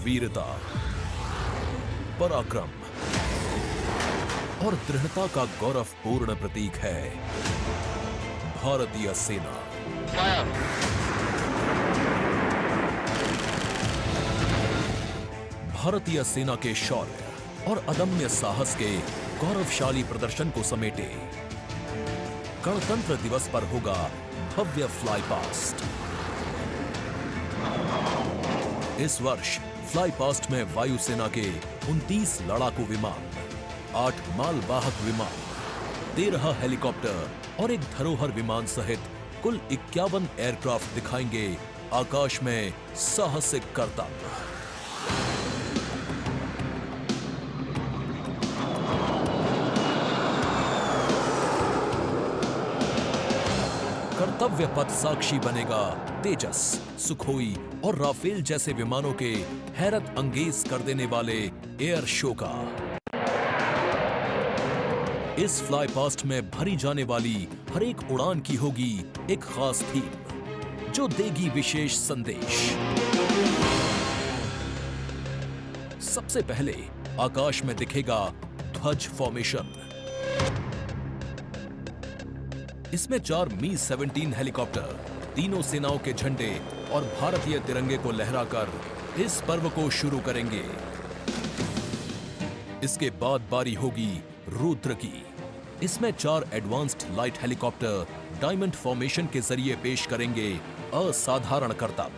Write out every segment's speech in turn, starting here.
वीरता, पराक्रम और दृढ़ता का गौरवपूर्ण प्रतीक है भारतीय सेना। भारतीय सेना के शौर्य और अदम्य साहस के गौरवशाली प्रदर्शन को समेटे गणतंत्र दिवस पर होगा भव्य फ्लाई पास्ट। इस वर्ष फ्लाई पास्ट में वायुसेना के 29 लड़ाकू विमान, 8 मालवाहक विमान, 13 हेलीकॉप्टर और एक धरोहर विमान सहित कुल 51 एयरक्राफ्ट दिखाएंगे आकाश में साहसिक करतब। कर्तव्य पथ साक्षी बनेगा तेजस, सुखोई और राफेल जैसे विमानों के हैरत अंगेज कर देने वाले एयर शो का। इस फ्लाई पास्ट में भरी जाने वाली हर एक उड़ान की होगी एक खास थीम जो देगी विशेष संदेश। सबसे पहले आकाश में दिखेगा ध्वज फॉर्मेशन। इसमें 4 मी-17 हेलीकॉप्टर तीनों सेनाओं के झंडे और भारतीय तिरंगे को लहराकर इस पर्व को शुरू करेंगे। इसके बाद बारी होगी रुद्र की। इसमें 4 advanced light helicopter diamond formation के जरिए पेश करेंगे असाधारण करतब।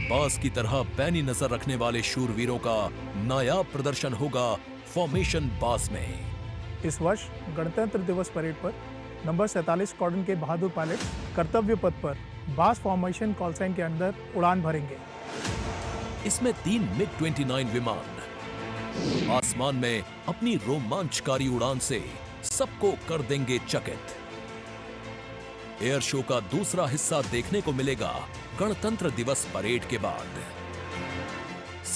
बास की तरह पैनी नजर रखने वाले शूरवीरों का नायाब प्रदर्शन होगा फॉर्मेशन बास में। इस वर्ष गणतंत्र दिवस परेड पर नंबर 47 स्क्वाड्रन के बहादुर पायलट कर्तव्य पथ पर बास फॉर्मेशन कॉल साइन के अंदर उड़ान भरेंगे। इसमें 3 मिग-29 विमान आसमान में अपनी रोमांचकारी उड़ान से सबको कर देंगे चकित। एयर शो का दूसरा हिस्सा देखने को मिलेगा गणतंत्र दिवस परेड के बाद।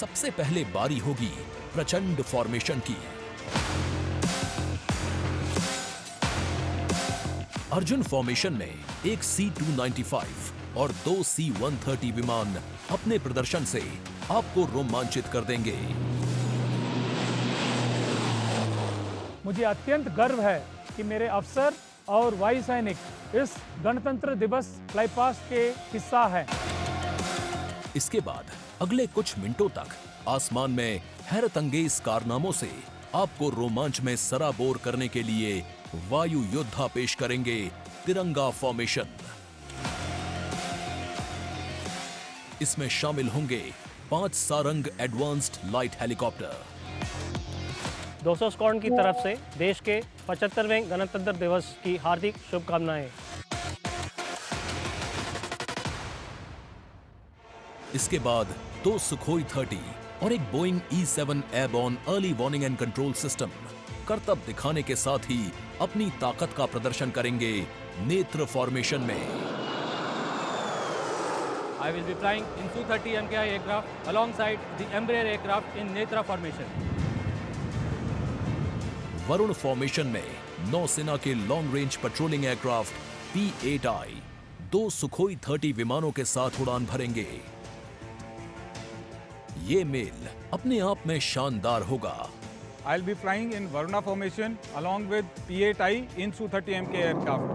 सबसे पहले बारी होगी प्रचंड फॉर्मेशन की। अर्जुन फॉर्मेशन में एक C-295 और 2 C-130 विमान अपने प्रदर्शन से आपको रोमांचित कर देंगे। मुझे अत्यंत गर्व है कि मेरे अफसर और वायु सैनिक इस गणतंत्र दिवस फ्लाई पास्ट के हिस्सा हैं। इसके बाद अगले कुछ मिनटों तक आसमान में हैरत अंगेज कारनामों से आपको रोमांच में सराबोर करने के लिए वायु योद्धा पेश करेंगे तिरंगा फॉर्मेशन। इसमें शामिल होंगे 5 Sarang advanced light helicopter. 200 squadron की तरफ से देश के 75वें गणतंत्र दिवस की हार्दिक शुभकामनाएं। इसके बाद 2 सुखोई 30 और एक Boeing E-7 airborne early warning and control system करतब दिखाने के साथ ही अपनी ताकत का प्रदर्शन करेंगे नेत्र फॉर्मेशन में। I will be flying in Su-30 MKI aircraft alongside the Embraer aircraft in Netra formation. Varun formation में नौसेना के long range patrolling aircraft P-8I 2 Sukhoi 30 विमानों के साथ उड़ान भरेंगे। ये मेल अपने आप में शानदार होगा। I'll be flying in Varuna formation along with P-8I in Su-30 MK aircraft.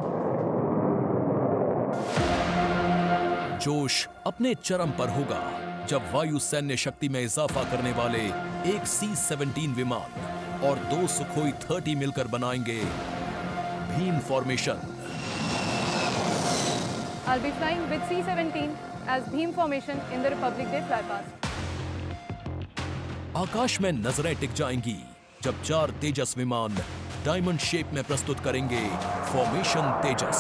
जोश अपने चरम पर होगा जब वायु सैन्य शक्ति में इजाफा करने वाले एक C-17 विमान और 2 सुखोई 30 मिलकर बनाएंगे Bhim formation. I'll be flying with C-17 as Bhim formation in the Republic Day flypast. आकाश में नजरें टिक जाएंगी जब 4 तेजस विमान डायमंड शेप में प्रस्तुत करेंगे फॉर्मेशन तेजस।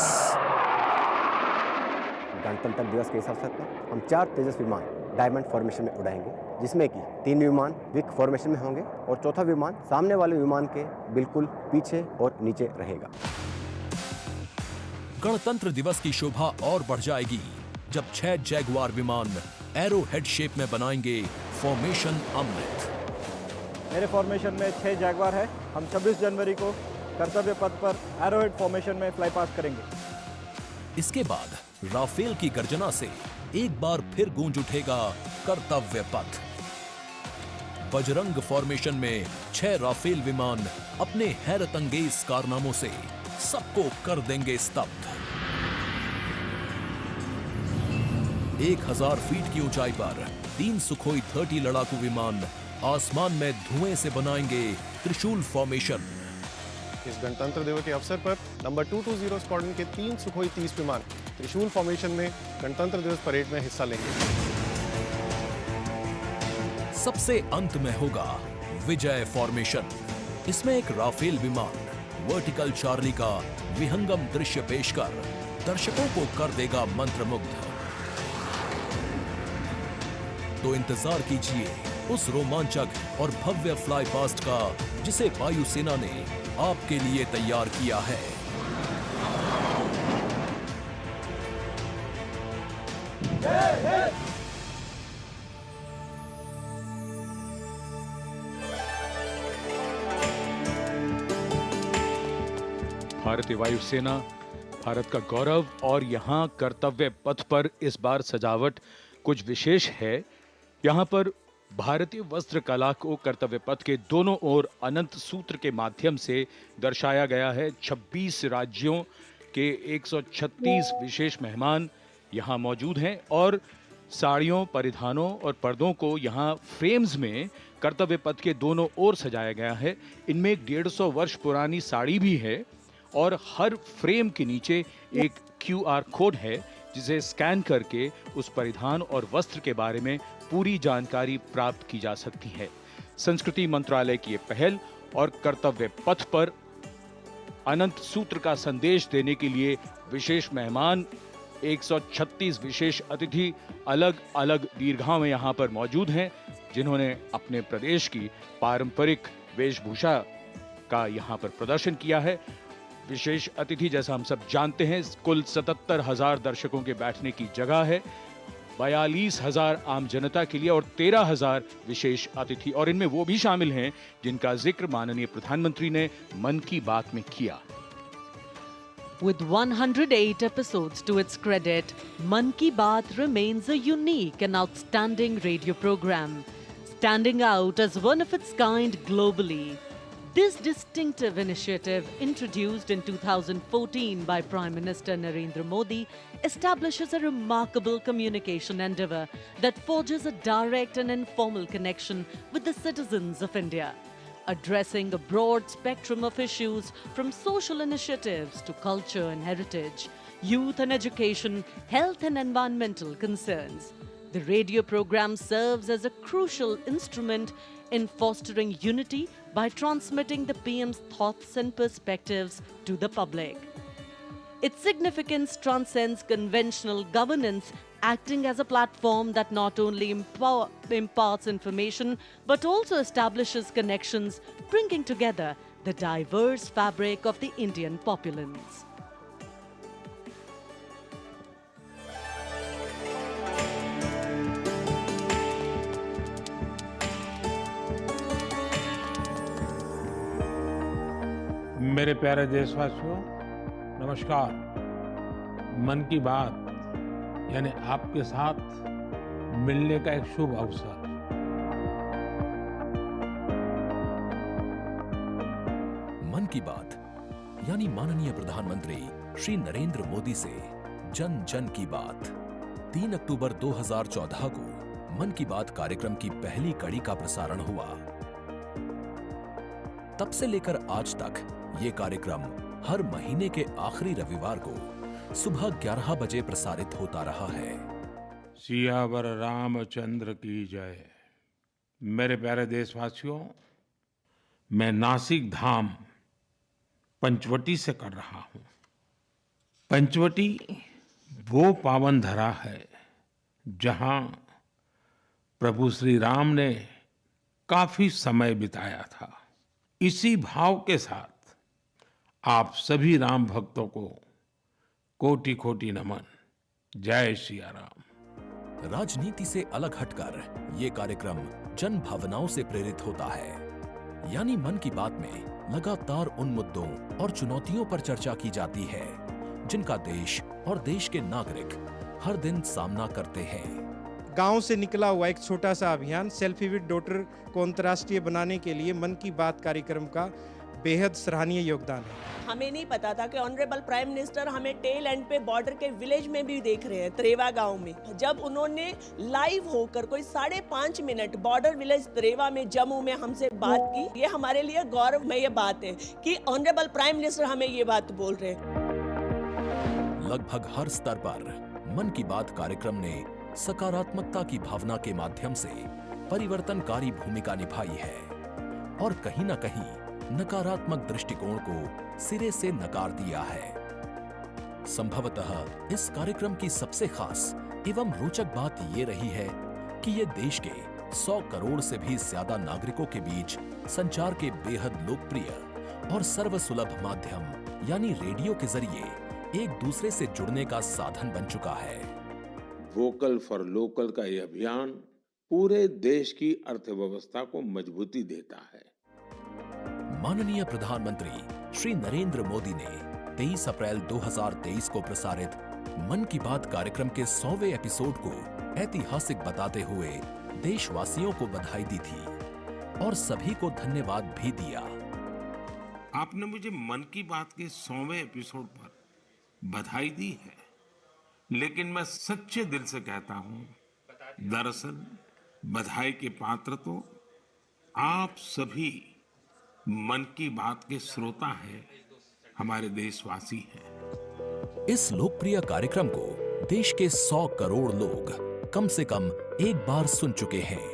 गणतंत्र दिवस के इस अवसर पर हम 4 तेजस विमान डायमंड फॉर्मेशन में उड़ाएंगे, जिसमें कि 3 विमान विक फॉर्मेशन में होंगे और चौथा विमान सामने वाले विमान के बिल्कुल पीछे और नीचे रहेगा। गणतंत्र दिवस की शोभा और बढ़ जाएगी जब 6 जैगुआर विमान एरो हेड शेप में बनाएंगे फॉर्मेशन अमृत। मेरे फॉर्मेशन में 6 जैगवार है। हम 26 जनवरी को कर्तव्य पथ पर एरोहेड फॉर्मेशन में फ्लाई पास्ट करेंगे। इसके बाद राफेल की गर्जना से एक बार फिर गूंज उठेगा कर्तव्य पथ। बजरंग फॉर्मेशन में 6 राफेल विमान अपने हैरत अंगेज कारनामों से सबको कर देंगे स्तब्ध। 1000 फीट की ऊंचाई पर 3 सुखोई 30 लड़ाकू विमान आसमान में धुएं से बनाएंगे त्रिशूल फॉर्मेशन। इस गणतंत्र दिवस के अवसर पर नंबर 220 स्क्वाड्रन के 3 सुखोई 30 विमान त्रिशूल फॉर्मेशन में गणतंत्र दिवस परेड में हिस्सा लेंगे। सबसे अंत में होगा विजय फॉर्मेशन। इसमें एक राफेल विमान वर्टिकल चार्ली का विहंगम दृश्य पेश कर दर्शकों को कर देगा मंत्रमुग्ध। तो इंतजार कीजिए उस रोमांचक और भव्य फ्लाई पास्ट का जिसे वायुसेना ने आपके लिए तैयार किया है। भारतीय वायुसेना, भारत का गौरव, और यहाँ कर्तव्य पथ पर इस बार सजावट कुछ विशेष है। यहाँ पर भारतीय वस्त्र कला को कर्तव्य पथ के दोनों ओर अनंत सूत्र के माध्यम से दर्शाया गया है। 26 राज्यों के 136 विशेष मेहमान यहाँ मौजूद हैं और साड़ियों, परिधानों और पर्दों को यहाँ फ्रेम्स में कर्तव्य पथ के दोनों ओर सजाया गया है। इनमें एक 150 वर्ष पुरानी साड़ी भी है और हर फ्रेम के नीचे एक QR कोड है जिसे स्कैन करके उस परिधान और वस्त्र के बारे में पूरी जानकारी प्राप्त की जा सकती है। संस्कृति मंत्रालय की ये पहल और कर्तव्य पथ पर अनंत सूत्र का संदेश देने के लिए विशेष मेहमान 136 विशेष अतिथि अलग अलग दीर्घाओं में यहाँ पर मौजूद हैं, जिन्होंने अपने प्रदेश की पारंपरिक वेशभूषा का यहाँ पर प्रदर्शन किया है। विशेष अतिथि, जैसा हम सब जानते हैं, कुल 77,000 दर्शकों के बैठने की जगह है, 42,000 आम जनता के लिए और 13,000 विशेष अतिथि, और इनमें वो भी शामिल हैं जिनका जिक्र माननीय प्रधानमंत्री ने मन की बात में किया। With 108 episodes to its credit, Man Ki Baat remains a unique and outstanding radio program, standing out as one of its kind globally. This distinctive initiative, introduced in 2014 by Prime Minister Narendra Modi, establishes a remarkable communication endeavour that forges a direct and informal connection with the citizens of India, addressing a broad spectrum of issues from social initiatives to culture and heritage, youth and education, health and environmental concerns. The radio program serves as a crucial instrument in fostering unity by transmitting the PM's thoughts and perspectives to the public. Its significance transcends conventional governance, acting as a platform that not only imparts information but also establishes connections, bringing together the diverse fabric of the Indian populace. मेरे प्यारे देशवासियों, नमस्कार। मन की बात यानी आपके साथ मिलने का एक शुभ अवसर। मन की बात यानी माननीय प्रधानमंत्री श्री नरेंद्र मोदी से जन जन की बात। 3 अक्टूबर 2014 को मन की बात कार्यक्रम की पहली कड़ी का प्रसारण हुआ। तब से लेकर आज तक ये कार्यक्रम हर महीने के आखिरी रविवार को सुबह 11 बजे प्रसारित होता रहा है। सियावर रामचंद्र की जय। मेरे प्यारे देशवासियों, मैं नासिक धाम पंचवटी से कर रहा हूं। पंचवटी वो पावन धरा है जहां प्रभु श्री राम ने काफी समय बिताया था। इसी भाव के साथ आप सभी राम भक्तों को कोटि कोटि नमन। जय सिया राम। राजनीति से अलग हटकर ये कार्यक्रम जन भावनाओं से प्रेरित होता है, यानी मन की बात में लगातार उन मुद्दों और चुनौतियों पर चर्चा की जाती है जिनका देश और देश के नागरिक हर दिन सामना करते हैं। गांव से निकला हुआ एक छोटा सा अभियान सेल्फी विद डॉटर को अंतर्राष्ट्रीय बनाने के लिए मन की बात कार्यक्रम का बेहद सराहनीय योगदान है। हमें नहीं पता था कि ऑनरेबल प्राइम मिनिस्टर हमें टेल एंड पे बॉर्डर के विलेज में भी देख रहे हैं, त्रेवा गांव में। जब उन्होंने लाइव होकर कोई 5.5 मिनट बॉर्डर विलेज त्रेवा में जम्मू में हमसे बात की, ये हमारे लिए गौरवमय बात है कि ऑनरेबल प्राइम मिनिस्टर हमें ये बात बोल रहे हैं। लगभग हर स्तर पर मन की बात कार्यक्रम ने सकारात्मकता की भावना के माध्यम से परिवर्तनकारी भूमिका निभाई है और कहीं न कहीं नकारात्मक दृष्टिकोण को सिरे से नकार दिया है। संभवतः इस कार्यक्रम की सबसे खास एवं रोचक बात ये रही है कि ये देश के 100 करोड़ से भी ज्यादा नागरिकों के बीच संचार के बेहद लोकप्रिय और सर्वसुलभ माध्यम यानी रेडियो के जरिए एक दूसरे से जुड़ने का साधन बन चुका है। वोकल फॉर लोकल का ये अभियान पूरे देश की अर्थव्यवस्था को मजबूती देता है। माननीय प्रधानमंत्री श्री नरेंद्र मोदी ने 23 अप्रैल 2023 को प्रसारित मन की बात कार्यक्रम के 100वें एपिसोड को ऐतिहासिक बताते हुए देशवासियों को बधाई दी थी और सभी को धन्यवाद भी दिया। आपने मुझे मन की बात के 100वें एपिसोड पर बधाई दी है, लेकिन मैं सच्चे दिल से कहता हूं, दरअसल बधाई के पात्र तो आप सभी मन की बात के श्रोता हैं, हमारे देशवासी हैं। इस लोकप्रिय कार्यक्रम को देश के 100 करोड़ लोग कम से कम एक बार सुन चुके हैं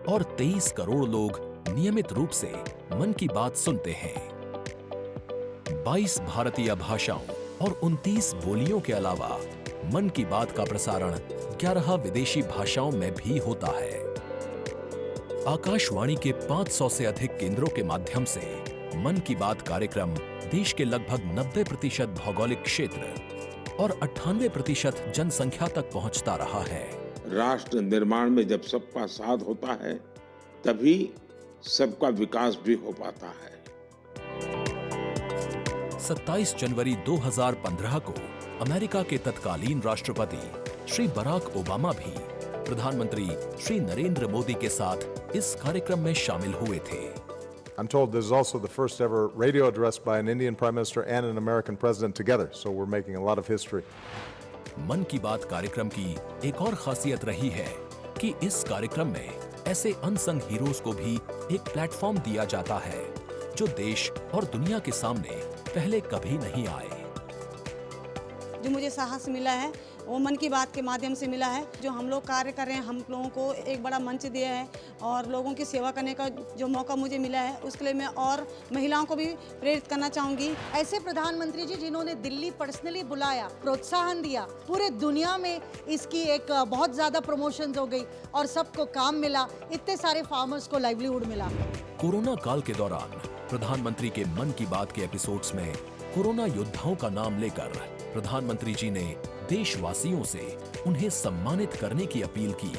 और 23 करोड़ लोग नियमित रूप से मन की बात सुनते हैं। 22 भारतीय भाषाओं और 29 बोलियों के अलावा मन की बात का प्रसारण 11 विदेशी भाषाओं में भी होता है। आकाशवाणी के 500 से अधिक केंद्रों के माध्यम से मन की बात कार्यक्रम देश के लगभग 90% भौगोलिक क्षेत्र और 98% जनसंख्या तक पहुंचता रहा है। राष्ट्र निर्माण में जब सबका साथ होता है, तभी सबका विकास भी हो पाता है। 27 जनवरी 2015 को अमेरिका के तत्कालीन राष्ट्रपति श्री बराक ओबामा भी प्रधानमंत्री श्री नरेंद्र मोदी के साथ इस कार्यक्रम में शामिल हुए थे। I'm told this is also the first ever radio address by an Indian Prime Minister and an American President together, so we're making a lot of history. मन की बात कार्यक्रम की एक और खासियत रही है कि इस कार्यक्रम में ऐसे अनसंग हीरोज को भी एक प्लेटफॉर्म दिया जाता है जो देश और दुनिया के सामने पहले कभी नहीं आए। जो मुझे साहस मिला है वो मन की बात के माध्यम से मिला है। जो हम लोग कार्य कर रहे हैं, हम लोगों को एक बड़ा मंच दिया है और लोगों की सेवा करने का जो मौका मुझे मिला है, उसके लिए मैं और महिलाओं को भी प्रेरित करना चाहूँगी। ऐसे प्रधानमंत्री जी जिन्होंने दिल्ली पर्सनली बुलाया, प्रोत्साहन दिया, पूरे दुनिया में इसकी एक बहुत ज़्यादा प्रमोशन हो गई और सबको काम मिला, इतने सारे फार्मर्स को लाइवलीहुड मिला। कोरोना काल के दौरान प्रधानमंत्री के मन की बात के एपिसोड्स में कोरोना योद्धाओं का नाम लेकर प्रधानमंत्री जी ने देशवासियों से उन्हें सम्मानित करने की अपील की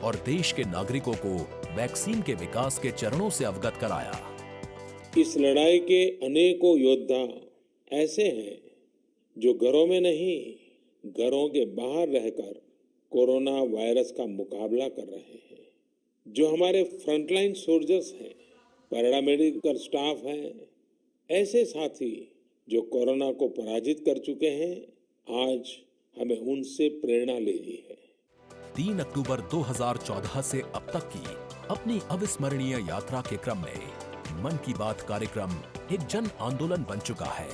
और देश के नागरिकों को वैक्सीन के विकास के चरणों से अवगत कराया। इस लड़ाई के अनेकों योद्धा ऐसे हैं जो घरों में नहीं, घरों के बाहर रहकर कोरोना वायरस का मुकाबला कर रहे हैं। जो हमारे फ्रंटलाइन सोल्जर्स हैं, पैरामेडिकल स्टाफ हैं, ऐसे साथी जो कोरोना को पराजित कर चुके हैं, आज हमें उनसे प्रेरणा लेनी है। 3 अक्टूबर 2014 से अब तक की अपनी अविस्मरणीय यात्रा के क्रम में मन की बात कार्यक्रम एक जन आंदोलन बन चुका है।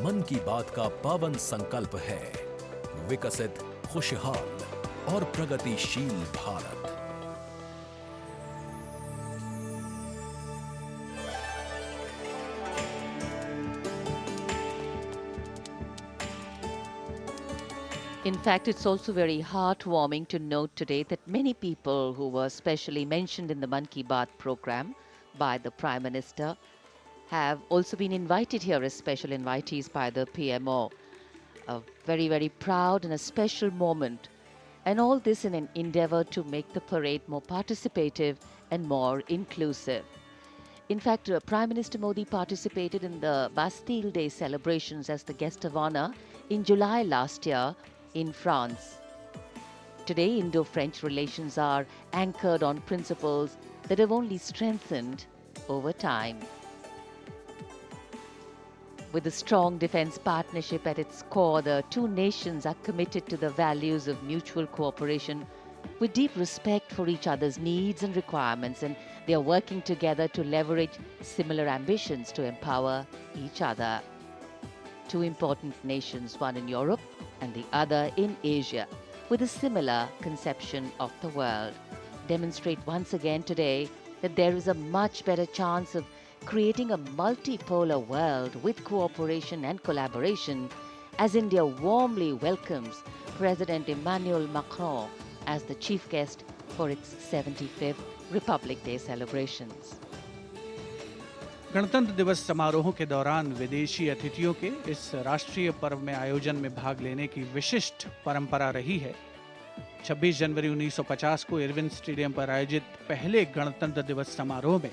मन की बात का पावन संकल्प है विकसित, खुशहाल और प्रगतिशील Bharat. In fact, it's also very heartwarming to note today that many people who were specially mentioned in the Man Ki Baat program by the Prime Minister have also been invited here as special invitees by the PMO. A very, very proud and a special moment. And all this in an endeavor to make the parade more participative and more inclusive. In fact, Prime Minister Modi participated in the Bastille Day celebrations as the guest of honor in July last year in France. Today, Indo-French relations are anchored on principles that have only strengthened over time. With a strong defense partnership at its core, the two nations are committed to the values of mutual cooperation with deep respect for each other's needs and requirements, and they are working together to leverage similar ambitions to empower each other. Two important nations, one in Europe and the other in Asia, with a similar conception of the world, demonstrate once again today that there is a much better chance of creating a multipolar world with cooperation and collaboration, as India warmly welcomes President Emmanuel Macron as the chief guest for its 75th Republic Day celebrations. गणतंत्र दिवस समारोहों के दौरान विदेशी अतिथियों के इस राष्ट्रीय पर्व में आयोजन में भाग लेने की विशिष्ट परंपरा रही है। 26 जनवरी 1950 को इरविन स्टेडियम पर आयोजित पहले गणतंत्र दिवस समारोह में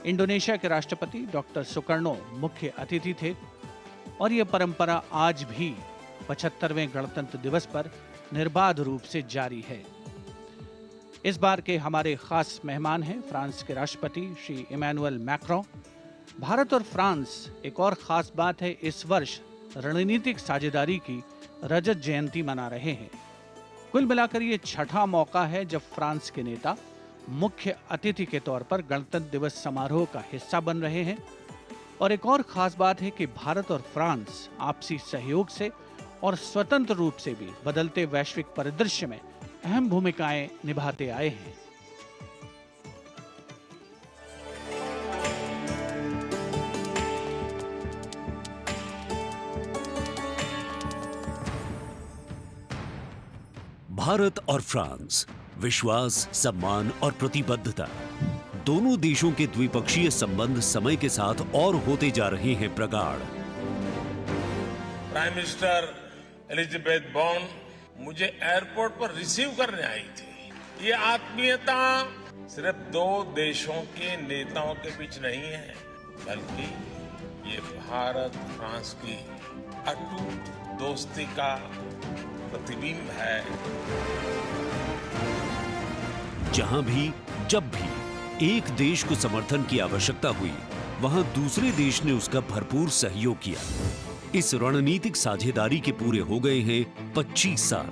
इंडोनेशिया के राष्ट्रपति डॉक्टर सुकर्णो मुख्य अतिथि थे और यह परंपरा आज भी 75वें गणतंत्र दिवस पर निर्बाध रूप से जारी है। इस बार के हमारे खास मेहमान हैं फ्रांस के राष्ट्रपति श्री इमैनुअल मैक्रों। भारत और फ्रांस, एक और खास बात है, इस वर्ष रणनीतिक साझेदारी की रजत जयंती मना रहे हैं। कुल मिलाकर ये छठा मौका है जब फ्रांस के नेता मुख्य अतिथि के तौर पर गणतंत्र दिवस समारोह का हिस्सा बन रहे हैं। और एक और खास बात है कि भारत और फ्रांस आपसी सहयोग से और स्वतंत्र रूप से भी बदलते वैश्विक परिदृश्य में अहम भूमिकाएं निभाते आए हैं। भारत और फ्रांस, विश्वास, सम्मान और प्रतिबद्धता, दोनों देशों के द्विपक्षीय संबंध समय के साथ और होते जा रहे हैं प्रगाढ़। प्राइम मिनिस्टर एलिजाबेथ बॉर्न मुझे एयरपोर्ट पर रिसीव करने आई थी। ये आत्मीयता सिर्फ दो देशों के नेताओं के बीच नहीं है, बल्कि ये भारत फ्रांस की अटूट दोस्ती का प्रतिबिंब है। जहां भी, जब भी एक देश को समर्थन की आवश्यकता हुई, वहां दूसरे देश ने उसका भरपूर सहयोग किया। इस रणनीतिक साझेदारी के पूरे हो गए हैं 25 साल।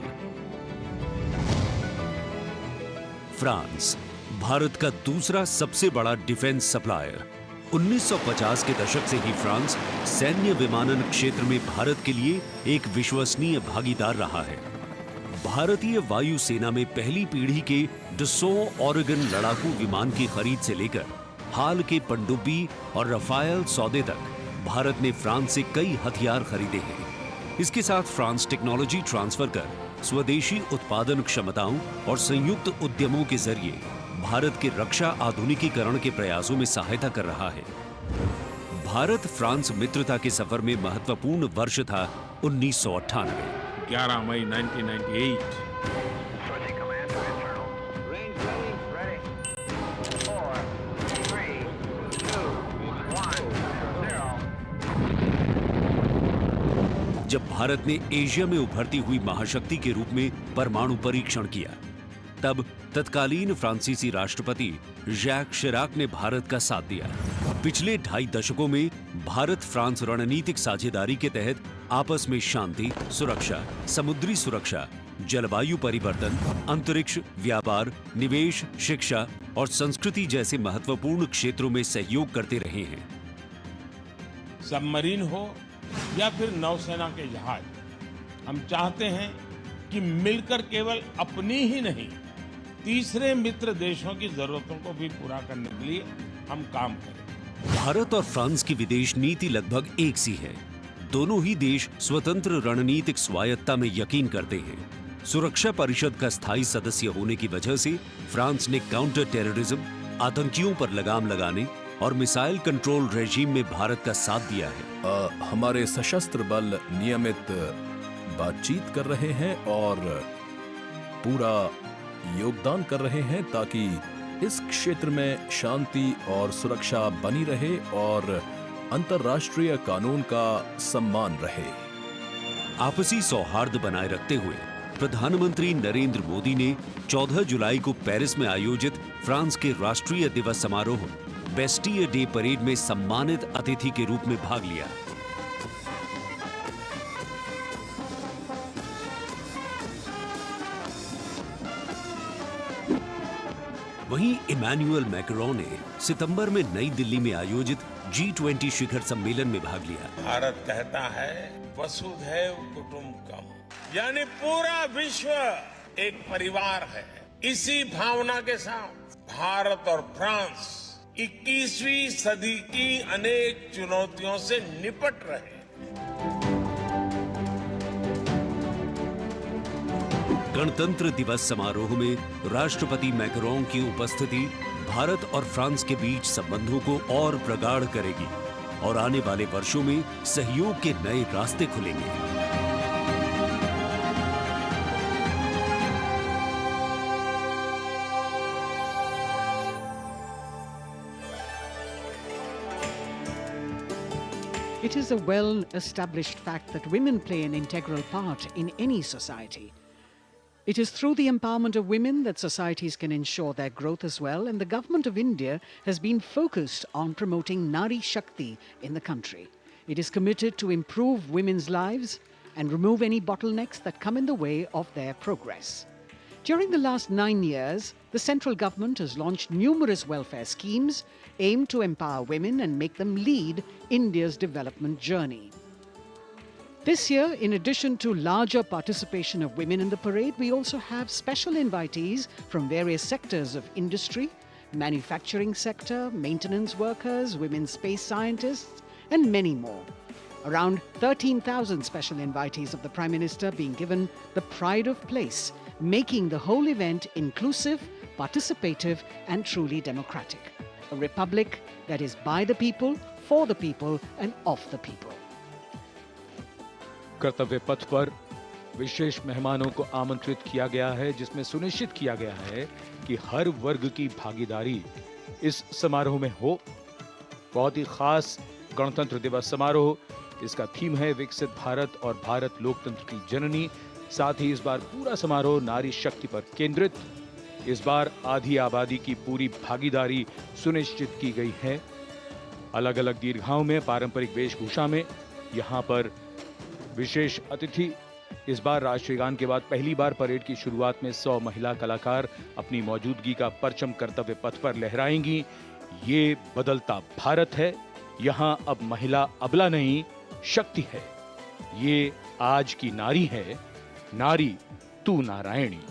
फ्रांस, भारत का दूसरा सबसे बड़ा डिफेंस सप्लायर। 1950 के दशक से ही फ्रांस सैन्य विमानन क्षेत्र में भारत के लिए एक विश्वसनीय भागीदार रहा है। भारतीय वायुसेना में पहली पीढ़ी के डसो ओरेगन लड़ाकू विमान की खरीद से लेकर हाल के पनडुब्बी और रफायल सौदे तक भारत ने फ्रांस से कई हथियार खरीदे हैं। इसके साथ फ्रांस टेक्नोलॉजी ट्रांसफर कर स्वदेशी उत्पादन क्षमताओं और संयुक्त उद्यमों के जरिए भारत के रक्षा आधुनिकीकरण के प्रयासों में सहायता कर रहा है। भारत फ्रांस मित्रता के सफर में महत्वपूर्ण वर्ष था 1998। 11 मई 1998। जब भारत ने एशिया में उभरती हुई महाशक्ति के रूप में परमाणु परीक्षण किया, तब तत्कालीन फ्रांसीसी राष्ट्रपति जैक शिराक ने भारत का साथ दिया। पिछले 2.5 दशकों में भारत फ्रांस रणनीतिक साझेदारी के तहत आपस में शांति, सुरक्षा, समुद्री सुरक्षा, जलवायु परिवर्तन, अंतरिक्ष, व्यापार, निवेश, शिक्षा और संस्कृति जैसे महत्वपूर्ण क्षेत्रों में सहयोग करते रहे हैं। सबमरीन हो या फिर नौसेना के जहाज, हम चाहते हैं कि मिलकर केवल अपनी ही नहीं, तीसरे मित्र देशों की जरूरतों को भी पूरा करने के लिए हम काम करें। भारत और फ्रांस की विदेश नीति लगभग एक सी है। दोनों ही देश स्वतंत्र रणनीतिक स्वायत्ता में यकीन करते हैं। सुरक्षा परिषद का स्थायी सदस्य होने की वजह से फ्रांस ने काउंटर टेररिज्म, आतंकियों पर लगाम लगाने और मिसाइल कंट्रोल रेजीम में भारत का साथ दिया है। हमारे सशस्त्र बल नियमित बातचीत कर रहे हैं और पूरा योगदान कर रहे हैं ताकि इस क्षेत्र में शांति और सुरक्षा बनी रहे और अंतर्राष्ट्रीय कानून का सम्मान रहे। आपसी सौहार्द बनाए रखते हुए प्रधानमंत्री नरेंद्र मोदी ने 14 जुलाई को पेरिस में आयोजित फ्रांस के राष्ट्रीय दिवस समारोह बेस्टियर डे परेड में सम्मानित अतिथि के रूप में भाग लिया। वहीं इमैनुअल मैक्रोन ने सितंबर में नई दिल्ली में आयोजित G20 शिखर सम्मेलन में भाग लिया। भारत कहता है वसुधैव कुटुंबकम, यानी पूरा विश्व एक परिवार है। इसी भावना के साथ भारत और फ्रांस 21वीं सदी की अनेक चुनौतियों से निपट रहे। गणतंत्र दिवस समारोह में राष्ट्रपति मैक्रोन की उपस्थिति भारत और फ्रांस के बीच संबंधों को और प्रगाढ़ करेगी और आने वाले वर्षों में सहयोग के नए रास्ते खुलेंगे। It is a well-established fact that women play an integral part in any society. It is through the empowerment of women that societies can ensure their growth as well, and the government of India has been focused on promoting Nari Shakti in the country. It is committed to improve women's lives and remove any bottlenecks that come in the way of their progress. During the last 9 years, the central government has launched numerous welfare schemes aimed to empower women and make them lead India's development journey. This year, in addition to larger participation of women in the parade, we also have special invitees from various sectors of industry, manufacturing sector, maintenance workers, women space scientists, and many more. Around 13,000 special invitees of the Prime Minister being given the pride of place, making the whole event inclusive, participative, and truly democratic. A republic that is by the people, for the people, and of the people. कर्तव्य पथ पर विशेष मेहमानों को आमंत्रित किया गया है, जिसमें सुनिश्चित किया गया है कि हर वर्ग की भागीदारी इस समारोह में हो। बहुत ही खास गणतंत्र दिवस समारोह, इसका थीम है विकसित भारत और भारत लोकतंत्र की जननी। साथ ही इस बार पूरा समारोह नारी शक्ति पर केंद्रित। इस बार आधी आबादी की पूरी भागीदारी सुनिश्चित की गई है। अलग अलग दीर्घाओं में पारंपरिक वेशभूषा में यहाँ पर विशेष अतिथि। इस बार राष्ट्रीय गान के बाद पहली बार परेड की शुरुआत में 100 महिला कलाकार अपनी मौजूदगी का परचम कर्तव्य पथ पर लहराएंगी। ये बदलता भारत है, यहाँ अब महिला अबला नहीं, शक्ति है। ये आज की नारी है, नारी तू नारायणी।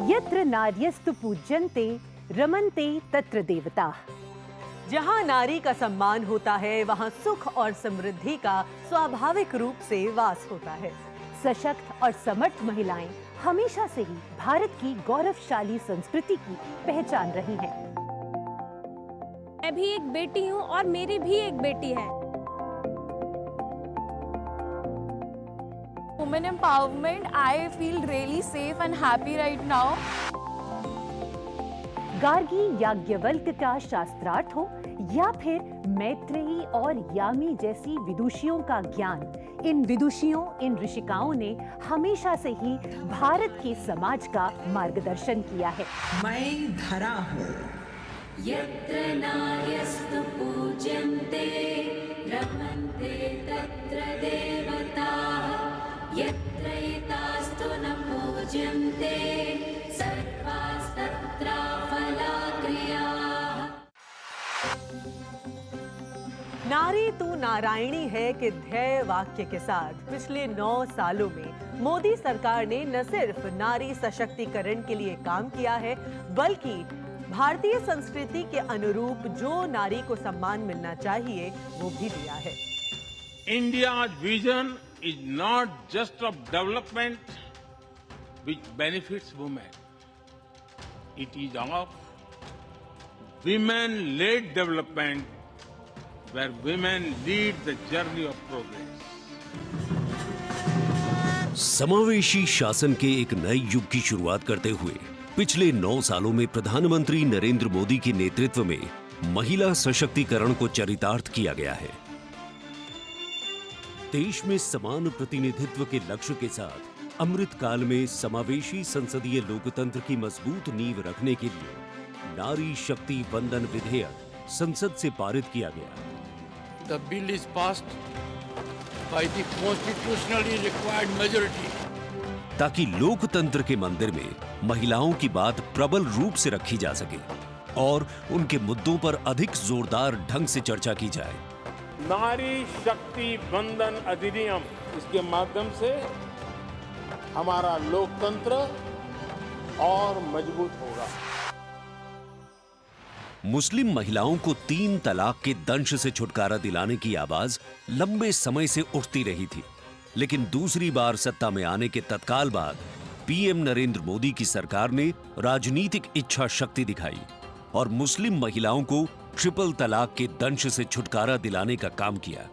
यत्र नार्यस्तु पूज्यन्ते रमन्ते तत्र देवताः। जहाँ नारी का सम्मान होता है, वहाँ सुख और समृद्धि का स्वाभाविक रूप से वास होता है। सशक्त और समर्थ महिलाएं हमेशा से ही भारत की गौरवशाली संस्कृति की पहचान रही हैं। मैं भी एक बेटी हूँ और मेरी भी एक बेटी है। Women empowerment, I feel really safe and happy right now. Gargi Yajnavalkya का शास्त्रार्थ हो या फिर मैत्रेयी और यामी जैसी विदुषियों का ज्ञान, इन विदुषियों, इन ऋषिकाओं ने हमेशा से ही भारत के समाज का मार्गदर्शन किया है। मैं धरा हूँ। यत्र नार्यस्तु पूज्यन्ते रमन्ते तत्र देवताः, यत्र एतास्तु न पूज्यन्ते सर्वास्तत्र फलाक्रियाः। नारी तू नारायणी है के ध्येय वाक्य के साथ पिछले 9 सालों में मोदी सरकार ने न सिर्फ नारी सशक्तिकरण के लिए काम किया है, बल्कि भारतीय संस्कृति के अनुरूप जो नारी को सम्मान मिलना चाहिए वो भी दिया है। India's vision is not just of development which benefits women. It is of women-led development, where women lead the journey of progress. समावेशी शासन के एक नए युग की शुरुआत करते हुए पिछले 9 सालों में प्रधानमंत्री नरेंद्र मोदी के नेतृत्व में महिला सशक्तिकरण को चरितार्थ किया गया है। देश में समान प्रतिनिधित्व के लक्ष्य के साथ अमृत काल में समावेशी संसदीय लोकतंत्र की मजबूत नींव रखने के लिए नारी शक्ति वंदन विधेयक संसद से पारित किया गया। The bill is passed by the constitutionally required majority. ताकि लोकतंत्र के मंदिर में महिलाओं की बात प्रबल रूप से रखी जा सके और उनके मुद्दों पर अधिक जोरदार ढंग से चर्चा की जाए। नारी शक्ति वंदन अधिनियम, इसके माध्यम से हमारा लोकतंत्र और मजबूत होगा। मुस्लिम महिलाओं को 3 तलाक के दंश से छुटकारा दिलाने की आवाज लंबे समय से उठती रही थी, लेकिन दूसरी बार सत्ता में आने के तत्काल बाद पीएम नरेंद्र मोदी की सरकार ने राजनीतिक इच्छा शक्ति दिखाई और मुस्लिम महिलाओं को ट्रिपल तलाक के दंश से छुटकारा दिलाने का काम किया।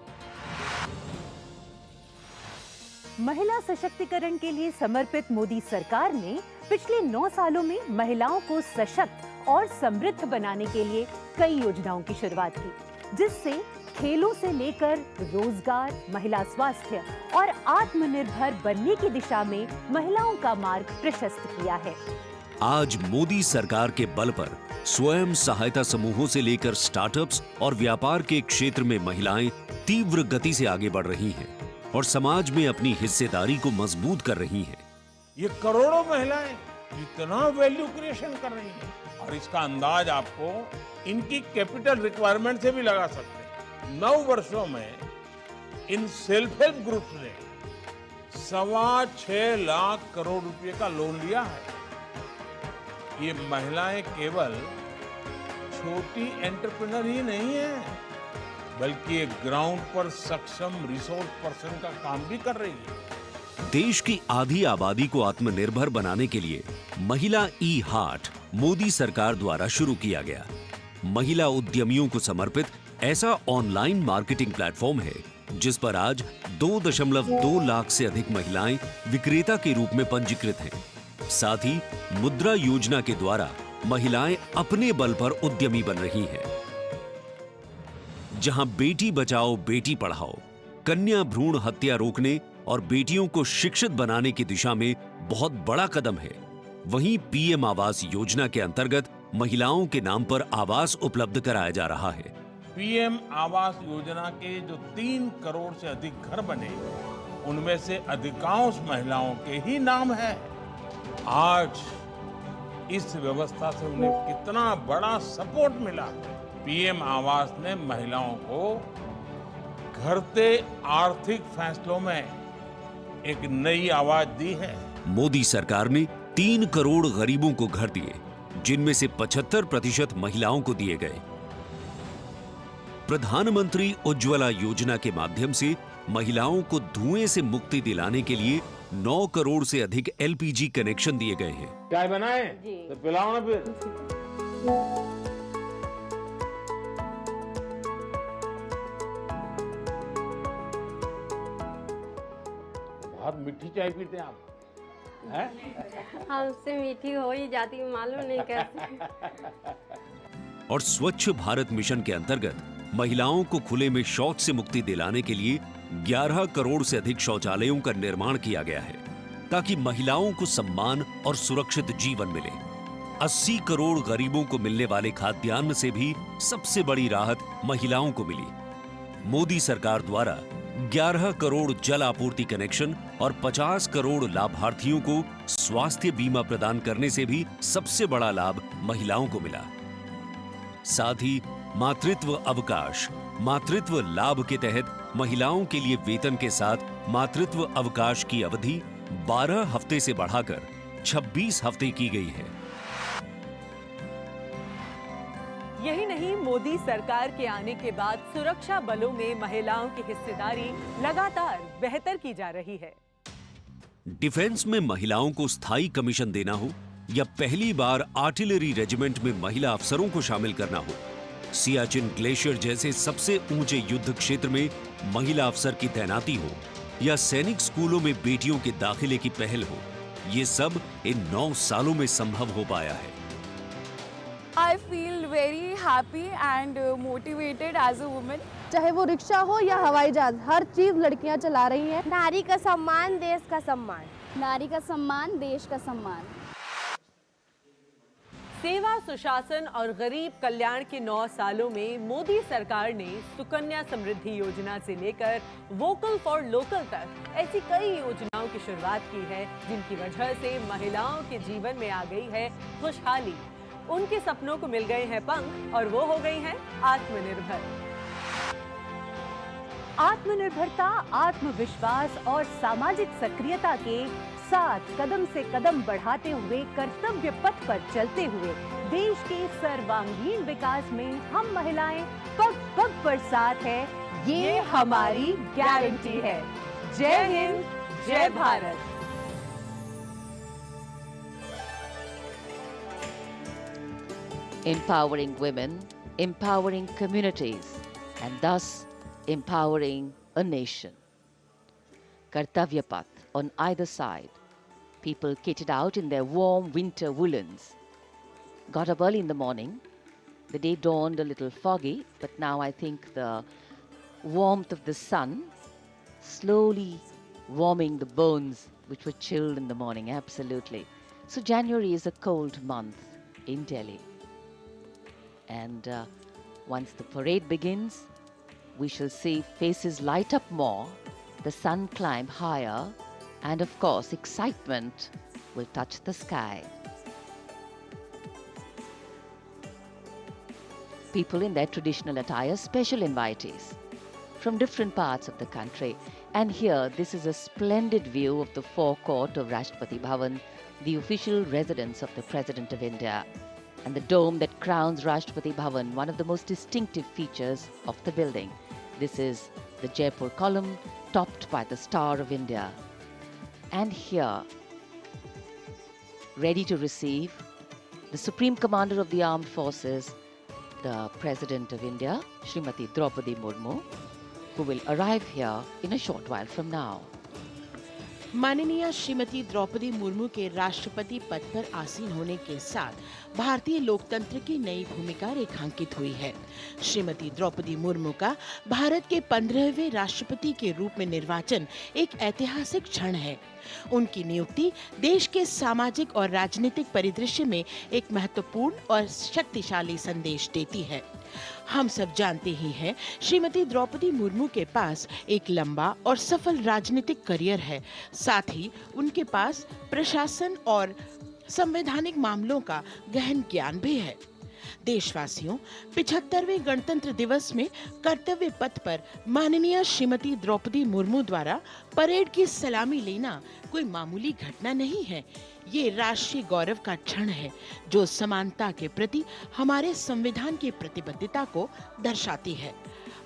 महिला सशक्तिकरण के लिए समर्पित मोदी सरकार ने पिछले 9 सालों में महिलाओं को सशक्त और समृद्ध बनाने के लिए कई योजनाओं की शुरुआत की, जिससे खेलों से लेकर रोजगार, महिला स्वास्थ्य और आत्मनिर्भर बनने की दिशा में महिलाओं का मार्ग प्रशस्त किया है। आज मोदी सरकार के बल पर स्वयं सहायता समूहों से लेकर स्टार्टअप्स और व्यापार के क्षेत्र में महिलाएं तीव्र गति से आगे बढ़ रही हैं और समाज में अपनी हिस्सेदारी को मजबूत कर रही हैं। ये करोड़ों महिलाएं इतना वैल्यू क्रिएशन कर रही हैं और इसका अंदाज आपको इनकी कैपिटल रिक्वायरमेंट से भी लगा सकते हैं। 9 वर्षों में इन सेल्फ हेल्प ग्रुप्स ने 6.25 लाख करोड़ रुपए का लोन लिया है। ये महिलाएं केवल छोटी एंटरप्रेन्योर ही नहीं है, बल्कि एक ग्राउंड पर सक्षम रिसोर्स पर्सन का काम भी कर रही है। देश की आधी आबादी को आत्मनिर्भर बनाने के लिए महिला ई हाट मोदी सरकार द्वारा शुरू किया गया। महिला उद्यमियों को समर्पित ऐसा ऑनलाइन मार्केटिंग प्लेटफॉर्म है जिस पर आज 2.2 लाख से अधिक महिलाएं विक्रेता के रूप में पंजीकृत हैं। साथ ही मुद्रा योजना के द्वारा महिलाएं अपने बल पर उद्यमी बन रही हैं। जहां बेटी बचाओ बेटी पढ़ाओ, कन्या भ्रूण हत्या रोकने और बेटियों को शिक्षित बनाने की दिशा में बहुत बड़ा कदम है, वहीं पीएम आवास योजना के अंतर्गत महिलाओं के नाम पर आवास उपलब्ध कराया जा रहा है। पीएम आवास योजना के जो 3 करोड़ से अधिक घर बने, उनमें से अधिकांश महिलाओं के ही नाम है। आज इस व्यवस्था से उन्हें कितना बड़ा सपोर्ट मिला। पीएम आवास ने महिलाओं को घरते आर्थिक फैसलों में एक नई आवाज दी है। मोदी सरकार ने 3 करोड़ गरीबों को घर दिए, जिनमें से 75% महिलाओं को दिए गए। प्रधानमंत्री उज्ज्वला योजना के माध्यम से महिलाओं को धुएं से मुक्ति दिलाने के लिए 9 करोड़ से अधिक एलपीजी कनेक्शन दिए गए हैं। चाय बनाए तो पिलाओ ना फिर। बहुत मीठी चाय पीते हैं आप, हैं? हमसे मीठी हो ही जाती है, मालूम नहीं कैसे। और स्वच्छ भारत मिशन के अंतर्गत महिलाओं को खुले में शौच से मुक्ति दिलाने के लिए 11 करोड़ से अधिक शौचालयों का निर्माण किया गया है, ताकि महिलाओं को सम्मान और सुरक्षित जीवन मिले। 80 करोड़ गरीबों को मिलने वाले खाद्यान्न से भी सबसे बड़ी राहत महिलाओं को मिली। मोदी सरकार द्वारा 11 करोड़ जल आपूर्ति कनेक्शन और 50 करोड़ लाभार्थियों को स्वास्थ्य बीमा प्रदान करने से भी सबसे बड़ा लाभ महिलाओं को मिला। साथ ही मातृत्व अवकाश, मातृत्व लाभ के तहत महिलाओं के लिए वेतन के साथ मातृत्व अवकाश की अवधि 12 हफ्ते से बढ़ाकर 26 हफ्ते की गई है। यही नहीं, मोदी सरकार के आने के बाद सुरक्षा बलों में महिलाओं की हिस्सेदारी लगातार बेहतर की जा रही है। डिफेंस में महिलाओं को स्थायी कमीशन देना हो या पहली बार आर्टिलरी रेजिमेंट में महिला अफसरों को शामिल करना हो, सियाचिन ग्लेशियर जैसे सबसे ऊंचे युद्ध क्षेत्र में महिला अफसर की तैनाती हो, या सैनिक स्कूलों में बेटियों के दाखिले की पहल हो, ये सब इन 9 सालों में संभव हो पाया है। I feel very happy and motivated as a woman. चाहे वो रिक्शा हो या हवाई जहाज, हर चीज लड़कियां चला रही हैं। नारी का सम्मान, देश का सम्मान। नारी का सम्मान, देश का सम्मान। सेवा, सुशासन और गरीब कल्याण के 9 सालों में मोदी सरकार ने सुकन्या समृद्धि योजना से लेकर वोकल फॉर लोकल तक ऐसी कई योजनाओं की शुरुआत की है, जिनकी वजह से महिलाओं के जीवन में आ गई है खुशहाली। उनके सपनों को मिल गए हैं पंख और वो हो गई हैं आत्मनिर्भर। आत्मनिर्भरता, आत्मविश्वास और सामाजिक सक्रियता के साथ कदम से कदम बढ़ाते हुए कर्तव्य पथ पर चलते हुए देश के सर्वांगीण विकास में हम महिलाएं पग पग पर साथ है, ये हमारी गारंटी है। जय हिंद, जय Bharat. Empowering women, empowering communities, and thus empowering a nation. Kartavya path on either side. People kitted out in their warm winter woolens. Got up early in the morning. The day dawned a little foggy, but now I think the warmth of the sun slowly warming the bones which were chilled in the morning, absolutely. So January is a cold month in Delhi. And once the parade begins, we shall see faces light up more, the sun climb higher, and of course, excitement will touch the sky. People in their traditional attire, special invitees from different parts of the country. And here, this is a splendid view of the forecourt of Rashtrapati Bhavan, the official residence of the President of India, and the dome that crowns Rashtrapati Bhavan, one of the most distinctive features of the building. This is the Jaipur column, topped by the Star of India. And here, ready to receive the Supreme Commander of the Armed Forces, the President of India, Srimati Draupadi Murmu, who will arrive here in a short while from now. माननीय श्रीमती द्रौपदी मुर्मू के राष्ट्रपति पद पर आसीन होने के साथ भारतीय लोकतंत्र की नई भूमिका रेखांकित हुई है। श्रीमती द्रौपदी मुर्मू का भारत के 15वें राष्ट्रपति के रूप में निर्वाचन एक ऐतिहासिक क्षण है। उनकी नियुक्ति देश के सामाजिक और राजनीतिक परिदृश्य में एक महत्वपूर्ण और शक्तिशाली संदेश देती है। हम सब जानते ही हैं, श्रीमती द्रौपदी मुर्मू के पास एक लंबा और सफल राजनीतिक करियर है। साथ ही उनके पास प्रशासन और संवैधानिक मामलों का गहन ज्ञान भी है। देशवासियों, 75वें गणतंत्र दिवस में कर्तव्य पथ पर माननीय श्रीमती द्रौपदी मुर्मू द्वारा परेड की सलामी लेना कोई मामूली घटना नहीं है। ये राष्ट्रीय गौरव का क्षण है, जो समानता के प्रति हमारे संविधान की प्रतिबद्धता को दर्शाती है।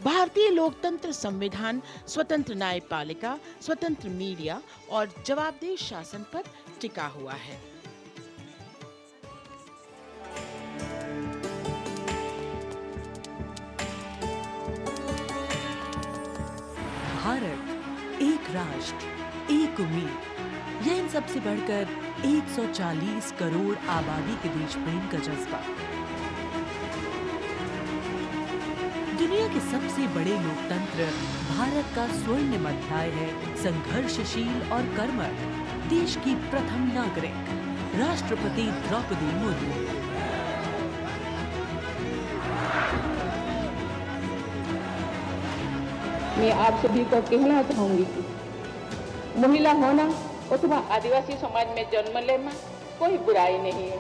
भारतीय लोकतंत्र संविधान स्वतंत्र न्यायपालिका, स्वतंत्र मीडिया और जवाबदेह शासन पर टिका हुआ है। भारत, एक राष्ट्र, एक उम्मीद, यह इन सबसे बढ़कर 140 करोड़ आबादी के देश प्रेम का जज्बा। दुनिया के सबसे बड़े लोकतंत्र भारत का स्वर्णिम अध्याय है संघर्षशील और कर्मठ देश की प्रथम नागरिक राष्ट्रपति द्रौपदी मुर्मू। मैं आप सभी को कहना चाहूंगी कि महिला होना अथवा आदिवासी समाज में जन्म लेना कोई बुराई नहीं है।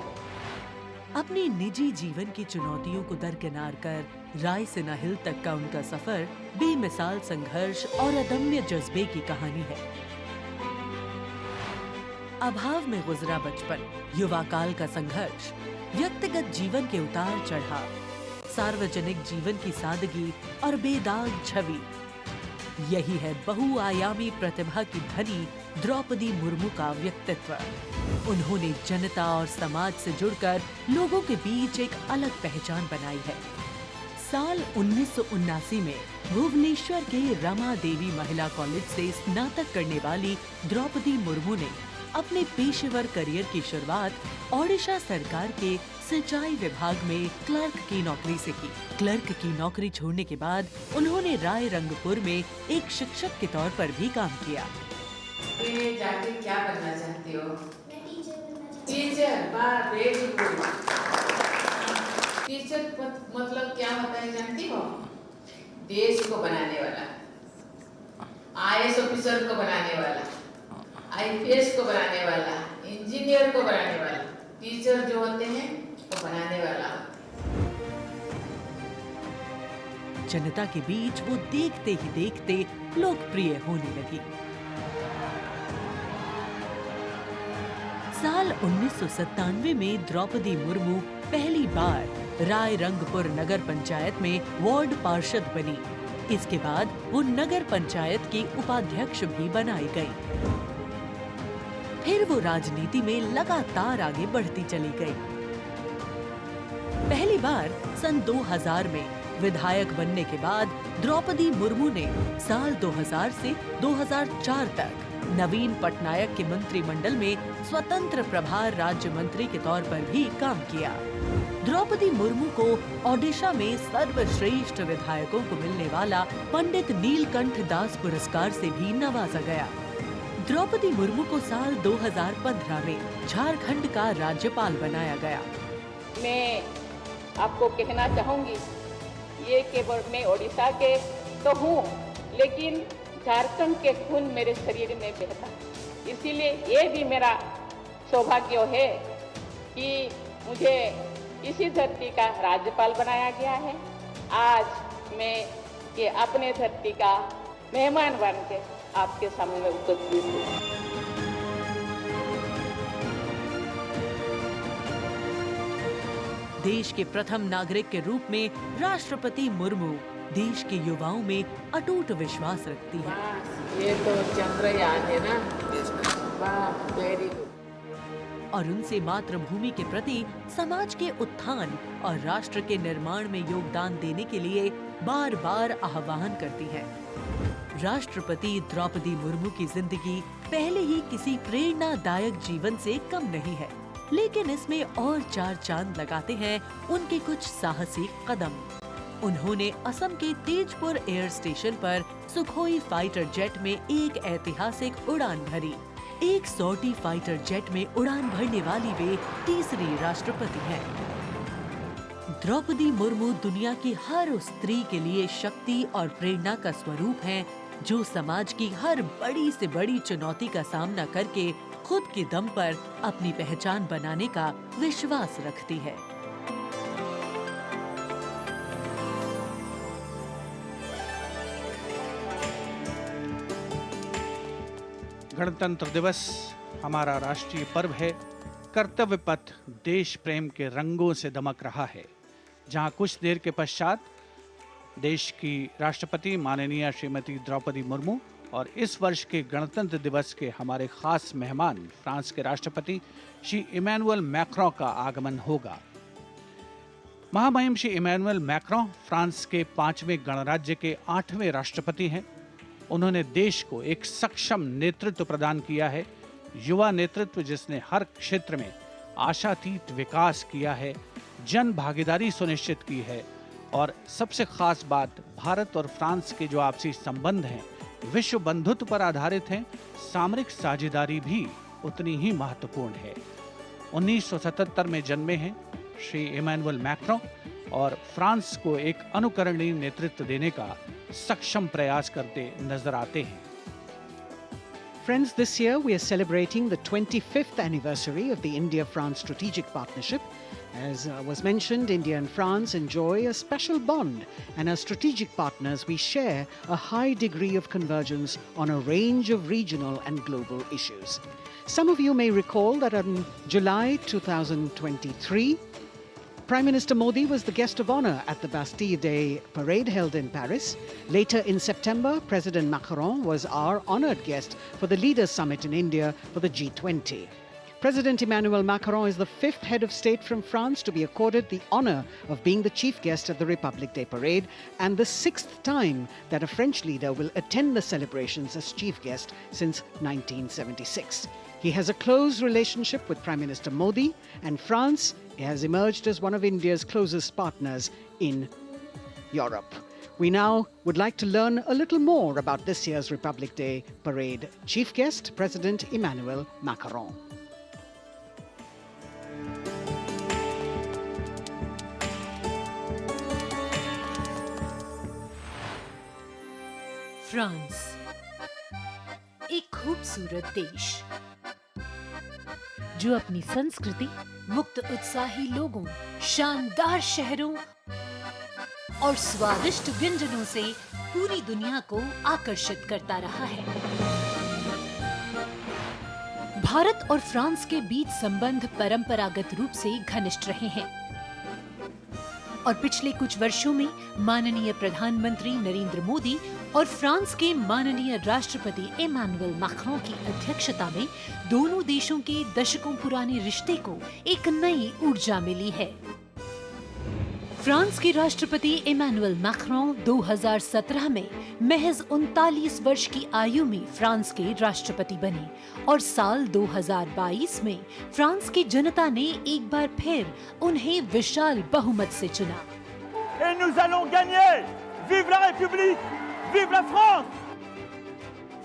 अपने निजी जीवन की चुनौतियों को दरकिनार कर रायसीना हिल तक का उनका सफर बेमिसाल संघर्ष और अदम्य जज्बे की कहानी है। अभाव में गुजरा बचपन, युवा काल का संघर्ष, व्यक्तिगत जीवन के उतार चढ़ाव, सार्वजनिक जीवन की सादगी और बेदाग छवि, यही है बहुआयामी प्रतिभा की धनी द्रौपदी मुर्मू का व्यक्तित्व। उन्होंने जनता और समाज से जुड़कर लोगों के बीच एक अलग पहचान बनाई है। साल 1979 में भुवनेश्वर के रमा देवी महिला कॉलेज से स्नातक करने वाली द्रौपदी मुर्मू ने अपने पेशेवर करियर की शुरुआत ओडिशा सरकार के सिंचाई विभाग में क्लर्क की नौकरी से की। क्लर्क की नौकरी छोड़ने के बाद उन्होंने राय रंगपुर में एक शिक्षक के तौर पर भी काम किया। जाके क्या बनना चाहती हो? टीचर। वाह, वेरी गुड। टीचर मतलब क्या होता है जानती हो? देश को बनाने वाला, IAS ऑफिसर को बनाने वाला, IPS को बनाने वाला, इंजीनियर को बनाने वाला। टीचर जो होते हैं वो बनाने वाला। जनता के बीच वो देखते ही देखते लोकप्रिय होने लगी। साल 1997 में द्रौपदी मुर्मू पहली बार राय रंगपुर नगर पंचायत में वार्ड पार्षद बनी। इसके बाद वो नगर पंचायत की उपाध्यक्ष भी बनाई गई। फिर वो राजनीति में लगातार आगे बढ़ती चली गई। पहली बार सन 2000 में विधायक बनने के बाद द्रौपदी मुर्मू ने साल 2000 से 2004 तक नवीन पटनायक के मंत्रिमंडल में स्वतंत्र प्रभार राज्य मंत्री के तौर पर भी काम किया। द्रौपदी मुर्मू को ओडिशा में सर्वश्रेष्ठ विधायकों को मिलने वाला पंडित नीलकंठ दास पुरस्कार से भी नवाजा गया। द्रौपदी मुर्मू को साल 2015 में झारखंड का राज्यपाल बनाया गया। मैं आपको कहना चाहूंगी, ये केवल मैं ओडिशा के तो हूँ, लेकिन झारखंड के खून मेरे शरीर में बहता, इसीलिए ये भी मेरा सौभाग्य है कि मुझे इसी धरती का राज्यपाल बनाया गया है। आज मैं ये अपने धरती का मेहमान बन के आपके सामने उपस्थित हूँ। देश के प्रथम नागरिक के रूप में राष्ट्रपति मुर्मू देश के युवाओं में अटूट विश्वास रखती है। ये तो चंद्रयान है ना? वाह, वेरी गुड। और उनसे मातृभूमि के प्रति समाज के उत्थान और राष्ट्र के निर्माण में योगदान देने के लिए बार बार आह्वान करती है। राष्ट्रपति द्रौपदी मुर्मू की जिंदगी पहले ही किसी प्रेरणादायक जीवन से कम नहीं है, लेकिन इसमें और चार चांद लगाते हैं उनके कुछ साहसी कदम। उन्होंने असम के तेजपुर एयर स्टेशन पर सुखोई फाइटर जेट में एक ऐतिहासिक उड़ान भरी। एक सॉर्टी फाइटर जेट में उड़ान भरने वाली वे तीसरी राष्ट्रपति हैं। द्रौपदी मुर्मू दुनिया की हर उस स्त्री के लिए शक्ति और प्रेरणा का स्वरूप हैं, जो समाज की हर बड़ी से बड़ी चुनौती का सामना करके खुद के दम पर अपनी पहचान बनाने का विश्वास रखती है। गणतंत्र दिवस हमारा राष्ट्रीय पर्व है। कर्तव्य पथ देश प्रेम के रंगों से दमक रहा है, जहां कुछ देर के पश्चात देश की राष्ट्रपति माननीय श्रीमती द्रौपदी मुर्मू और इस वर्ष के गणतंत्र दिवस के हमारे खास मेहमान फ्रांस के राष्ट्रपति श्री इमैनुअल मैक्रों का आगमन होगा। महामहिम श्री इमैनुअल मैक्रों फ्रांस के 5वें गणराज्य के 8वें राष्ट्रपति हैं। उन्होंने देश को एक सक्षम नेतृत्व प्रदान किया है, युवा नेतृत्व जिसने हर क्षेत्र में आशातीत विकास किया है, जन भागीदारी सुनिश्चित की है और सबसे खास बात, भारत और फ्रांस के जो आपसी संबंध हैं विश्व बंधुत्व पर आधारित हैं। सामरिक साझेदारी भी उतनी ही महत्वपूर्ण है। 1977 में जन्मे हैं श्री इमैनुअल मैक्रों और फ्रांस को एक अनुकरणीय नेतृत्व देने का सक्षम प्रयास करते नजर आते हैं। Friends, this year we are celebrating the 25th anniversary of the India-France strategic partnership. As was mentioned, India and France enjoy a special bond, and as strategic partners we share a high degree of convergence on a range of regional and global issues. Some of you may recall that in July 2023, Prime Minister Modi was the guest of honor at the Bastille Day parade held in Paris. Later in September, President Macron was our honored guest for the Leaders' Summit in India for the G20. President Emmanuel Macron is the fifth head of state from France to be accorded the honor of being the chief guest at the Republic Day parade, and the sixth time that a French leader will attend the celebrations as chief guest since 1976. He has a close relationship with Prime Minister Modi, and France has emerged as one of India's closest partners in Europe. We now would like to learn a little more about this year's Republic Day parade. Chief guest, President Emmanuel Macron. France, एक खूबसूरत देश जो अपनी संस्कृति, मुक्त उत्साही लोगों, शानदार शहरों और स्वादिष्ट व्यंजनों से पूरी दुनिया को आकर्षित करता रहा है। भारत और फ्रांस के बीच संबंध परंपरागत रूप से घनिष्ठ रहे हैं और पिछले कुछ वर्षों में माननीय प्रधानमंत्री नरेंद्र मोदी और फ्रांस के माननीय राष्ट्रपति इमैनुअल मैक्रों की अध्यक्षता में दोनों देशों के दशकों पुराने रिश्ते को एक नई ऊर्जा मिली है। फ्रांस के राष्ट्रपति इमैनुअल मैक्रों 2017 में महज 39 वर्ष की आयु में फ्रांस के राष्ट्रपति बने और साल 2022 में फ्रांस की जनता ने एक बार फिर उन्हें विशाल बहुमत से चुना। Et nous allons gagner! Vive la République! Vive la France!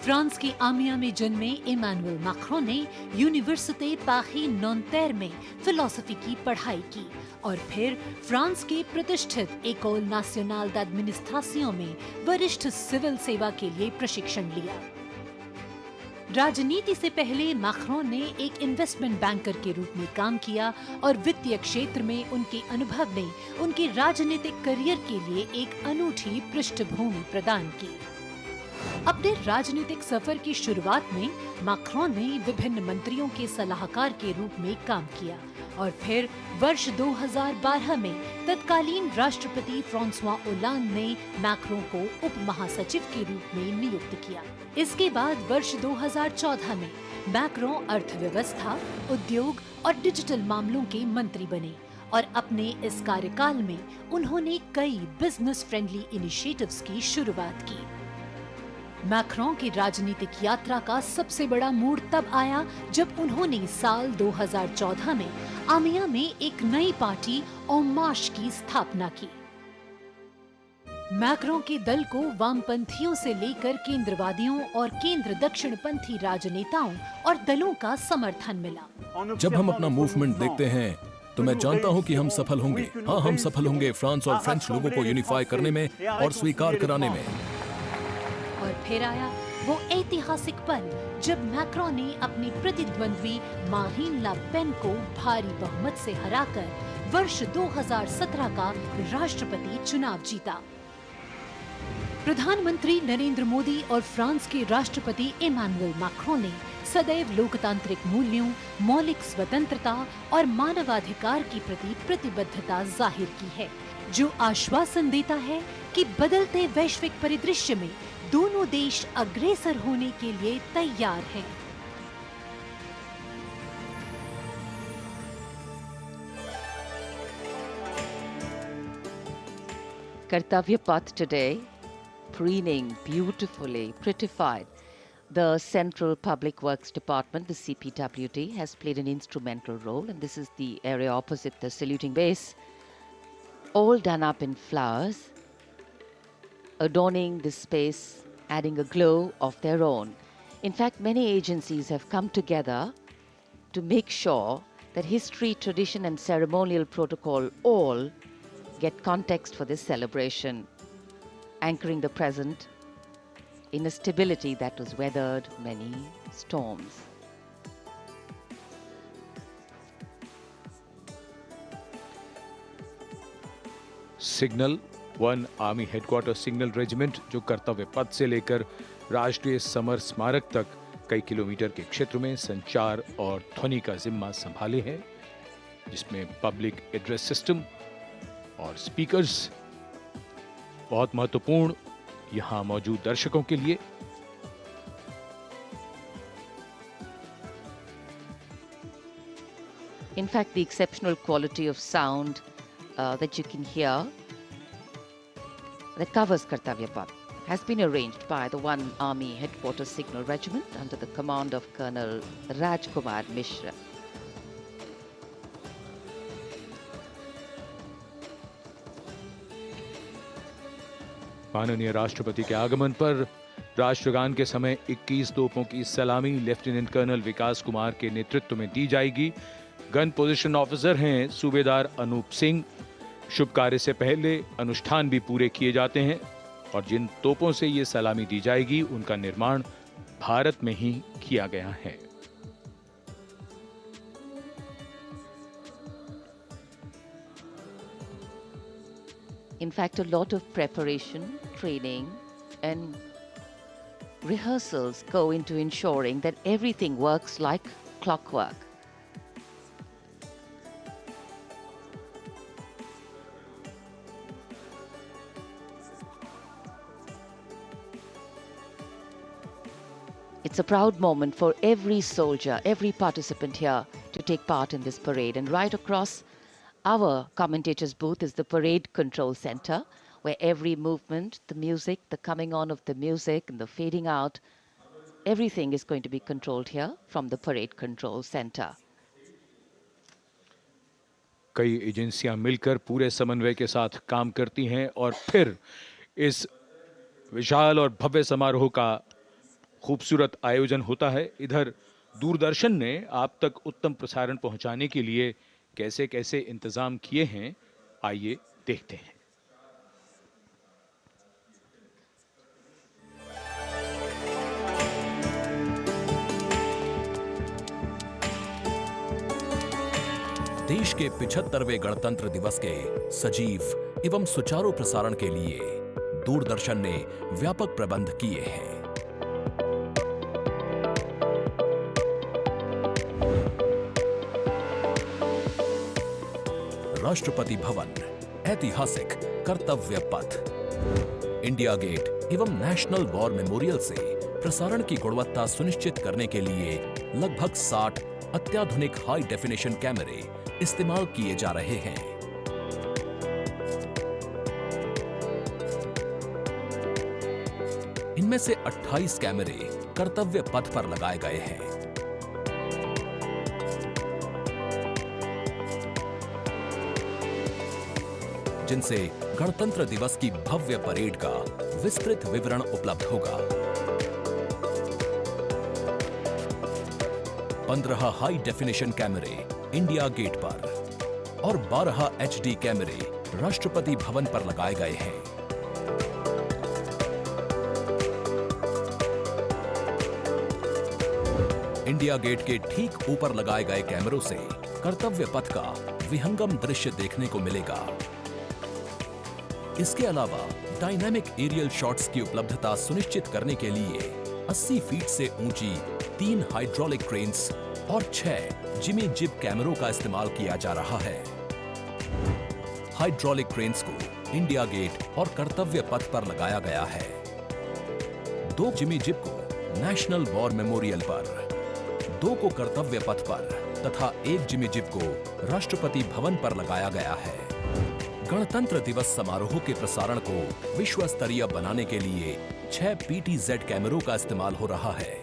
France के आमिया में जन्मे इमैनुअल मैक्रों ने यूनिवर्सिटी पारी नॉन्तेर में फिलॉसफी की पढ़ाई की और फिर फ्रांस के प्रतिष्ठित एकोल नेशनल d'administration में वरिष्ठ सिविल सेवा के लिए प्रशिक्षण लिया। राजनीति से पहले मैक्रों ने एक इन्वेस्टमेंट बैंकर के रूप में काम किया और वित्तीय क्षेत्र में उनके अनुभव ने उनके राजनीतिक करियर के लिए एक अनूठी पृष्ठभूमि प्रदान की। अपने राजनीतिक सफर की शुरुआत में मैक्रों ने विभिन्न मंत्रियों के सलाहकार के रूप में काम किया और फिर वर्ष 2012 में तत्कालीन राष्ट्रपति फ्रांसवा ओलांद ने मैक्रों को उप महासचिव के रूप में नियुक्त किया। इसके बाद वर्ष 2014 में मैक्रों अर्थव्यवस्था, उद्योग और डिजिटल मामलों के मंत्री बने और अपने इस कार्यकाल में उन्होंने कई बिजनेस फ्रेंडली इनिशिएटिव्स की शुरुआत की। मैक्रों की राजनीतिक यात्रा का सबसे बड़ा मोड़ तब आया जब उन्होंने साल 2014 में आमिया में एक नई पार्टी En Marche की स्थापना की। मैक्रों के दल को वामपंथियों से लेकर केंद्रवादियों और केंद्र दक्षिणपंथी राजनेताओं और दलों का समर्थन मिला। जब हम अपना मूवमेंट देखते हैं तो मैं जानता हूं कि हम सफल होंगे। हाँ, हम सफल होंगे फ्रांस और फ्रेंच लोगों को यूनिफाई करने में और स्वीकार कराने में। और फिर आया वो ऐतिहासिक पल जब मैक्रों ने अपनी प्रतिद्वंद्वी मारीन ला पेन को भारी बहुमत से हराकर वर्ष 2017 का राष्ट्रपति चुनाव जीता। प्रधानमंत्री नरेंद्र मोदी और फ्रांस के राष्ट्रपति इमैनुअल मैक्रों ने सदैव लोकतांत्रिक मूल्यों, मौलिक स्वतंत्रता और मानवाधिकार की प्रति प्रतिबद्धता जाहिर की है, जो आश्वासन देता है कि बदलते वैश्विक परिदृश्य में दोनों देश अग्रसर होने के लिए तैयार हैं। Kartavya Path today, preening beautifully, prettified. The Central Public Works Department, the CPWD, has played an instrumental role, and this is the area opposite the saluting base, all done up in flowers, adorning this space, adding a glow of their own. In fact, many agencies have come together to make sure that history, tradition and ceremonial protocol all get context for this celebration, anchoring the present in a stability that was weathered many storms. Signal 1 army headquarter signal regiment, जो कर्तव्य पथ से लेकर राष्ट्रीय summer स्मारक तक कई kilometre के क्षेत्र में संचार और ध्वनि का जिम्मा संभाले हैं, जिसमें पब्लिक एड्रेस सिस्टम और स्पीकर्स बहुत महत्वपूर्ण यहां मौजूद दर्शकों के लिए। In fact, the exceptional quality of sound that you can hear that covers Kartavya Path has been arranged by the 1 Army Headquarters Signal Regiment under the command of Colonel Rajkumar Mishra. माननीय राष्ट्रपति के आगमन पर राष्ट्रगान के समय 21 तोपों की सलामी लेफ्टिनेंट कर्नल विकास कुमार के नेतृत्व में दी जाएगी। गन पोजीशन ऑफिसर हैं सूबेदार अनूप सिंह। शुभ कार्य से पहले अनुष्ठान भी पूरे किए जाते हैं और जिन तोपों से ये सलामी दी जाएगी उनका निर्माण भारत में ही किया गया है। In fact, a lot of preparation, training, and rehearsals go into ensuring that everything works like clockwork. It's a proud moment for every soldier, every participant here to take part in this parade. And right across our commentator's booth is the Parade Control Center, where every movement, the music, the coming on of the music and the fading out, everything is going to be controlled here from the Parade Control Center. कई एजेंसियां मिलकर पूरे समन्वय के साथ काम करती हैं और फिर इस विशाल और भव्य समारोह का खूबसूरत आयोजन होता है। इधर दूरदर्शन ने आप तक उत्तम प्रसारण पहुंचाने के लिए कैसे कैसे इंतजाम किए हैं, आइए देखते हैं। देश के 75वें गणतंत्र दिवस के सजीव एवं सुचारू प्रसारण के लिए दूरदर्शन ने व्यापक प्रबंध किए हैं। राष्ट्रपति भवन, ऐतिहासिक कर्तव्य पथ, इंडिया गेट एवं नेशनल वॉर मेमोरियल से प्रसारण की गुणवत्ता सुनिश्चित करने के लिए लगभग 60 अत्याधुनिक हाई डेफिनेशन कैमरे इस्तेमाल किए जा रहे हैं। इनमें से 28 कैमरे कर्तव्य पथ पर लगाए गए हैं। जिनसे गणतंत्र दिवस की भव्य परेड का विस्तृत विवरण उपलब्ध होगा। 15 हाई डेफिनेशन कैमरे इंडिया गेट पर और 12 HD कैमरे राष्ट्रपति भवन पर लगाए गए हैं। इंडिया गेट के ठीक ऊपर लगाए गए कैमरों से कर्तव्य पथ का विहंगम दृश्य देखने को मिलेगा। इसके अलावा डायनामिक एरियल शॉट्स की उपलब्धता सुनिश्चित करने के लिए 80 फीट से ऊंची 3 हाइड्रोलिक क्रेन्स और 6 जिमी जिब कैमरों का इस्तेमाल किया जा रहा है। हाइड्रोलिक क्रेन्स को इंडिया गेट और कर्तव्य पथ पर लगाया गया है। 2 जिमी जिब को नेशनल वॉर मेमोरियल पर, 2 को कर्तव्य पथ पर तथा 1 जिमी जिब को राष्ट्रपति भवन पर लगाया गया है। गणतंत्र दिवस समारोह के प्रसारण को विश्व स्तरीय बनाने के लिए 6 PTZ कैमरों का इस्तेमाल हो रहा है।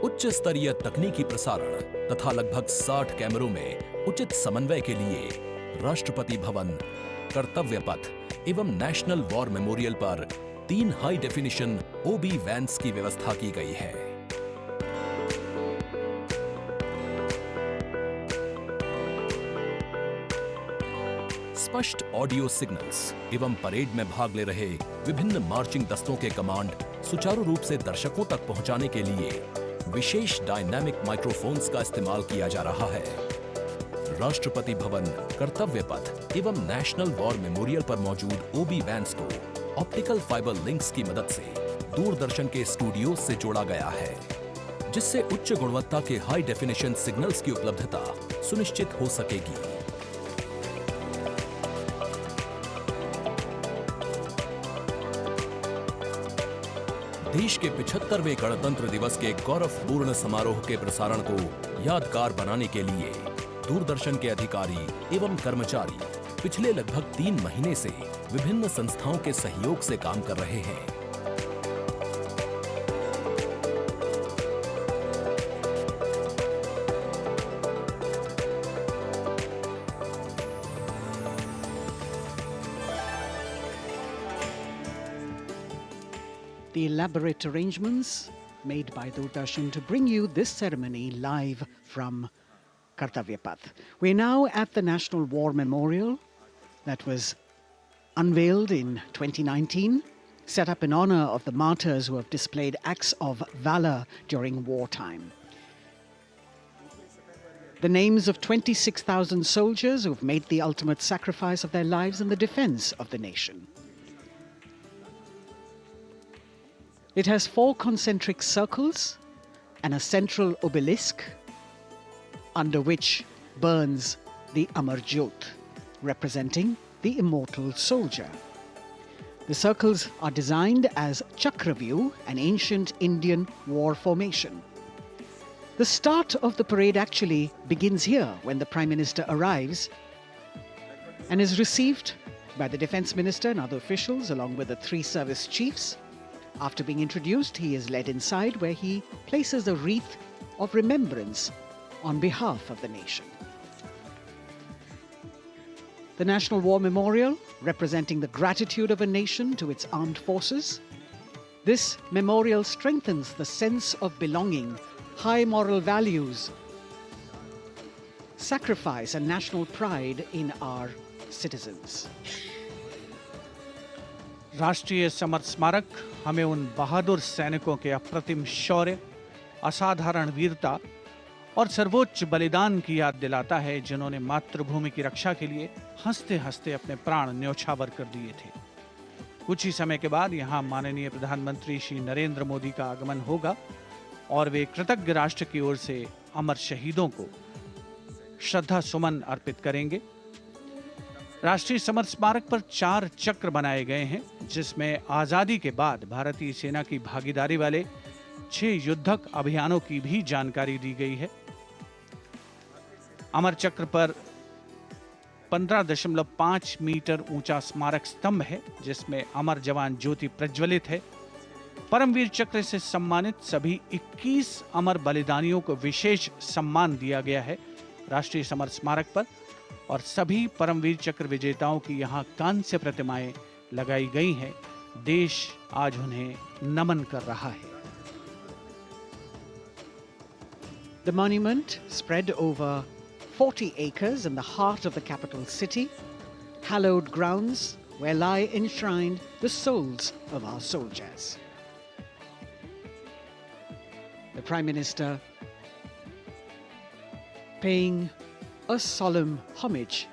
उच्च स्तरीय तकनीकी प्रसारण तथा लगभग 60 कैमरों में उचित समन्वय के लिए राष्ट्रपति भवन, कर्तव्य पथ एवं नेशनल वॉर मेमोरियल पर 3 हाई डेफिनेशन OB वैन्स की व्यवस्था की गई है। स्पष्ट ऑडियो सिग्नल्स एवं परेड में भाग ले रहे विभिन्न मार्चिंग दस्तों के कमांड सुचारू रूप से दर्शकों तक पहुंचाने के लिए विशेष डायनामिक माइक्रोफोन्स का इस्तेमाल किया जा रहा है। राष्ट्रपति भवन, कर्तव्य पथ एवं नेशनल वॉर मेमोरियल पर मौजूद OB वैन्स को ऑप्टिकल फाइबर लिंक्स की मदद से दूरदर्शन के स्टूडियो से जोड़ा गया है, जिससे उच्च गुणवत्ता के हाई डेफिनेशन सिग्नल्स की उपलब्धता सुनिश्चित हो सकेगी। देश के 75वें गणतंत्र दिवस के गौरवपूर्ण समारोह के प्रसारण को यादगार बनाने के लिए दूरदर्शन के अधिकारी एवं कर्मचारी पिछले लगभग 3 महीने से विभिन्न संस्थाओं के सहयोग से काम कर रहे हैं। The elaborate arrangements made by Doordarshan to bring you this ceremony live from Kartavya Path. We're now at the National War Memorial that was unveiled in 2019, set up in honor of the martyrs who have displayed acts of valor during wartime. The names of 26,000 soldiers who have made the ultimate sacrifice of their lives in the defense of the nation. It has 4 concentric circles and a central obelisk under which burns the Amar Jyot, representing the immortal soldier. The circles are designed as Chakravyu, an ancient Indian war formation. The start of the parade actually begins here when the Prime Minister arrives and is received by the Defence Minister and other officials along with the 3 service chiefs. After being introduced, he is led inside where he places a wreath of remembrance on behalf of the nation. The National War Memorial, representing the gratitude of a nation to its armed forces. This memorial strengthens the sense of belonging, high moral values, sacrifice and national pride in our citizens. राष्ट्रीय summer स्मारक हमें उन बहादुर सैनिकों के अप्रतिम शौर्य, असाधारण वीरता और सर्वोच्च बलिदान की याद दिलाता है जिन्होंने मातृभूमि की रक्षा के लिए हंसते हंसते अपने प्राण न्योछावर कर दिए थे। कुछ ही समय के बाद यहाँ माननीय प्रधानमंत्री श्री नरेंद्र मोदी का आगमन होगा और वे कृतज्ञ राष्ट्र की ओर से अमर शहीदों को श्रद्धा सुमन अर्पित करेंगे। राष्ट्रीय समर स्मारक पर 4 चक्र बनाए गए हैं जिसमें आजादी के बाद भारतीय सेना की भागीदारी वाले 6 युद्धक अभियानों की भी जानकारी दी गई है। अमर चक्र पर 15.5 मीटर ऊंचा स्मारक स्तंभ है जिसमें अमर जवान ज्योति प्रज्वलित है। परमवीर चक्र से सम्मानित सभी 21 अमर बलिदानियों को विशेष सम्मान दिया गया है राष्ट्रीय समर स्मारक पर और सभी परमवीर चक्र विजेताओं की यहाँ कांस्य प्रतिमाएं लगाई गई हैं। देश आज उन्हें नमन कर रहा है। The monument, spread over 40 acres in the heart of the capital city, hallowed grounds where lie enshrined the souls of our soldiers. The Prime Minister paying a solemn homage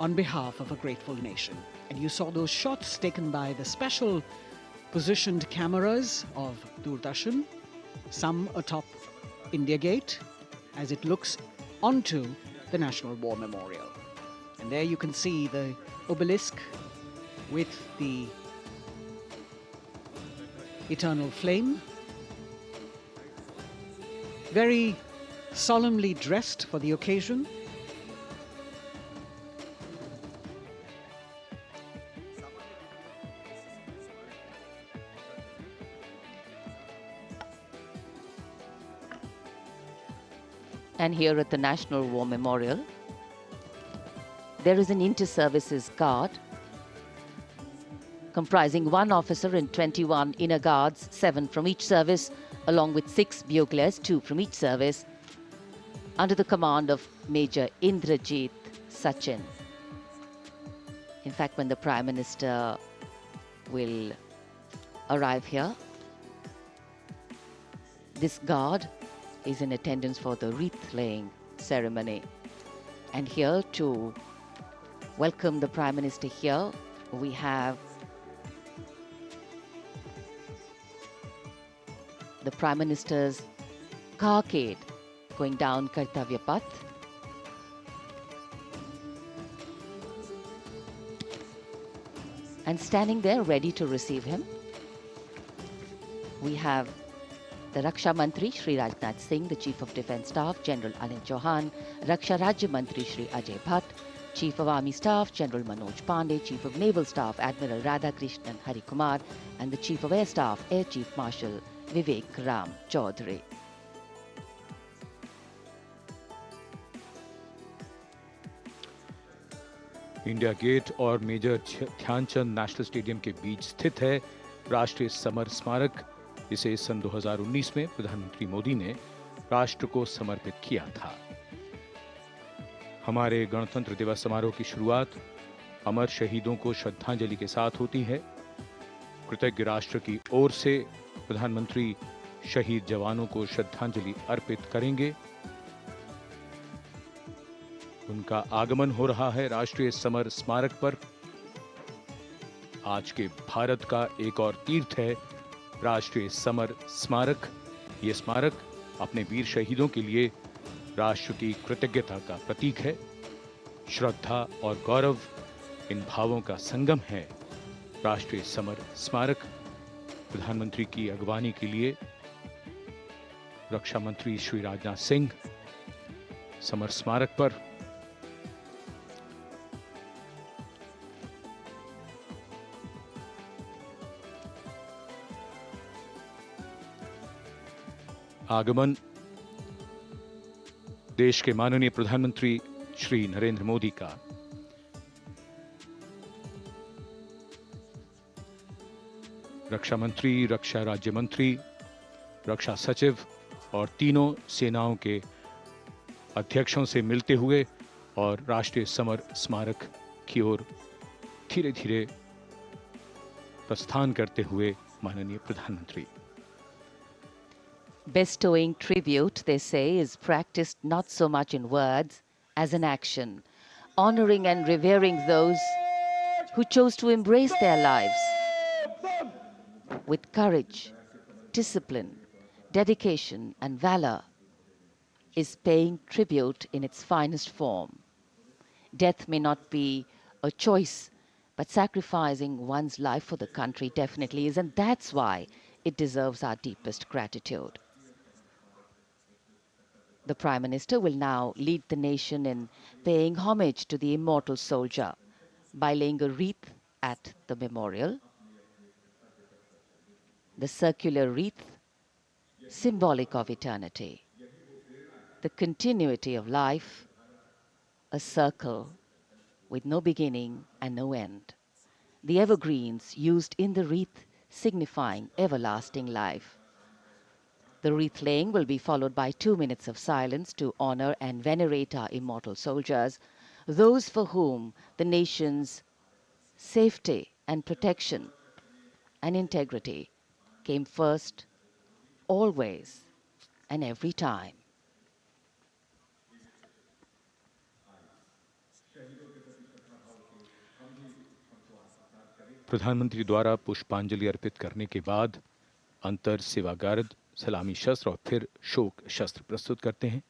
on behalf of a grateful nation. And you saw those shots taken by the special positioned cameras of Doordarshan, some atop India Gate, as it looks onto the National War Memorial. And there you can see the obelisk with the eternal flame, very solemnly dressed for the occasion. And here at the National War Memorial, there is an inter-services guard comprising 1 officer and 21 inner guards, 7 from each service, along with 6 buglers, 2 from each service, under the command of Major Indrajit Sachin. In fact, when the Prime Minister will arrive here, this guard is in attendance for the wreath-laying ceremony. And here to welcome the Prime Minister here, we have the Prime Minister's carcade going down Kartavya Path. And standing there ready to receive him we have the Raksha Mantri Shri Rajnath Singh, the Chief of Defence Staff General Anil Chauhan, Raksha Rajya Mantri Shri Ajay Bhatt, Chief of Army Staff General Manoj Pandey, Chief of Naval Staff Admiral Radhakrishnan Harikumar, and the Chief of Air Staff Air Chief Marshal Vivek Ram Chaudhary. India Gate और major Dhyan Chand national stadium के बीच स्थित है राष्ट्रीय summer स्मारक। इसे सन 2019 में प्रधानमंत्री मोदी ने राष्ट्र को समर्पित किया था। हमारे गणतंत्र दिवस समारोह की शुरुआत अमर शहीदों को श्रद्धांजलि के साथ होती है। कृतज्ञ राष्ट्र की ओर से प्रधानमंत्री शहीद जवानों को श्रद्धांजलि अर्पित करेंगे। उनका आगमन हो रहा है राष्ट्रीय समर स्मारक पर। आज के भारत का एक और तीर्थ है राष्ट्रीय समर स्मारक। ये स्मारक अपने वीर शहीदों के लिए राष्ट्र की कृतज्ञता का प्रतीक है। श्रद्धा और गौरव, इन भावों का संगम है राष्ट्रीय समर स्मारक। प्रधानमंत्री की अगवानी के लिए रक्षा मंत्री श्री राजनाथ सिंह समर स्मारक पर। आगमन देश के माननीय प्रधानमंत्री श्री नरेंद्र मोदी का। रक्षा मंत्री, रक्षा राज्य मंत्री, रक्षा सचिव और तीनों सेनाओं के अध्यक्षों से मिलते हुए और राष्ट्रीय समर स्मारक की ओर धीरे धीरे प्रस्थान करते हुए माननीय प्रधानमंत्री। Bestowing tribute, they say, is practiced not so much in words as in action, honoring and revering those who chose to embrace their lives with courage, discipline, dedication, and valor is paying tribute in its finest form. Death may not be a choice, but sacrificing one's life for the country definitely is, and that's why it deserves our deepest gratitude. The Prime Minister will now lead the nation in paying homage to the immortal soldier by laying a wreath at the memorial. The circular wreath, symbolic of eternity, the continuity of life, a circle with no beginning and no end. The evergreens used in the wreath signifying everlasting life. The wreath laying will be followed by 2 minutes of silence to honor and venerate our immortal soldiers, those for whom the nation's safety and protection and integrity came first, always and every time. प्रधानमंत्री द्वारा पुष्पांजलि अर्पित करने के बाद अंतर सेवागार्द सलामी शस्त्र और फिर शोक शस्त्र प्रस्तुत करते हैं।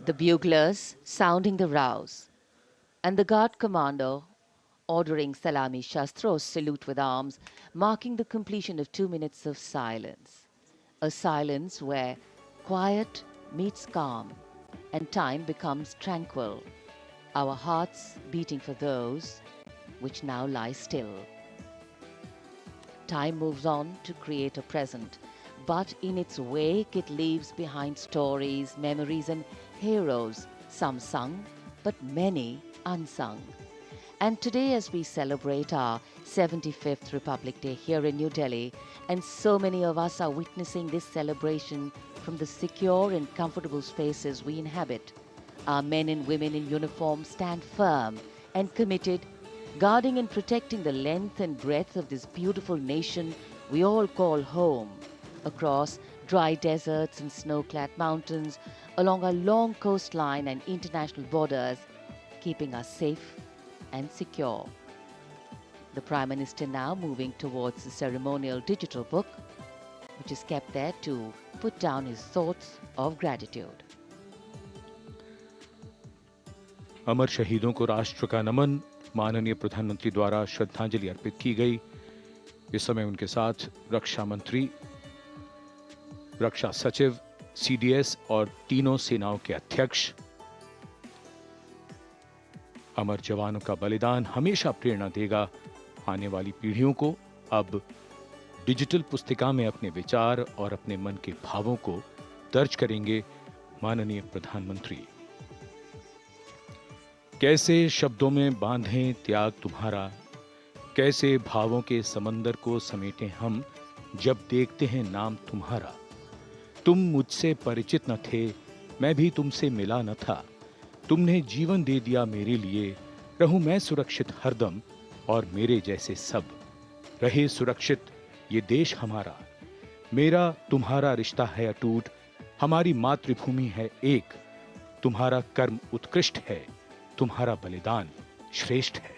The buglers sounding the rouse, and the guard commander ordering Salami Shastros salute with arms, marking the completion of 2 minutes of silence. A silence where quiet meets calm and time becomes tranquil, our hearts beating for those which now lie still. Time moves on to create a present, but in its wake it leaves behind stories, memories and heroes, some sung, but many unsung. And today, as we celebrate our 75th Republic Day here in New Delhi, and so many of us are witnessing this celebration from the secure and comfortable spaces we inhabit, our men and women in uniform stand firm and committed, guarding and protecting the length and breadth of this beautiful nation we all call home, across dry deserts and snow-clad mountains, along our long coastline and international borders, keeping us safe and secure. The Prime Minister now moving towards the ceremonial digital book, which is kept there to put down his thoughts of gratitude. अमर शहीदों को राष्ट्र का नमन, माननीय प्रधानमंत्री द्वारा श्रद्धांजलि अर्पित की गई। इस समय उनके साथ रक्षा मंत्री, रक्षा सचिव, सीडीएस और तीनों सेनाओं के अध्यक्ष। अमर जवानों का बलिदान हमेशा प्रेरणा देगा आने वाली पीढ़ियों को। अब डिजिटल पुस्तिका में अपने विचार और अपने मन के भावों को दर्ज करेंगे माननीय प्रधानमंत्री। कैसे शब्दों में बांधें त्याग तुम्हारा, कैसे भावों के समंदर को समेटें हम जब देखते हैं नाम तुम्हारा। तुम मुझसे परिचित न थे, मैं भी तुमसे मिला न था, तुमने जीवन दे दिया मेरे लिए, रहूं मैं सुरक्षित हरदम और मेरे जैसे सब रहे सुरक्षित ये देश हमारा। मेरा तुम्हारा रिश्ता है अटूट, हमारी मातृभूमि है एक, तुम्हारा कर्म उत्कृष्ट है, तुम्हारा बलिदान श्रेष्ठ है।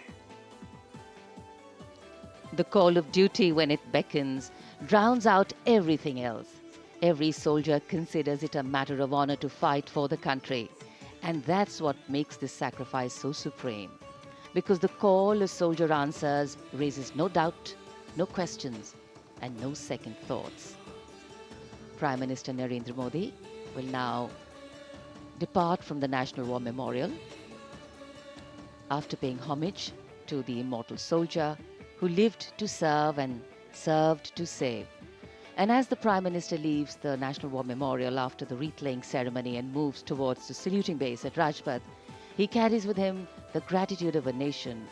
The call of duty, when it beckons, drowns out everything else. Every soldier considers it a matter of honor to fight for the country. And that's what makes this sacrifice so supreme. Because the call a soldier answers raises no doubt, no questions, and no second thoughts. Prime Minister Narendra Modi will now depart from the National War Memorial after paying homage to the immortal soldier who lived to serve and served to save. And as the Prime Minister leaves the National War Memorial after the wreath-laying ceremony and moves towards the saluting base at Rajpath, he carries with him the gratitude of a nation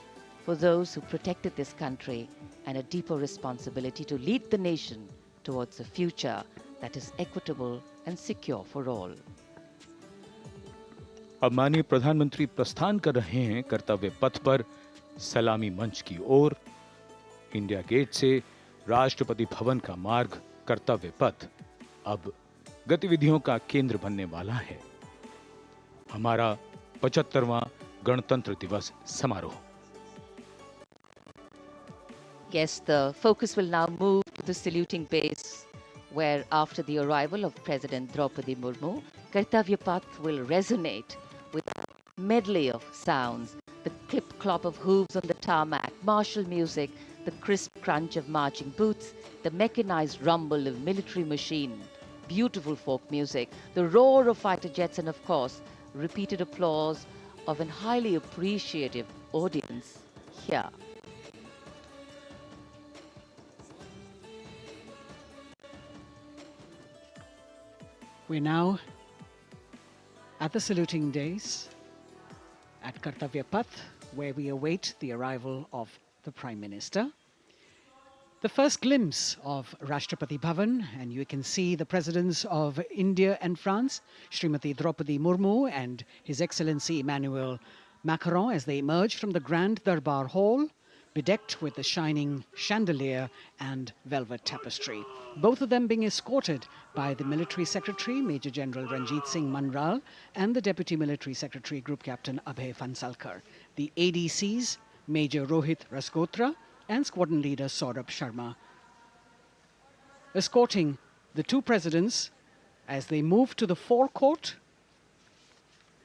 for those who protected this country and a deeper responsibility to lead the nation towards a future that is equitable and secure for all. अब माननीय प्रधानमंत्री प्रस्थान कर रहे हैं कर्तव्य पथ पर सलामी मंच की ओर। इंडिया गेट से राष्ट्रपति भवन का मार्ग कर्तव्य पथ अब गतिविधियों का केंद्र बनने वाला है। हमारा 75वां गणतंत्र दिवस समारोह। Yes, the focus will now move to the saluting base, where after the arrival of President Draupadi Murmu, Kartavya Path will resonate with a medley of sounds, the clip clop of hooves on the tarmac, martial music, the crisp crunch of marching boots, the mechanized rumble of military machine, beautiful folk music, the roar of fighter jets, and of course, repeated applause of an highly appreciative audience here. We're now at the saluting days at Kartavya Path, where we await the arrival of the Prime Minister. The first glimpse of Rashtrapati Bhavan, and you can see the presidents of India and France, Srimati Draupadi Murmu and His Excellency Emmanuel Macron, as they emerge from the Grand Darbar Hall, bedecked with the shining chandelier and velvet tapestry. Both of them being escorted by the Military Secretary, Major General Ranjit Singh Manral, and the Deputy Military Secretary, Group Captain Abhay Fansalkar. The ADCs, Major Rohit Rasgotra and Squadron Leader Saurabh Sharma, escorting the two presidents as they move to the forecourt,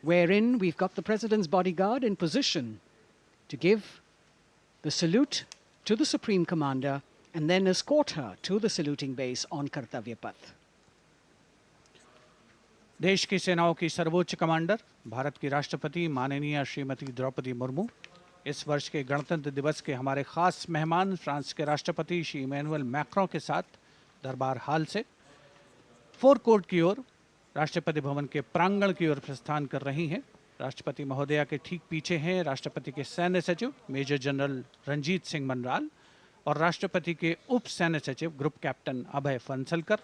wherein we've got the President's bodyguard in position to give the salute to the Supreme Commander and then escort her to the saluting base on Kartavya Path. देश की सेनाओं की सर्वोच्च commander Bharat की राष्ट्रपति माननीय श्रीमती द्रौपदी मुर्मू, इस वर्ष के गणतंत्र दिवस के हमारे खास मेहमान फ्रांस के राष्ट्रपति श्री इमैनुअल मैक्रों के साथ दरबार हाल से फोर कोर्ट की ओर राष्ट्रपति भवन के प्रांगण की ओर प्रस्थान कर रही हैं। राष्ट्रपति महोदया के ठीक पीछे हैं राष्ट्रपति के सैन्य सचिव मेजर जनरल रंजीत सिंह मनराल और राष्ट्रपति के उप सैन्य सचिव ग्रुप कैप्टन अभय फंसलकर।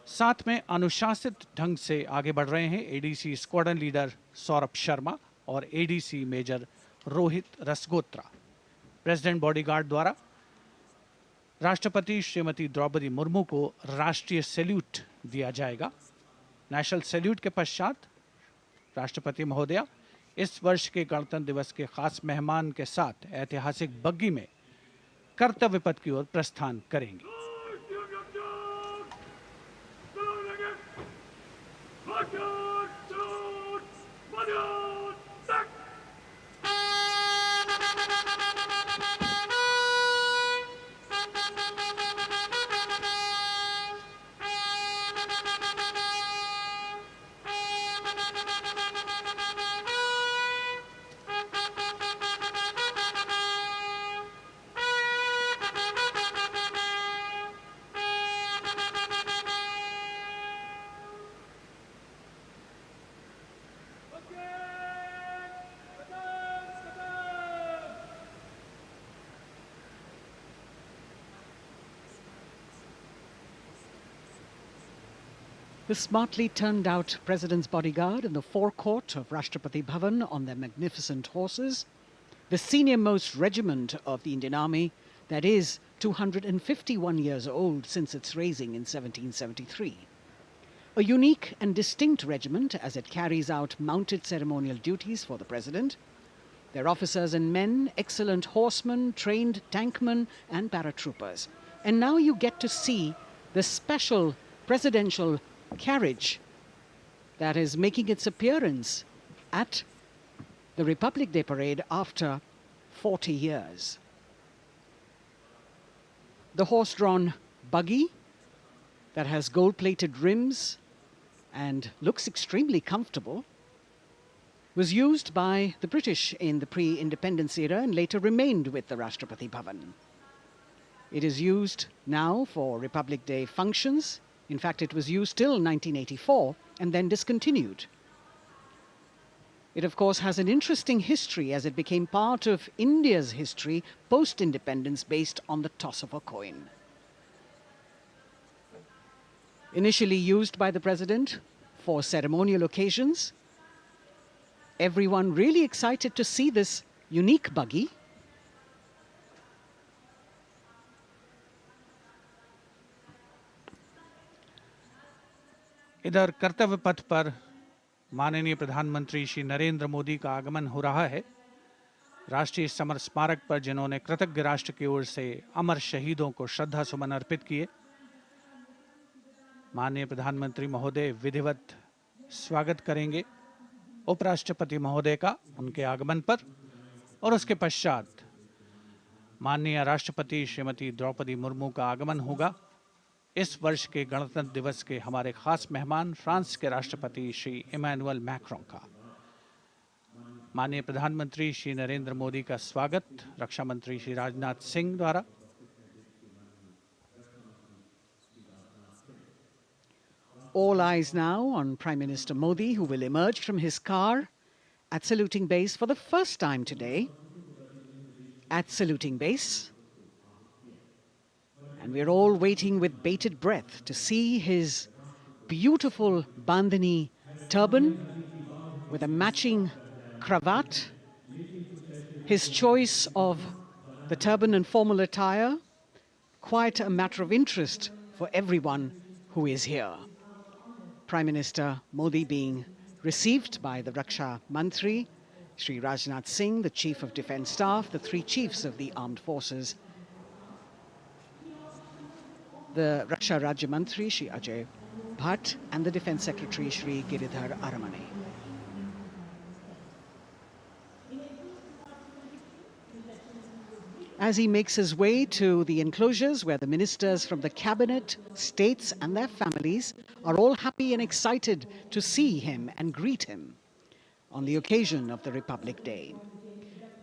साथ में अनुशासित ढंग से आगे बढ़ रहे हैं ADC squadron leader Saurabh Sharma और ADC major Rohit Rasgotra. President bodyguard द्वारा राष्ट्रपति श्रीमती द्रौपदी मुर्मू को राष्ट्रीय सैल्यूट दिया जाएगा। नेशनल सैल्यूट के पश्चात राष्ट्रपति महोदया इस वर्ष के गणतंत्र दिवस के खास मेहमान के साथ ऐतिहासिक बग्गी में कर्तव्य पथ की ओर प्रस्थान करेंगी। The smartly turned out President's bodyguard in the forecourt of Rashtrapati Bhavan on their magnificent horses, the senior-most regiment of the Indian Army, that is 251 years old since its raising in 1773. A unique and distinct regiment as it carries out mounted ceremonial duties for the President. Their officers and men, excellent horsemen, trained tankmen and paratroopers. And now you get to see the special presidential carriage that is making its appearance at the Republic Day parade after 40 years. The horse-drawn buggy that has gold-plated rims and looks extremely comfortable was used by the British in the pre-independence era and later remained with the Rashtrapati Bhavan. It is used now for Republic Day functions. In fact, it was used till 1984 and then discontinued. It, of course, has an interesting history as it became part of India's history post-independence based on the toss of a coin. Initially used by the President for ceremonial occasions, everyone really excited to see this unique buggy. इधर कर्तव्य पथ पर माननीय प्रधानमंत्री श्री नरेंद्र मोदी का आगमन हो रहा है। राष्ट्रीय समर स्मारक पर जिन्होंने कृतज्ञ राष्ट्र की ओर से अमर शहीदों को श्रद्धा सुमन अर्पित किए, माननीय प्रधानमंत्री महोदय विधिवत स्वागत करेंगे उपराष्ट्रपति महोदय का उनके आगमन पर और उसके पश्चात माननीय राष्ट्रपति श्रीमती द्रौपदी मुर्मू का आगमन होगा। इस वर्ष के गणतंत्र दिवस के हमारे खास मेहमान फ्रांस के राष्ट्रपति श्री इमैनुअल मैक्रों का। माननीय प्रधानमंत्री श्री नरेंद्र मोदी का स्वागत रक्षा मंत्री श्री राजनाथ सिंह द्वारा। All eyes now on Prime Minister Modi, who will emerge from his car at saluting base for the first time today. At saluting base. And we're all waiting with bated breath to see his beautiful bandhani turban with a matching cravat. His choice of the turban and formal attire, quite a matter of interest for everyone who is here. Prime Minister Modi being received by the Raksha Mantri, Shri Rajnath Singh, the Chief of Defence Staff, the three chiefs of the armed forces, the Raksha Rajya Mantri, Shri Ajay Bhatt, and the Defence Secretary, Shri Giridhar Aramane. As he makes his way to the enclosures where the ministers from the cabinet, states and their families are all happy and excited to see him and greet him on the occasion of the Republic Day.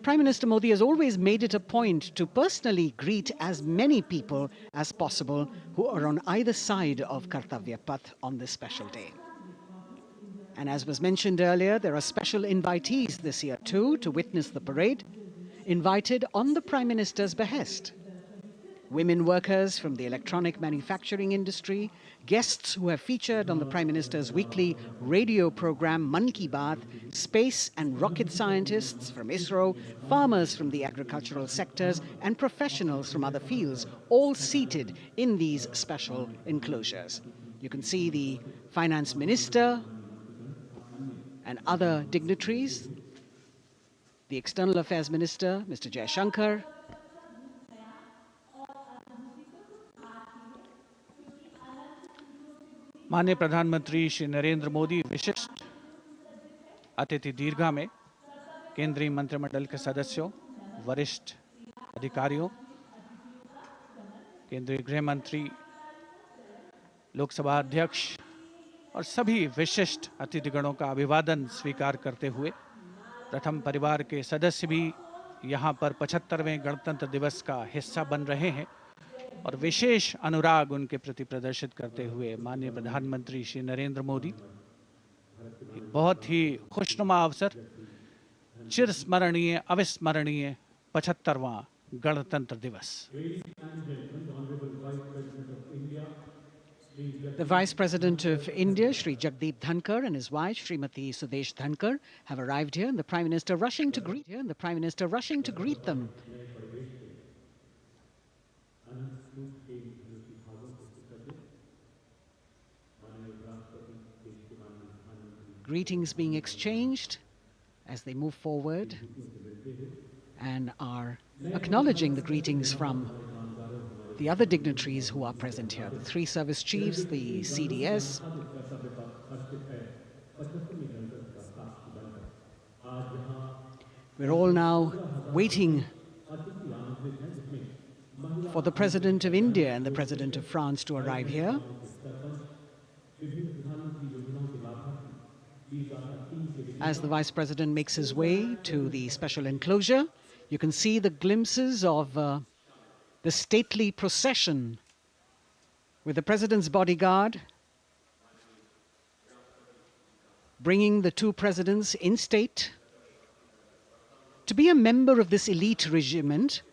Prime Minister Modi has always made it a point to personally greet as many people as possible who are on either side of Kartavya Path on this special day. And as was mentioned earlier, there are special invitees this year too to witness the parade, invited on the Prime Minister's behest. Women workers from the electronic manufacturing industry, guests who have featured on the Prime Minister's weekly radio program Mann Ki Baat, space and rocket scientists from ISRO, farmers from the agricultural sectors and professionals from other fields, all seated in these special enclosures. You can see the Finance Minister and other dignitaries, the External Affairs Minister, Mr. Jaishankar, माननीय प्रधानमंत्री श्री नरेंद्र मोदी विशिष्ट अतिथि दीर्घा में केंद्रीय मंत्रिमंडल के सदस्यों, वरिष्ठ अधिकारियों, केंद्रीय गृह मंत्री, लोकसभा अध्यक्ष और सभी विशिष्ट अतिथिगणों का अभिवादन स्वीकार करते हुए प्रथम परिवार के सदस्य भी यहाँ पर 75वें गणतंत्र दिवस का हिस्सा बन रहे हैं और विशेष अनुराग उनके प्रति प्रदर्शित करते हुए माननीय प्रधानमंत्री श्री नरेंद्र मोदी बहुत ही खुशनुमा अवसर, चिरस्मरणीय अविस्मरणीय 75वां गणतंत्र दिवस। The Vice President of India, Shri Jagdeep Dhankar, and his wife, Srimati Sudesh Dhankar, have arrived here, and the Prime Minister rushing to greet them. Greetings being exchanged as they move forward and are acknowledging the greetings from the other dignitaries who are present here, the three service chiefs, the CDS. We're all now waiting for the President of India and the President of France to arrive here. As the Vice President makes his way to the special enclosure, you can see the glimpses of the stately procession with the President's bodyguard bringing the two presidents in state. To be a member of this elite regiment,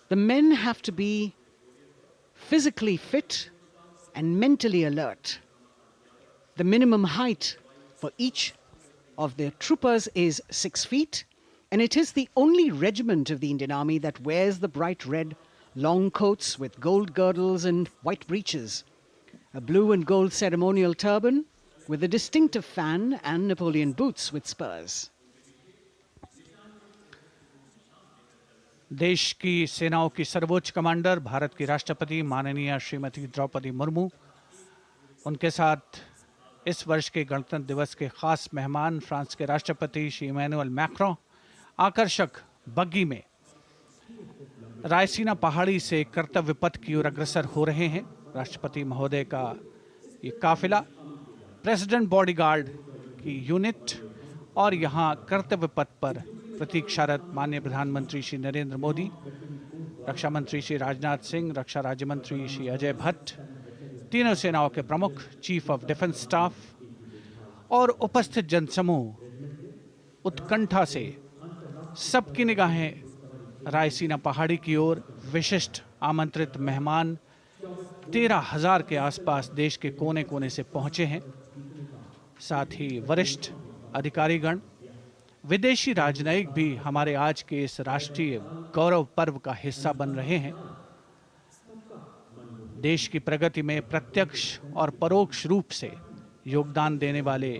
the men have to be physically fit and mentally alert. The minimum height for each of the troopers is 6 feet, and it is the only regiment of the Indian Army that wears the bright red long coats with gold girdles and white breeches, a blue and gold ceremonial turban with a distinctive fan and Napoleon boots with spurs. देश की सेनाओं की सर्वोच्च commander Bharat की राष्ट्रपति माननीय श्रीमती द्रौपदी मुर्मू, उनके साथ इस वर्ष के गणतंत्र दिवस के खास मेहमान फ्रांस के राष्ट्रपति श्री इमैनुअल मैक्रों आकर्षक बग्गी में रायसीना पहाड़ी से कर्तव्य पथ की ओर अग्रसर हो रहे हैं। राष्ट्रपति महोदय का ये काफिला, प्रेसिडेंट बॉडीगार्ड की यूनिट और यहाँ कर्तव्य पथ पर प्रतीक्षारत माननीय प्रधानमंत्री श्री नरेंद्र मोदी, रक्षा मंत्री श्री राजनाथ सिंह, रक्षा राज्य मंत्री श्री अजय भट्ट, तीनों सेनाओं के प्रमुख, चीफ ऑफ डिफेंस स्टाफ और उपस्थित जनसमूह उत्कंठा से सबकी निगाहें रायसीना पहाड़ी की ओर। विशिष्ट आमंत्रित मेहमान 13,000 के आसपास देश के कोने कोने से पहुंचे हैं। साथ ही वरिष्ठ अधिकारीगण, विदेशी राजनयिक भी हमारे आज के इस राष्ट्रीय गौरव पर्व का हिस्सा बन रहे हैं। देश की प्रगति में प्रत्यक्ष और परोक्ष रूप से योगदान देने वाले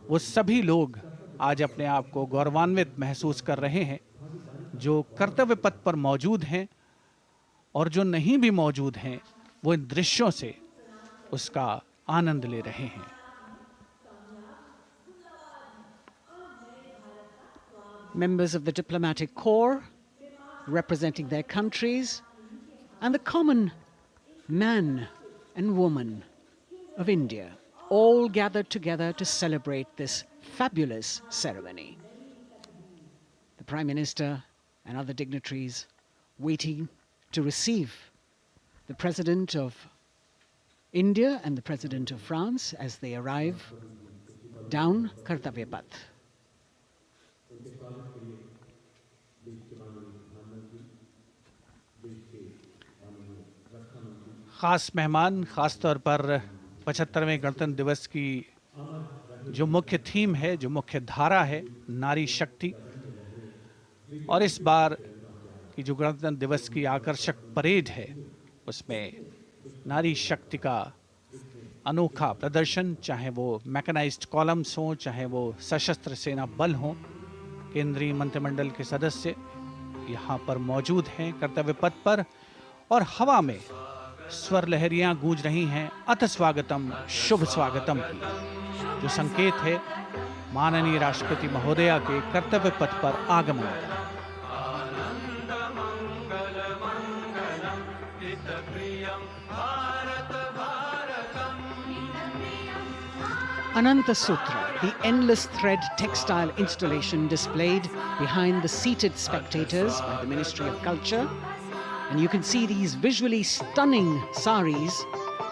वो सभी लोग आज अपने आप को गौरवान्वित महसूस कर रहे हैं, जो कर्तव्य पथ पर मौजूद हैं और जो नहीं भी मौजूद हैं, वो इन दृश्यों से उसका आनंद ले रहे हैं। Members of the diplomatic corps representing their countries and the common man and woman of India all gathered together to celebrate this fabulous ceremony. The Prime Minister and other dignitaries waiting to receive the President of India and the President of France as they arrive down Kartavya Path. खास मेहमान, खास तौर पर 75वें गणतंत्र दिवस की जो मुख्य थीम है, जो मुख्य धारा है, नारी शक्ति, और इस बार की जो गणतंत्र दिवस की आकर्षक परेड है उसमें नारी शक्ति का अनोखा प्रदर्शन, चाहे वो मैकेनाइज्ड कॉलम्स हों, चाहे वो सशस्त्र सेना बल हों। केंद्रीय मंत्रिमंडल के सदस्य यहाँ पर मौजूद हैं कर्तव्य पथ पर, और हवा में स्वर लहरियां गूंज रही हैं अथ स्वागतम, शुभ स्वागतम की, जो संकेत है माननीय राष्ट्रपति महोदया के कर्तव्य पथ पर आगमन का। Ananta Sutra, the endless thread textile installation displayed behind the seated spectators by the Ministry of Culture. And you can see these visually stunning saris,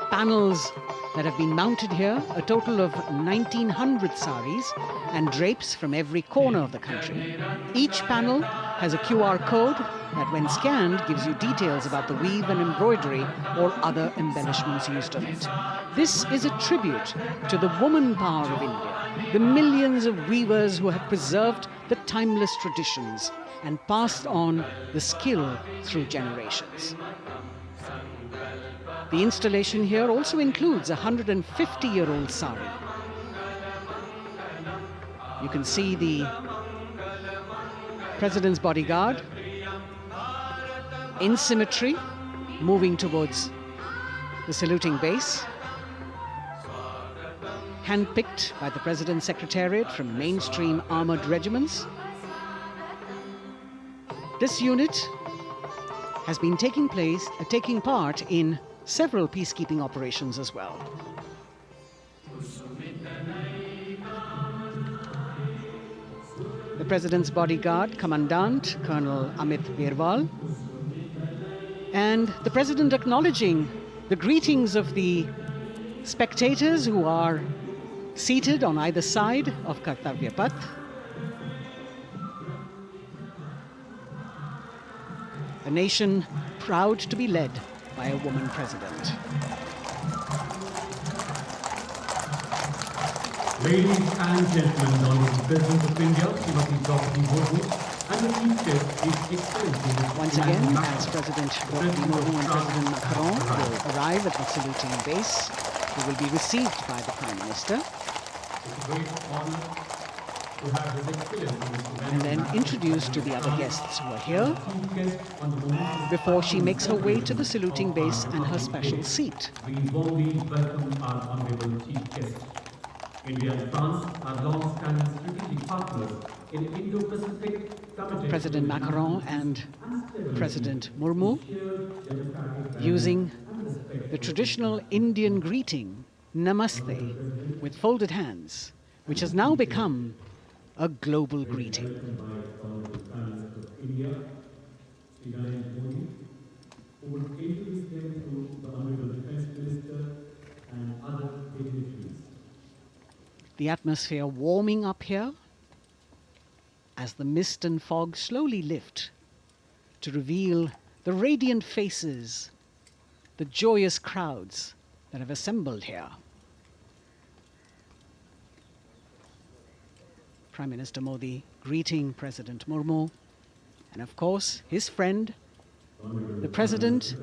panels that have been mounted here, a total of 1,900 saris and drapes from every corner of the country. Each panel has a QR code that when scanned gives you details about the weave and embroidery or other embellishments used on it. This is a tribute to the woman power of India, the millions of weavers who have preserved the timeless traditions and passed on the skill through generations. The installation here also includes a 150-year-old sari. You can see the President's bodyguard in symmetry moving towards the saluting base, handpicked by the President's Secretariat from mainstream armored regiments. This unit has been taking part in several peacekeeping operations as well. The President's bodyguard, Commandant Colonel Amit Birwal, and the President acknowledging the greetings of the spectators who are seated on either side of Kartavya Path. A nation proud to be led by a woman president. Ladies and gentlemen, Honorable President of India, Srimati Draupadi Murmu, and the Chief Guest, His Excellency. Once again, as President Draupadi Murmu and President Macron will arrive at the saluting base, they will be received by the Prime Minister. It's a great honor to have His Excellency and then introduced to the other guests who are here before she makes her way to the saluting base and her special seat. We warmly welcome our Honorable Chief Guest. India and France are long-standing strategic partners in Indo-Pacific committed President Macron and President Murmu using the traditional Indian greeting, Namaste, with folded hands, which has now become a global greeting. The atmosphere warming up here as the mist and fog slowly lift to reveal the radiant faces, the joyous crowds that have assembled here. Prime Minister Modi greeting President Murmu, and of course his friend, the President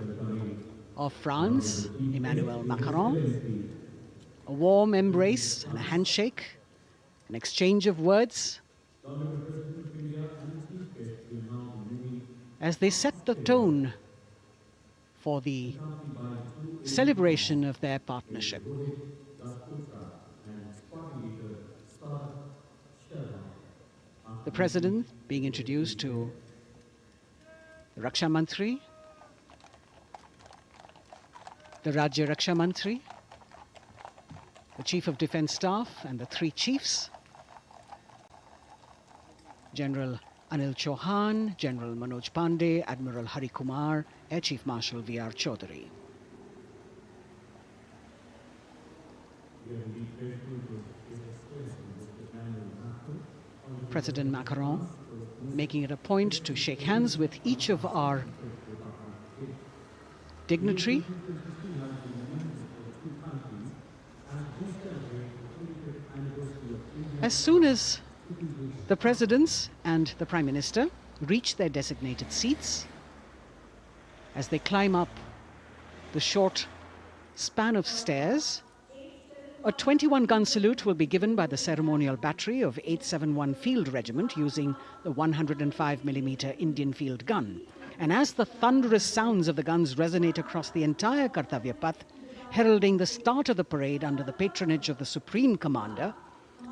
of France, Emmanuel Macron. A warm embrace and a handshake, an exchange of words as they set the tone for the celebration of their partnership. The President being introduced to the Raksha Mantri, the Rajya Raksha Mantri, the Chief of Defence Staff and the three chiefs, General Anil Chauhan, General Manoj Pandey, Admiral Hari Kumar, Air Chief Marshal V.R. Chaudhary. President Macron making it a point to shake hands with each of our dignitary. As soon as the presidents and the Prime Minister reach their designated seats, as they climb up the short span of stairs, a 21-gun salute will be given by the ceremonial battery of 871 Field Regiment using the 105mm Indian field gun. And as the thunderous sounds of the guns resonate across the entire Kartavya Path, heralding the start of the parade under the patronage of the Supreme Commander,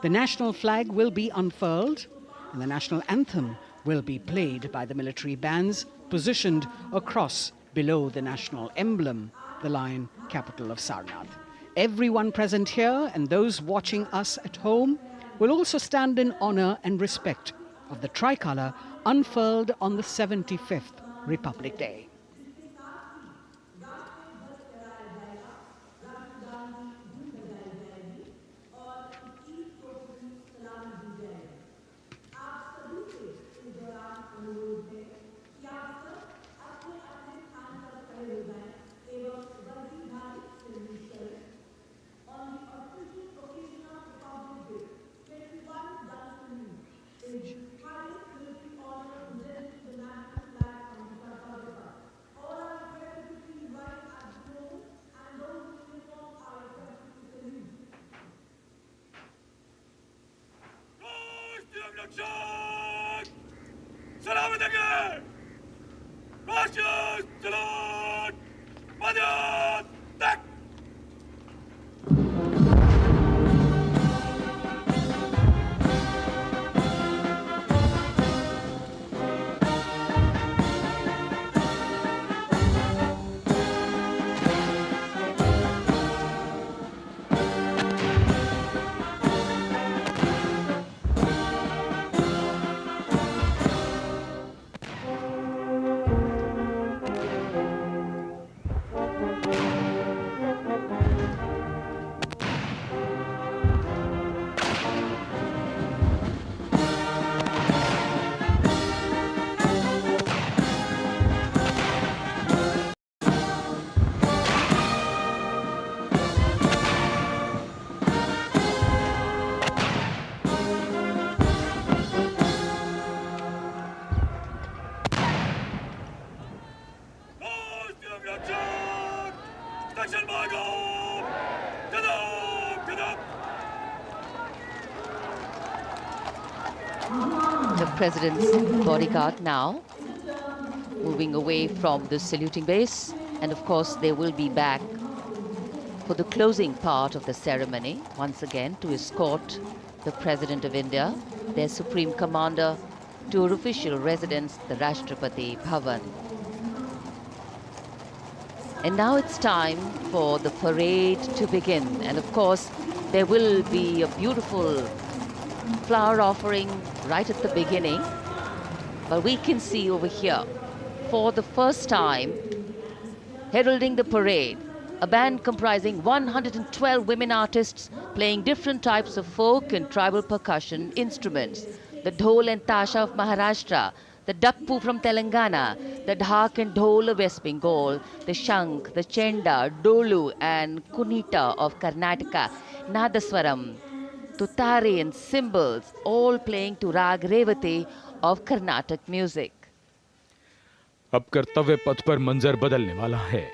the national flag will be unfurled and the national anthem will be played by the military bands positioned across below the national emblem, the lion capital of Sarnath. Everyone present here and those watching us at home will also stand in honor and respect of the tricolour unfurled on the 75th Republic Day. The President's bodyguard now moving away from the saluting base, and of course they will be back for the closing part of the ceremony, once again to escort the President of India, their Supreme Commander, to her official residence, the Rashtrapati Bhavan. And now it's time for the parade to begin. And of course, there will be a beautiful flower offering right at the beginning. But we can see over here, for the first time, heralding the parade, a band comprising 112 women artists playing different types of folk and tribal percussion instruments. The dhol and tasha of Maharashtra, the dakpu from Telangana, the dhak and dhol of West Bengal, the shank, the chenda, dolu and kunita of Karnataka, nadaswaram, tutari and cymbals, all playing to rag revati of Carnatic music. अब कर्तव्य पथ पर मंजर बदलने वाला है।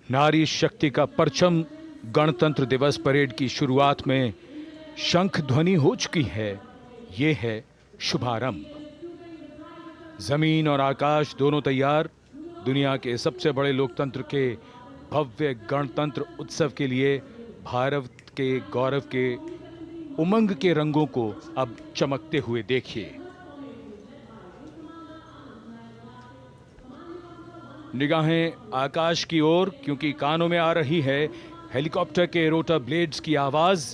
नारी शक्ति का परचम गणतंत्र दिवस परेड की शुरुआत में शंख ध्वनि हो चुकी है। ये है शुभारंभ। जमीन और आकाश दोनों तैयार दुनिया के सबसे बड़े लोकतंत्र के भव्य गणतंत्र उत्सव के लिए भारत के गौरव के उमंग के रंगों को अब चमकते हुए देखिए। निगाहें आकाश की ओर, क्योंकि कानों में आ रही है हेलीकॉप्टर के रोटर ब्लेड्स की आवाज।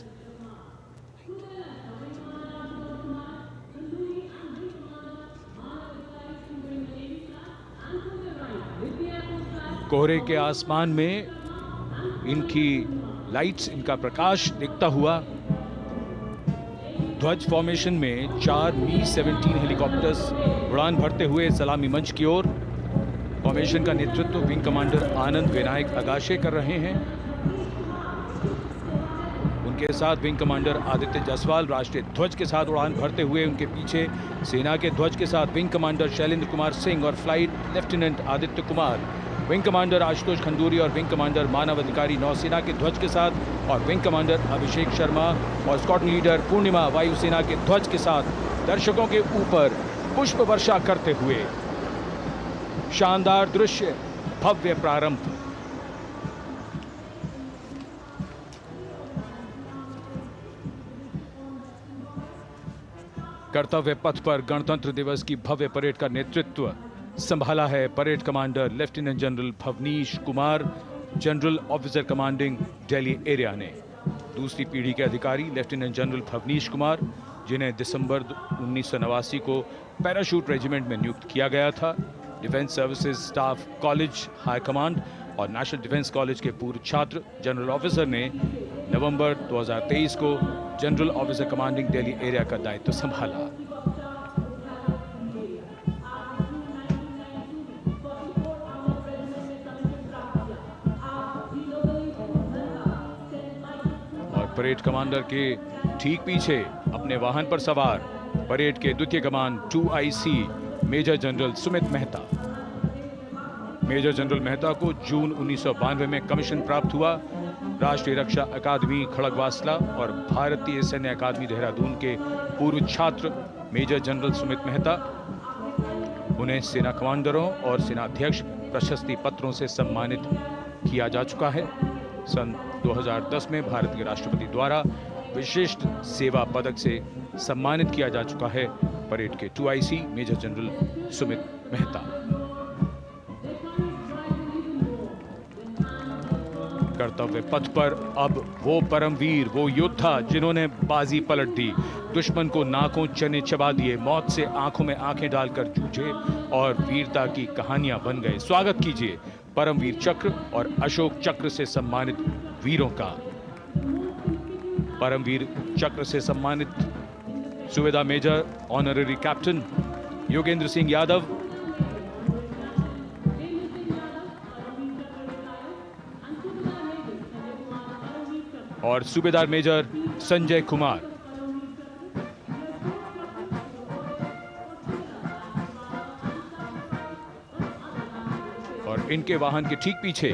कोहरे के आसमान में इनकी लाइट्स, इनका प्रकाश दिखता हुआ ध्वज फॉर्मेशन में 4 मी-17 हेलीकॉप्टर्स उड़ान भरते हुए सलामी मंच की ओर। फॉर्मेशन का नेतृत्व विंग कमांडर आनंद विनायक अगाशे कर रहे हैं। उनके उनके साथ विंग कमांडर आदित्य जायसवाल राष्ट्रीय ध्वज के साथ उड़ान भरते हुए उनके पीछे सेना के ध्वज के साथ विंग कमांडर शैलेंद्र कुमार सिंह और flight lieutenant Aditya Kumar, wing commander Ashutosh Khanduri और विंग कमांडर मानव अधिकारी नौसेना के ध्वज के साथ और विंग कमांडर अभिषेक शर्मा और स्क्वाड्रन लीडर पूर्णिमा वायुसेना के ध्वज के साथ दर्शकों के ऊपर पुष्प वर्षा करते हुए। शानदार दृश्य, भव्य प्रारंभ। कर्तव्य पथ पर गणतंत्र दिवस की भव्य परेड का नेतृत्व संभाला है parade commander lieutenant general Bhavnish Kumar, general officer commanding Delhi area ने। दूसरी पीढ़ी के अधिकारी लेफ्टिनेंट जनरल भवनीश कुमार, जिन्हें दिसंबर 1989 को पैराशूट रेजिमेंट में नियुक्त किया गया था, defence services staff college high command और नेशनल डिफेंस कॉलेज के पूर्व छात्र जनरल ऑफिसर ने नवंबर 2023 को general officer commanding Delhi area का दायित्व संभाला। और परेड कमांडर के ठीक पीछे अपने वाहन पर सवार परेड के द्वितीय कमान 2IC major general Sumit Mehta. Major general Mehta को जून 1992 में कमीशन प्राप्त हुआ। राष्ट्रीय रक्षा अकादमी खड़गवासला और भारतीय सैन्य अकादमी देहरादून के पूर्व छात्र मेजर जनरल सुमित मेहता। उन्हें सेना कमांडरों और सेनाध्यक्ष प्रशस्ति पत्रों से सम्मानित किया जा चुका है। सन 2010 में भारत के राष्ट्रपति द्वारा विशिष्ट सेवा पदक से सम्मानित किया जा चुका है परेड के 2IC major general Sumit Mehta. कर्तव्य पथ पर अब वो परमवीर, वो योद्धा जिन्होंने बाजी पलट दी, दुश्मन को नाकों चने चबा दिए, मौत से आंखों में आंखें डालकर जूझे और वीरता की कहानियां बन गए। स्वागत कीजिए परमवीर चक्र और अशोक चक्र से सम्मानित वीरों का। परमवीर चक्र से सम्मानित Subedar major honorary captain Yogendra Singh Yadav, और सूबेदार मेजर संजय कुमार। और इनके वाहन के ठीक पीछे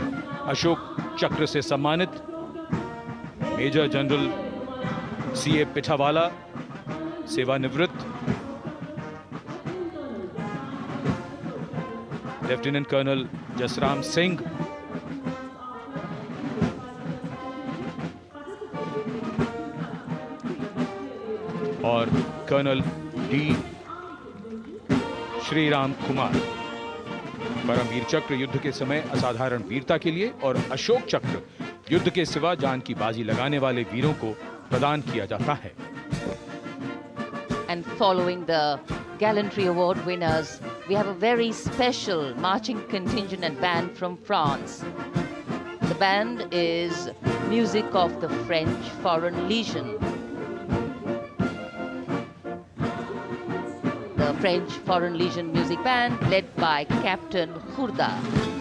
अशोक चक्र से सम्मानित मेजर जनरल CA पिठावाला, सेवानिवृत्त, लेफ्टिनेंट कर्नल जसराम सिंह, और कर्नल D श्रीराम कुमार। परमवीर चक्र युद्ध के समय असाधारण वीरता के लिए और अशोक चक्र युद्ध के सिवा जान की बाजी लगाने वाले वीरों को प्रदान किया जाता है। And following the gallantry award winners, we have a very special marching contingent and band from France. The band is music of the French Foreign Legion. The French Foreign Legion music band led by Captain Khurda,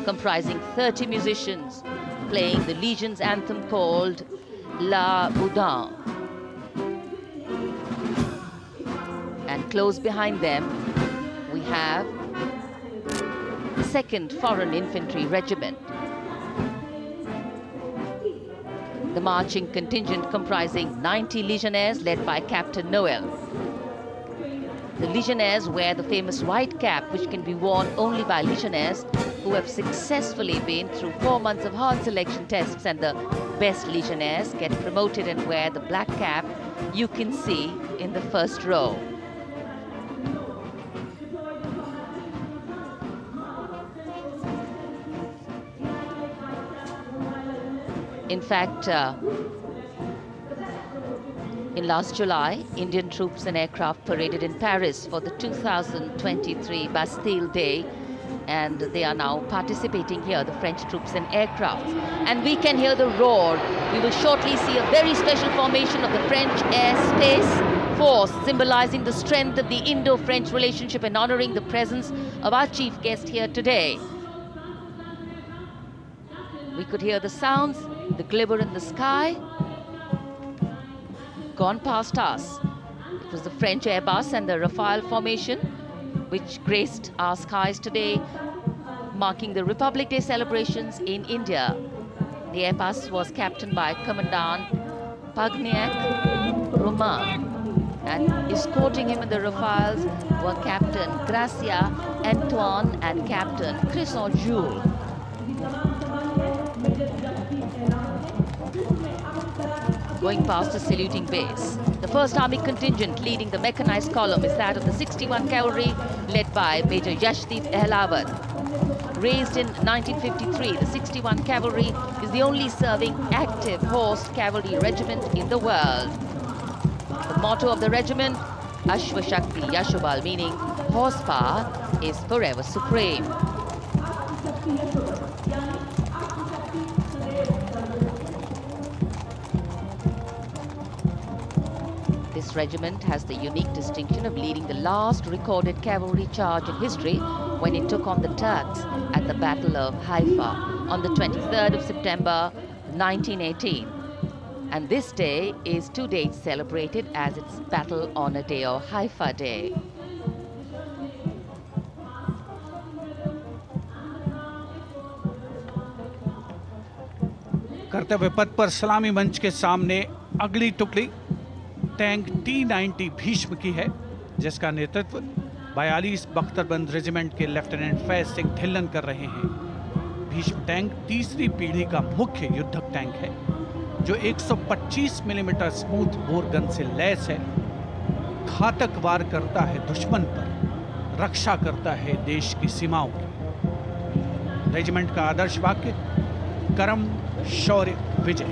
comprising 30 musicians, playing the Legion's anthem called La Boudin. And close behind them, we have the 2nd Foreign Infantry Regiment. The marching contingent comprising 90 Legionnaires led by Captain Noel. The Legionnaires wear the famous white cap, which can be worn only by Legionnaires who have successfully been through 4 months of hard selection tests, and the best Legionnaires get promoted and wear the black cap you can see in the first row. In fact, in last July, Indian troops and aircraft paraded in Paris for the 2023 Bastille Day, and they are now participating here, the French troops and aircrafts. And we can hear the roar. We will shortly see a very special formation of the French Air Space Force, symbolizing the strength of the Indo-French relationship and honoring the presence of our chief guest here today. We could hear the sounds, the glimmer in the sky. gone past us. It was the French Airbus and the Rafale formation which graced our skies today, marking the Republic Day celebrations in India. The Airbus was captained by Commandant Pagniak Roman, and escorting him in the Rafales were Captain Gracia Antoine and Captain Crisson Jules. Going past the saluting base, the 1st Army contingent leading the mechanized column is that of the 61 Cavalry, led by Major Yashdeep Ehlawat. Raised in 1953, the 61 Cavalry is the only serving active horsed cavalry regiment in the world. The motto of the regiment, Ashwa Shakti Yashobal, meaning horsepower is forever supreme. This regiment has the unique distinction of leading the last recorded cavalry charge in history when it took on the Turks at the Battle of Haifa on the 23rd of September 1918. And this day is to date celebrated as its Battle Honor Day or Haifa Day. कर्तव्य पथ पर सलामी मंच के सामने अगली टुकड़ी tank T-90 Bhishma की है, जिसका नेतृत्व 42 बख्तरबंद रेजिमेंट के लेफ्टिनेंट फैज सिंह ढिल्लन कर रहे हैं। भीष्म टैंक तीसरी पीढ़ी का मुख्य युद्धक टैंक है, जो 125 मिलीमीटर स्मूथ बोर गन से लैस है, घातक वार करता है दुश्मन पर, रक्षा करता है देश की सीमाओं की। रेजिमेंट का आदर्श वाक्य कर्म शौर्य विजय।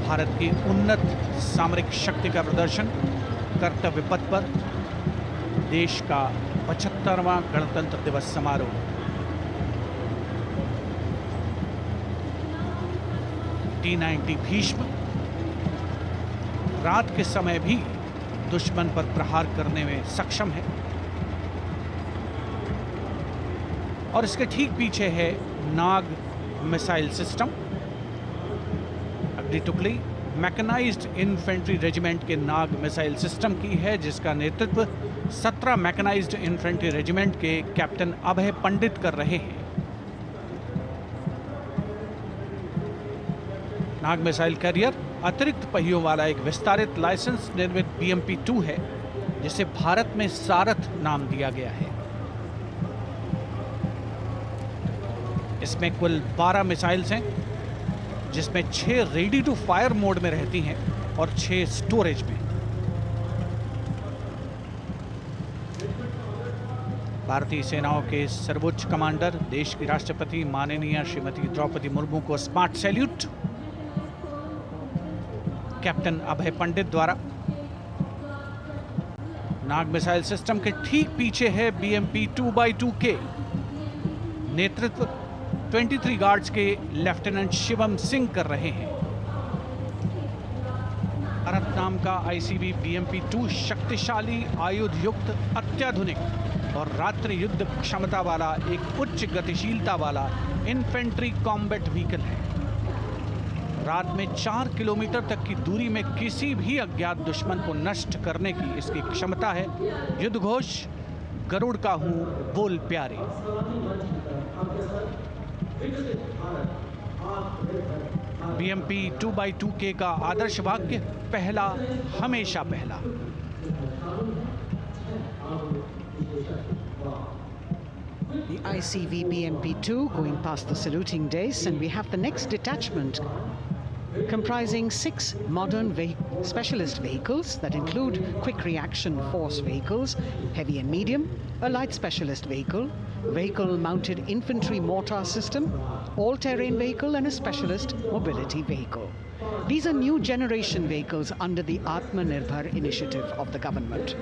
भारत की उन्नत सामरिक शक्ति का प्रदर्शन कर्तव्य पथ पर देश का 75वां गणतंत्र दिवस समारोह। T-90 भीष्म रात के समय भी दुश्मन पर प्रहार करने में सक्षम है और इसके ठीक पीछे है नाग मिसाइल सिस्टम। अगली टुकड़ी मैकेनाइज्ड इन्फेंट्री रेजिमेंट के नाग मिसाइल सिस्टम की है, जिसका नेतृत्व 17 मैकेनाइज्ड इन्फेंट्री रेजिमेंट के कैप्टन अभय पंडित कर रहे हैं। नाग मिसाइल कैरियर अतिरिक्त पहियों वाला एक विस्तारित लाइसेंस निर्मित BMP-2 है, जिसे भारत में सारथ नाम दिया गया है। इसमें कुल 12 मिसाइल्स हैं, जिसमें 6 रेडी टू फायर मोड में रहती हैं और 6 स्टोरेज में। भारतीय सेनाओं के सर्वोच्च कमांडर देश की राष्ट्रपति माननीय श्रीमती द्रौपदी मुर्मू को स्मार्ट सैल्यूट कैप्टन अभय पंडित द्वारा। नाग मिसाइल सिस्टम के ठीक पीछे है BMP-2x2K। नेतृत्व 23 गार्ड्स के लेफ्टिनेंट शिवम सिंह कर रहे हैं। भारत नाम का ICV BMP-2 शक्तिशाली आयुध युक्त अत्याधुनिक और रात्रि युद्ध क्षमता वाला एक उच्च गतिशीलता वाला इन्फेंट्री कॉम्बैट व्हीकल है। रात में 4 किलोमीटर तक की दूरी में किसी भी अज्ञात दुश्मन को नष्ट करने की इसकी क्षमता है। युद्ध घोष गरुड़ का हूं बोल प्यारे। BMP-2x2K का आदर्श वाक्य पहला हमेशा पहला। The ICV BMP-2 going past the saluting dais, and we have the next detachment comprising 6 modern specialist vehicles that include quick reaction force vehicles, heavy and medium, a light specialist vehicle, vehicle-mounted infantry mortar system, all-terrain vehicle, and a specialist mobility vehicle. These are new generation vehicles under the Atmanirbhar initiative of the government.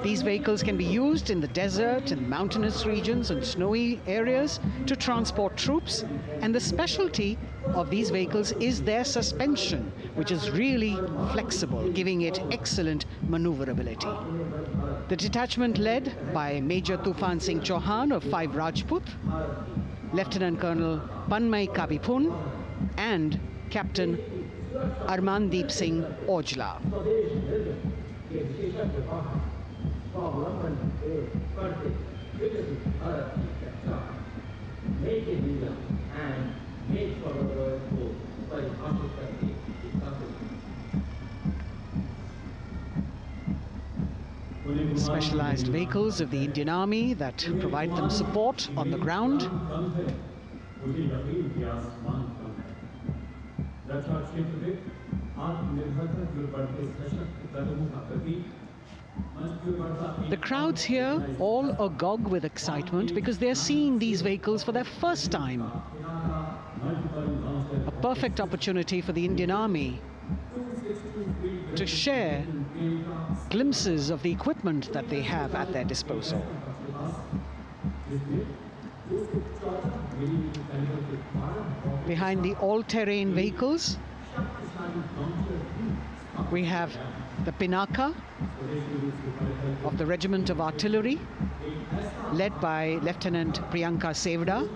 These vehicles can be used in the desert and mountainous regions and snowy areas to transport troops, and the specialty of these vehicles is their suspension, which is really flexible, giving it excellent maneuverability. The detachment led by Major Tufan Singh Chauhan of 5 Rajput, Lieutenant Colonel Panmay Kabipun, and Captain Armandeep Singh Ojla. Specialized vehicles of the Indian Army that provide them support on the ground. The crowds here all agog with excitement because they're seeing these vehicles for their first time. A perfect opportunity for the Indian Army to share glimpses of the equipment that they have at their disposal. Behind the all-terrain vehicles, we have the Pinaka of the Regiment of Artillery, led by Lieutenant Priyanka Sevda.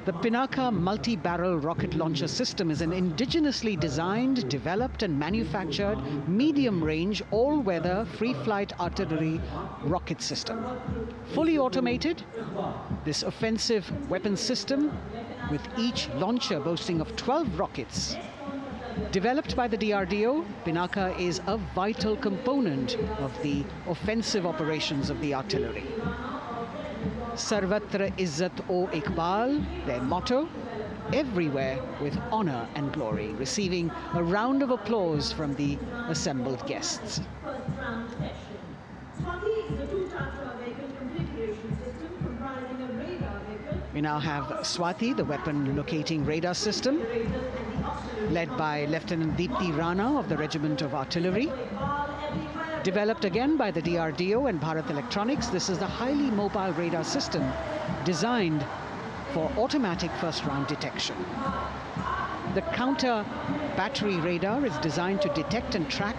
The Pinaka multi-barrel rocket launcher system is an indigenously designed, developed and manufactured medium-range, all-weather, free-flight artillery rocket system. Fully automated, this offensive weapon system, with each launcher boasting of 12 rockets, developed by the DRDO, Pinaka is a vital component of the offensive operations of the artillery. Sarvatra Izzat O Iqbal, their motto, everywhere with honor and glory, receiving a round of applause from the assembled guests. We now have Swati, the weapon locating radar system, led by Lieutenant Deepthi Rana of the Regiment of Artillery. Developed again by the DRDO and Bharat Electronics, this is the highly mobile radar system designed for automatic first-round detection. The counter battery radar is designed to detect and track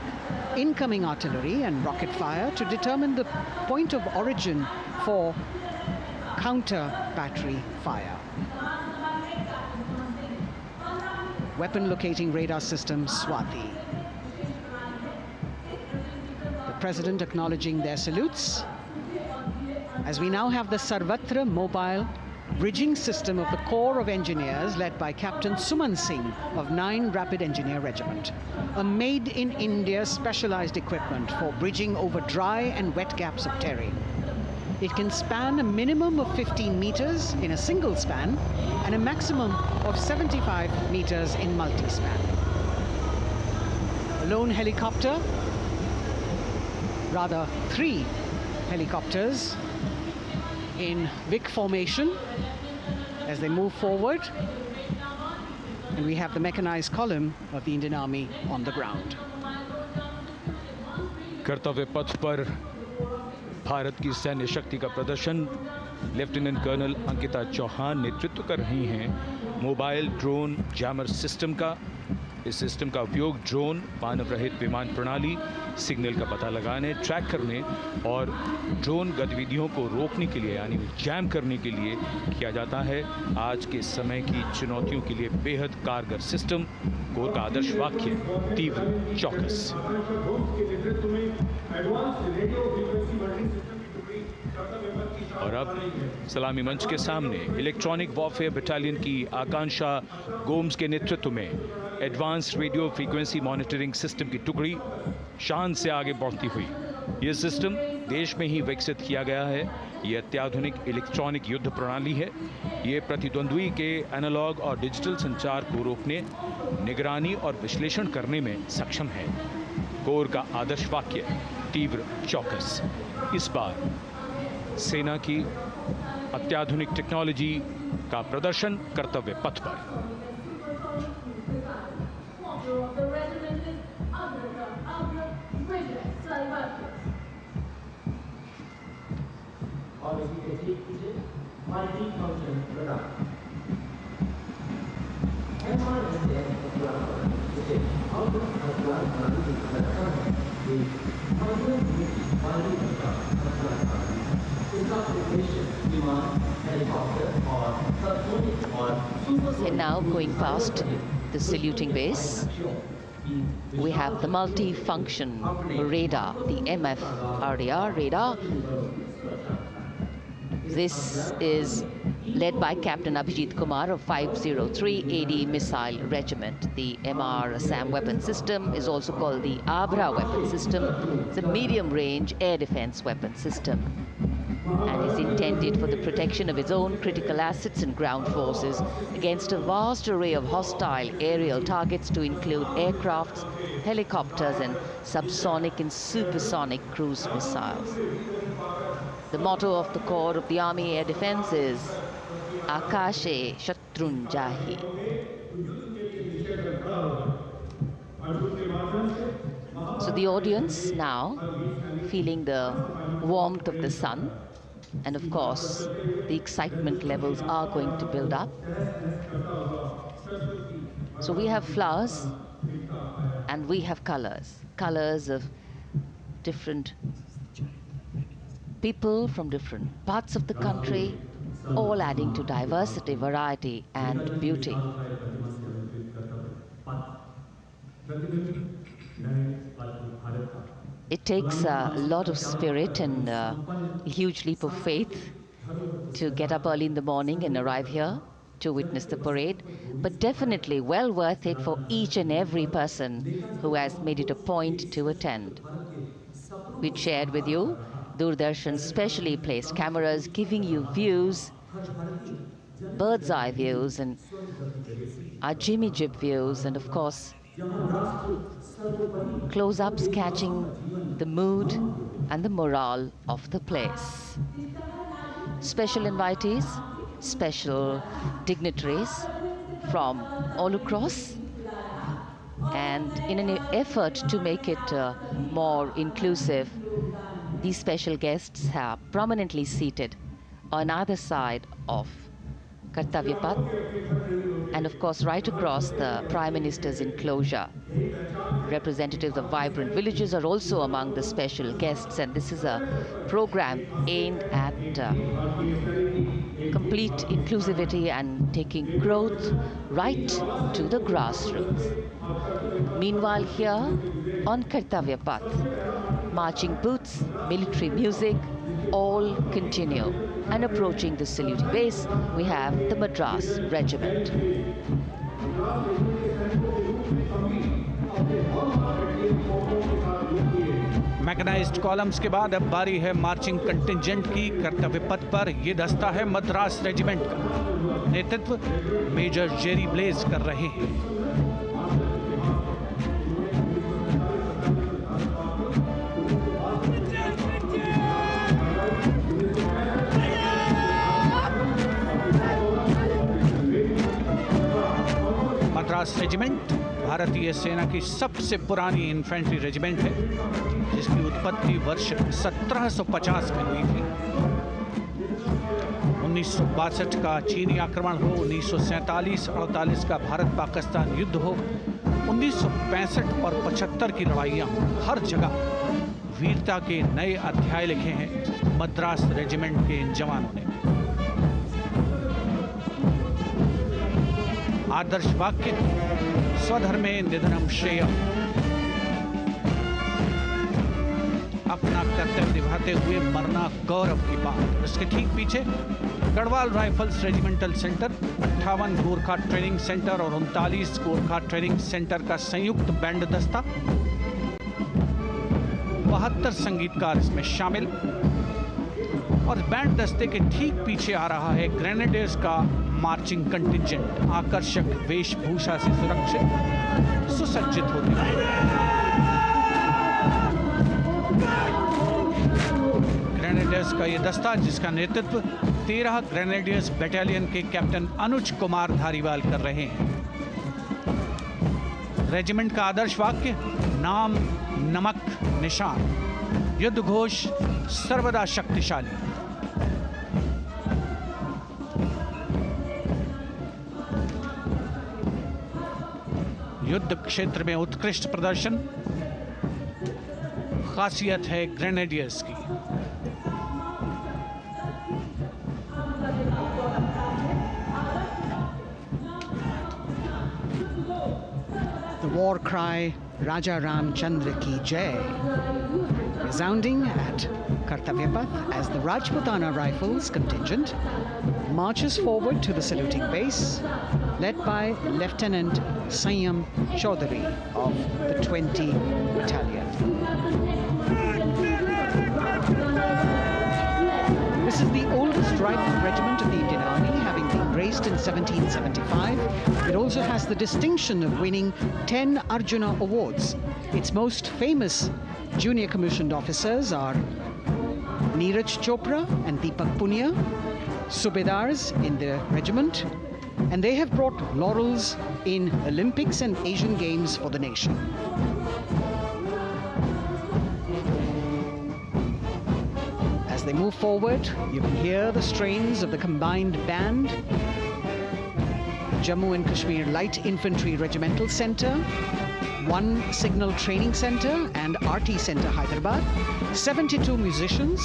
incoming artillery and rocket fire to determine the point of origin for counter battery fire. Weapon locating radar system Swati. The President acknowledging their salutes, as we now have the Sarvatra mobile bridging system of the Corps of Engineers, led by Captain Suman Singh of 9 Rapid Engineer Regiment. A made-in-India specialized equipment for bridging over dry and wet gaps of terrain. It can span a minimum of 15 meters in a single span and a maximum of 75 meters in multi-span. A lone helicopter, rather 3 helicopters in Vic formation as they move forward, and we have the mechanized column of the Indian Army on the ground. कर्तव्य पथ पर भारत की सैन्य शक्ति का प्रदर्शन lieutenant colonel Ankita Chauhan नेतृत्व कर रही हैं मोबाइल ड्रोन जैमर सिस्टम का। इस सिस्टम का उपयोग ड्रोन, मानव रहित विमान प्रणाली, सिग्नल का पता लगाने, ट्रैक करने और ड्रोन गतिविधियों को रोकने के लिए यानी जैम करने के लिए किया जाता है। आज के समय की चुनौतियों के लिए बेहद कारगर सिस्टम। कोर का आदर्श वाक्य तीव्र चौकस। और अब सलामी मंच के सामने इलेक्ट्रॉनिक वॉरफेयर बटालियन की आकांक्षा गोम्स के नेतृत्व में advance radio frequency monitoring system की टुकड़ी शान से आगे बढ़ती हुई। यह सिस्टम देश में ही विकसित किया गया है। ये अत्याधुनिक इलेक्ट्रॉनिक युद्ध प्रणाली है। ये प्रतिद्वंद्वी के एनालॉग और डिजिटल संचार को रोकने, निगरानी और विश्लेषण करने में सक्षम है। कोर का आदर्श वाक्य तीव्र चौकस। इस बार सेना की अत्याधुनिक टेक्नोलॉजी का प्रदर्शन कर्तव्य पथ पर। And now going past the saluting base, we have the multi-function radar, the MFRDR radar. This is led by Captain Abhijit Kumar of 503 AD Missile Regiment. The MR Assam weapon system is also called the Abra weapon system. It's a medium-range air defense weapon system and is intended for the protection of its own critical assets and ground forces against a vast array of hostile aerial targets to include aircrafts, helicopters, and subsonic and supersonic cruise missiles. The motto of the Corps of the Army Air Defense is Akashe Shatrun Jahi. So the audience now feeling the warmth of the sun, and of course the excitement levels are going to build up. So we have flowers and we have colors of different people from different parts of the country, all adding to diversity, variety, and beauty. It takes a lot of spirit and a huge leap of faith to get up early in the morning and arrive here to witness the parade, but definitely well worth it for each and every person who has made it a point to attend. We shared with you Doordarshan's specially placed cameras giving you views, bird's eye views, and our Jimmy Jib views, and of course close-ups catching the mood and the morale of the place. Special invitees, special dignitaries from all across, and in an effort to make it more inclusive, these special guests are prominently seated on either side of Kartavya Path, and of course right across the Prime Minister's enclosure. Representatives of vibrant villages are also among the special guests, and this is a program aimed at complete inclusivity and taking growth right to the grassroots. Meanwhile, here on Kartavya Path, marching boots, military music, all continue. And approaching the saluting base, we have the Madras Regiment. Mechanised columns के बाद अब बारी है marching contingent की। कर्तव्य पथ पर ये दस्ता है मद्रास रेजिमेंट का। नेतृत्व मेजर जेरी ब्लेज कर रहे हैं। मद्रास रेजिमेंट भारतीय सेना की सबसे पुरानी इन्फेंट्री रेजिमेंट है, जिसकी उत्पत्ति वर्ष 1750 में हुई थी। 1962 का चीनी आक्रमण हो, 1947-48 का भारत पाकिस्तान युद्ध हो, 1965 और 75 की लड़ाइयाँ हो, हर जगह वीरता के नए अध्याय लिखे हैं मद्रास रेजिमेंट के इन जवानों ने। आदर्श वाक्य स्वधर्मे निधनम श्रेय, अपना कर्तव्य निभाते हुए मरना गौरव की बात। इसके ठीक पीछे Garhwal rifles regimental centre, 58 Gorkha training centre और 39 गोरखा ट्रेनिंग सेंटर का संयुक्त बैंड दस्ता, 72 संगीतकार इसमें शामिल। और बैंड दस्ते के ठीक पीछे आ रहा है ग्रेनेडियर्स का मार्चिंग कंटिंजेंट, आकर्षक वेशभूषा से सुरक्षित सुसज्जित होते हैं। ग्रेनेडियर्स का ये दस्ता, जिसका नेतृत्व 13 ग्रेनेडियर्स बटालियन के कैप्टन अनुज कुमार धारीवाल कर रहे हैं। रेजिमेंट का आदर्श वाक्य नाम नमक निशान, युद्ध घोष सर्वदा शक्तिशाली। युद्ध क्षेत्र में उत्कृष्ट प्रदर्शन, खासियत है ग्रेनेडियर्स की। The war cry Raja Ram Chandra Ki Jai resounding at Kartavyapath as the Rajputana Rifles contingent marches forward to the saluting base, led by Lieutenant Sanyam Chaudhary of the 20 Battalion. This is the oldest rifle regiment of the Indian Army, having been raised in 1775. It also has the distinction of winning 10 Arjuna Awards. Its most famous junior commissioned officers are Neeraj Chopra and Deepak Punia, Subedars in the regiment, and they have brought laurels in Olympics and Asian Games for the nation. As they move forward, you can hear the strains of the combined band, Jammu and Kashmir Light Infantry Regimental Centre, 1 Signal Training Centre and RT Centre Hyderabad, 72 musicians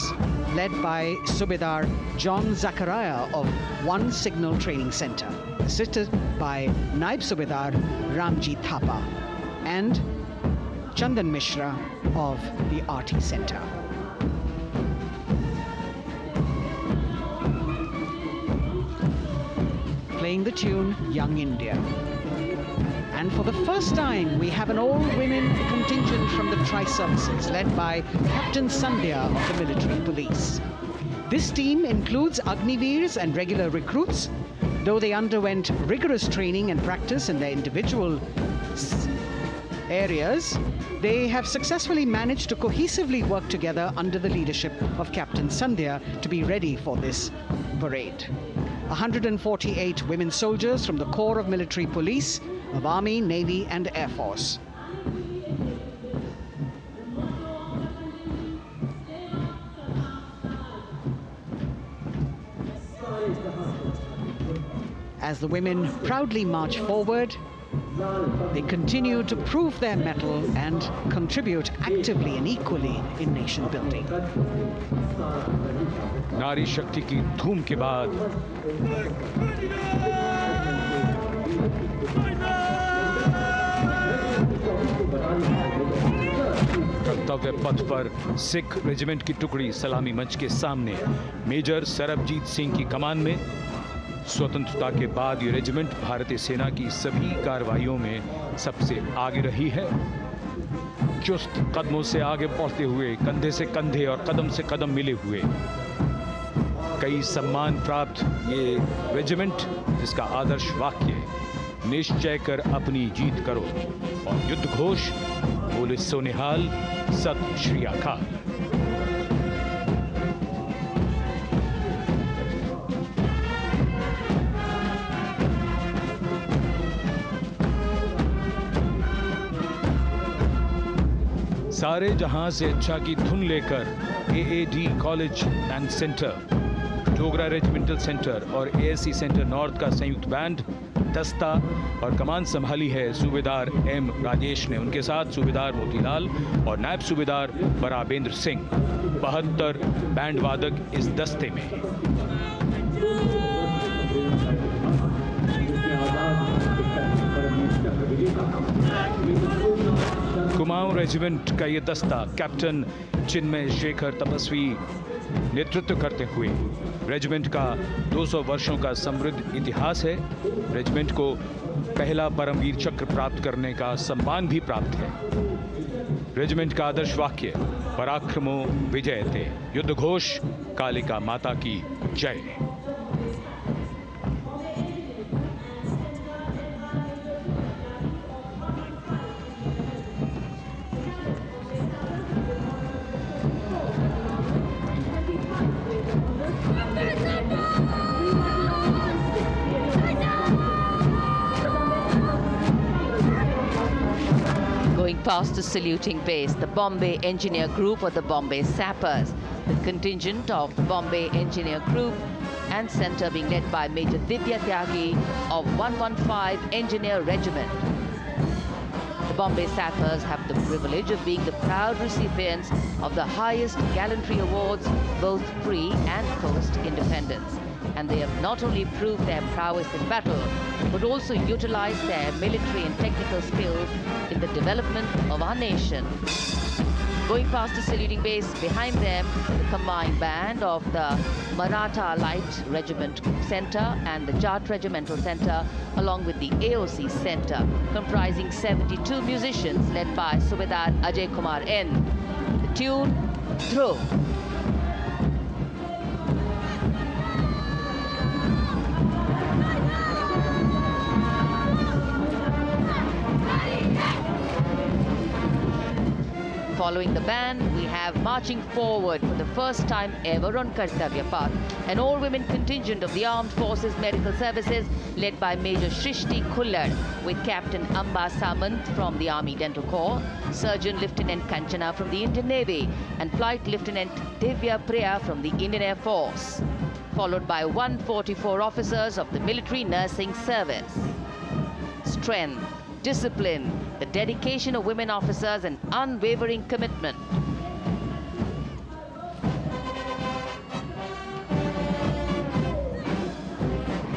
led by Subedar John Zachariah of 1 Signal Training Centre, assisted by Naib Subedar Ramji Thapa and Chandan Mishra of the RT Centre. Playing the tune Young India. And for the first time, we have an all-women contingent from the Tri-Services, led by Captain Sandhya of the Military Police. This team includes Agniveers and regular recruits. Though they underwent rigorous training and practice in their individual areas, they have successfully managed to cohesively work together under the leadership of Captain Sandhya to be ready for this parade. 148 women soldiers from the Corps of Military Police of Army, Navy and Air Force. As the women proudly march forward, they continue to prove their mettle and contribute actively and equally in nation building. नारी शक्ति की धूम के बाद कर्तव्य पथ पर Sikh regiment की टुकड़ी सलामी मंच के सामने मेजर सरबजीत सिंह की कमान में। स्वतंत्रता के बाद ये रेजिमेंट भारतीय सेना की सभी कार्रवाइयों में सबसे आगे रही है। चुस्त कदमों से आगे बढ़ते हुए, कंधे से कंधे और कदम से कदम मिले हुए, कई सम्मान प्राप्त ये रेजिमेंट, जिसका आदर्श वाक्य निश्चय कर अपनी जीत करो और युद्ध घोष बोले सोनिहाल सत श्री अकाल। सारे जहां से अच्छा की धुन लेकर AAD college and centre, Dogra regimental centre और एएससी सेंटर नॉर्थ का संयुक्त बैंड, दस्ता और कमान संभाली है सूबेदार एम राजेश ने। उनके साथ सूबेदार मोतीलाल और नायब सूबेदार बराबेंद्र सिंह, 72 बैंड वादक इस दस्ते में। कुमाऊं रेजिमेंट का ये दस्ता कैप्टन चिन्मय शेखर तपस्वी नेतृत्व करते हुए, रेजिमेंट का 200 वर्षों का समृद्ध इतिहास है। रेजिमेंट को पहला परमवीर चक्र प्राप्त करने का सम्मान भी प्राप्त है। रेजिमेंट का आदर्श वाक्य पराक्रमो विजयते, युद्ध घोष कालिका माता की जय। Going past the saluting base, the Bombay Engineer Group or the Bombay Sappers, the contingent of the Bombay Engineer Group and Centre being led by Major Divya Tyagi of 115 Engineer Regiment. The Bombay Sappers have the privilege of being the proud recipients of the highest gallantry awards, both pre- and post-independence. And they have not only proved their prowess in battle, but also utilized their military and technical skills in the development of our nation. Going past the saluting base, behind them, the combined band of the Maratha Light Regiment Center and the Jat Regimental Center, along with the AOC Center, comprising 72 musicians led by Subedar Ajay Kumar N. The tune, Dhruv. Following the band, we have marching forward for the first time ever on Kartavya Path, an all-women contingent of the Armed Forces Medical Services led by Major Shrishti Khullar, with Captain Amba Samant from the Army Dental Corps, Surgeon Lieutenant Kanchana from the Indian Navy, and Flight Lieutenant Divya Priya from the Indian Air Force, followed by 144 officers of the Military Nursing Service. Strength, discipline, the dedication of women officers, and unwavering commitment.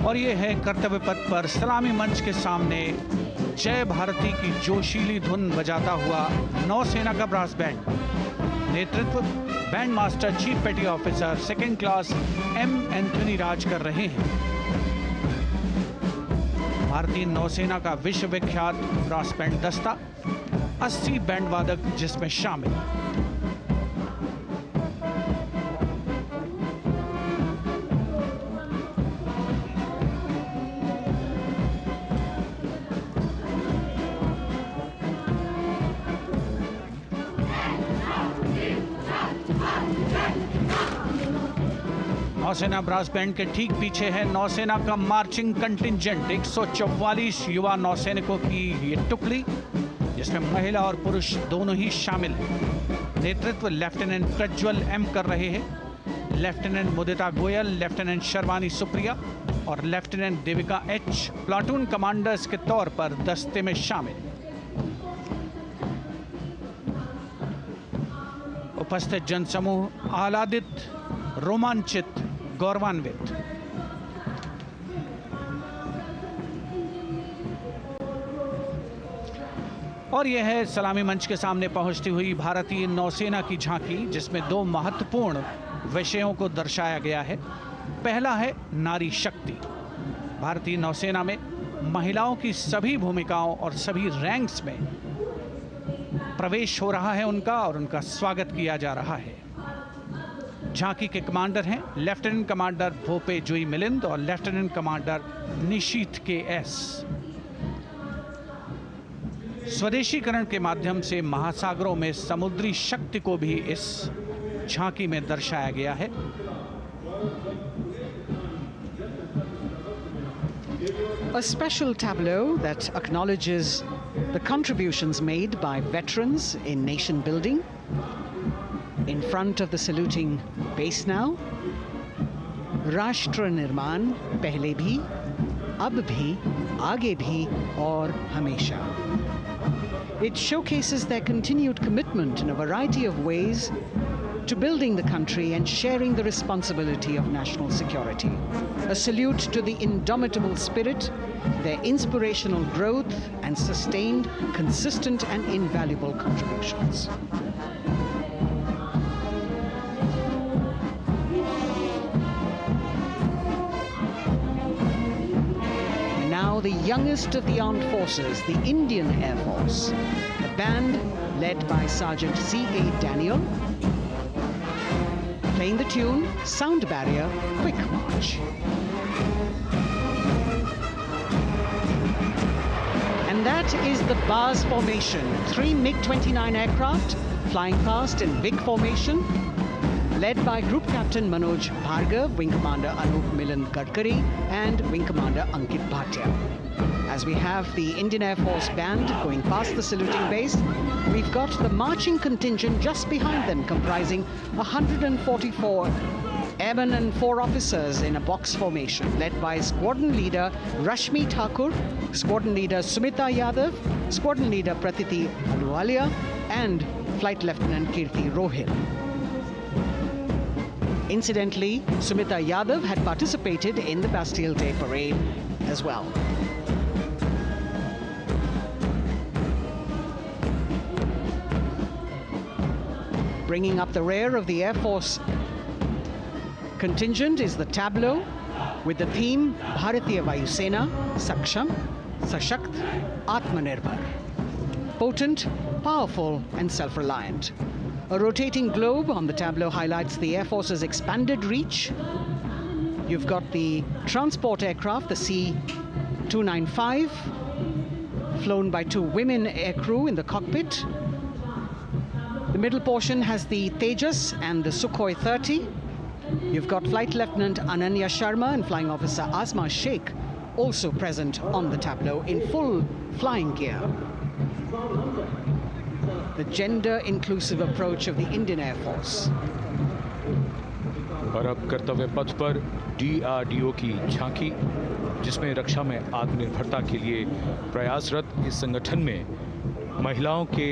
और ये है कर्तव्य पथ पर सलामी मंच के सामने जय भारती की जोशीली धुन बजाता हुआ नौसेना का ब्रास बैंड। नेतृत्व band master chief petty officer second class M Anthony Raj कर रहे हैं। भारतीय नौसेना का विश्व विख्यात ब्रास बैंड दस्ता, 80 बैंड वादक जिसमें शामिल। नौसेना ब्रास बैंड के ठीक पीछे है नौसेना का मार्चिंग कंटिंजेंट, 144 युवा नौसैनिकों की ये टुकड़ी, जिसमें महिला और पुरुष दोनों ही शामिल हैं। नेतृत्व लेफ्टिनेंट प्रज्वल एम कर रहे हैं। लेफ्टिनेंट मुदिता गोयल, लेफ्टिनेंट शर्वानी सुप्रिया और lieutenant Devika H platoon commanders के तौर पर दस्ते में शामिल। उपस्थित जनसमूह आह्लादित, रोमांचित, गौरवान्वित। और यह है सलामी मंच के सामने पहुंचती हुई भारतीय नौसेना की झांकी, जिसमें दो महत्वपूर्ण विषयों को दर्शाया गया है। पहला है नारी शक्ति। भारतीय नौसेना में महिलाओं की सभी भूमिकाओं और सभी रैंक्स में प्रवेश हो रहा है उनका, और उनका स्वागत किया जा रहा है। झांकी के कमांडर हैं लेफ्टिनेंट कमांडर भोपे जुई मिलिंद और लेफ्टिनेंट कमांडर निशीथ के एस। स्वदेशीकरण के माध्यम से महासागरों में समुद्री शक्ति को भी इस झांकी में दर्शाया गया है। A special tableau that acknowledges the contributions made by veterans in nation building. In front of the saluting base now, राष्ट्र निर्माण पहले भी, अब भी, आगे भी और हमेशा. It showcases their continued commitment in a variety of ways to building the country and sharing the responsibility of national security. A salute to the indomitable spirit, their inspirational growth, and sustained, consistent, and invaluable contributions. Now the youngest of the armed forces, the Indian Air Force, a band led by Sergeant C.A. Daniel, playing the tune Sound Barrier Quick March. And that is the bars formation, 3 MiG-29 aircraft flying past in big formation. led by Group Captain Manoj Bhargav, Wing Commander Anup Milan Gadkari, and Wing Commander Ankit Bhatia. As we have the Indian Air Force band going past the saluting base, we've got the marching contingent just behind them, comprising 144 airmen and 4 officers in a box formation, led by Squadron Leader Rashmi Thakur, Squadron Leader Sumita Yadav, Squadron Leader Pratiti Aluwalia, and Flight Lieutenant Kirti Rohil. Incidentally, Sumita Yadav had participated in the Bastille Day parade as well. Bringing up the rear of the Air Force contingent is the tableau with the theme Bharatiya Vayu Sena, Saksham, Sashakt, Atmanirbhar. Potent, powerful, and self-reliant. A rotating globe on the tableau highlights the Air Force's expanded reach. You've got the transport aircraft, the C-295, flown by 2 women aircrew in the cockpit. The middle portion has the Tejas and the Sukhoi 30. You've got Flight Lieutenant Ananya Sharma and Flying Officer Azma Sheikh also present on the tableau in full flying gear. The gender-inclusive approach of the Indian Air Force. और अब कर्तव्य पथ पर DRDO की झांकी, जिसमें रक्षा में आत्मनिर्भरता के लिए प्रयासरत इस संगठन में महिलाओं के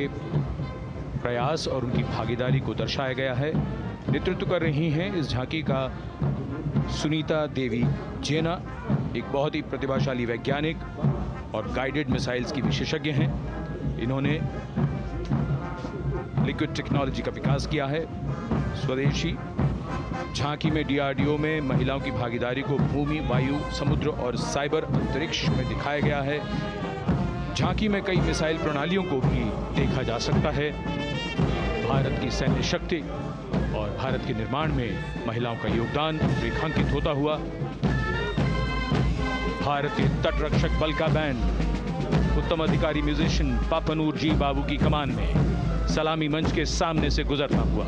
प्रयास और उनकी भागीदारी को दर्शाया गया है। नेतृत्व कर रही हैं इस झांकी का सुनीता देवी जेना, एक बहुत ही प्रतिभाशाली वैज्ञानिक और गाइडेड मिसाइल्स की विशेषज्ञ हैं। इन्होंने लिक्विड टेक्नोलॉजी का विकास किया है, स्वदेशी। झांकी में DRDO में महिलाओं की भागीदारी को भूमि, वायु, समुद्र और साइबर अंतरिक्ष में दिखाया गया है। झांकी में कई मिसाइल प्रणालियों को भी देखा जा सकता है। भारत की सैन्य शक्ति और भारत के निर्माण में महिलाओं का योगदान रेखांकित होता हुआ भारतीय तटरक्षक बल का बैंड उत्तम अधिकारी म्यूजिशियन पापनूर जी बाबू की कमान में सलामी मंच के सामने से गुजरता हुआ।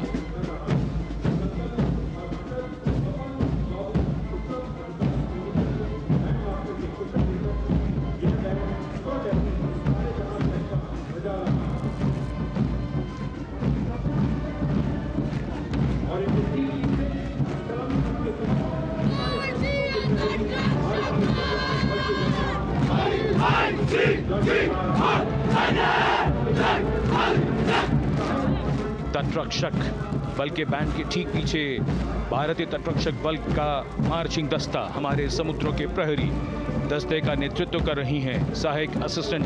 तटरक्षक बल के बैंड के ठीक पीछे भारतीय तटरक्षक बल का मार्चिंग दस्ता, हमारे समुद्रों के प्रहरी दस्ते का नेतृत्व कर रही हैं सहायक असिस्टेंट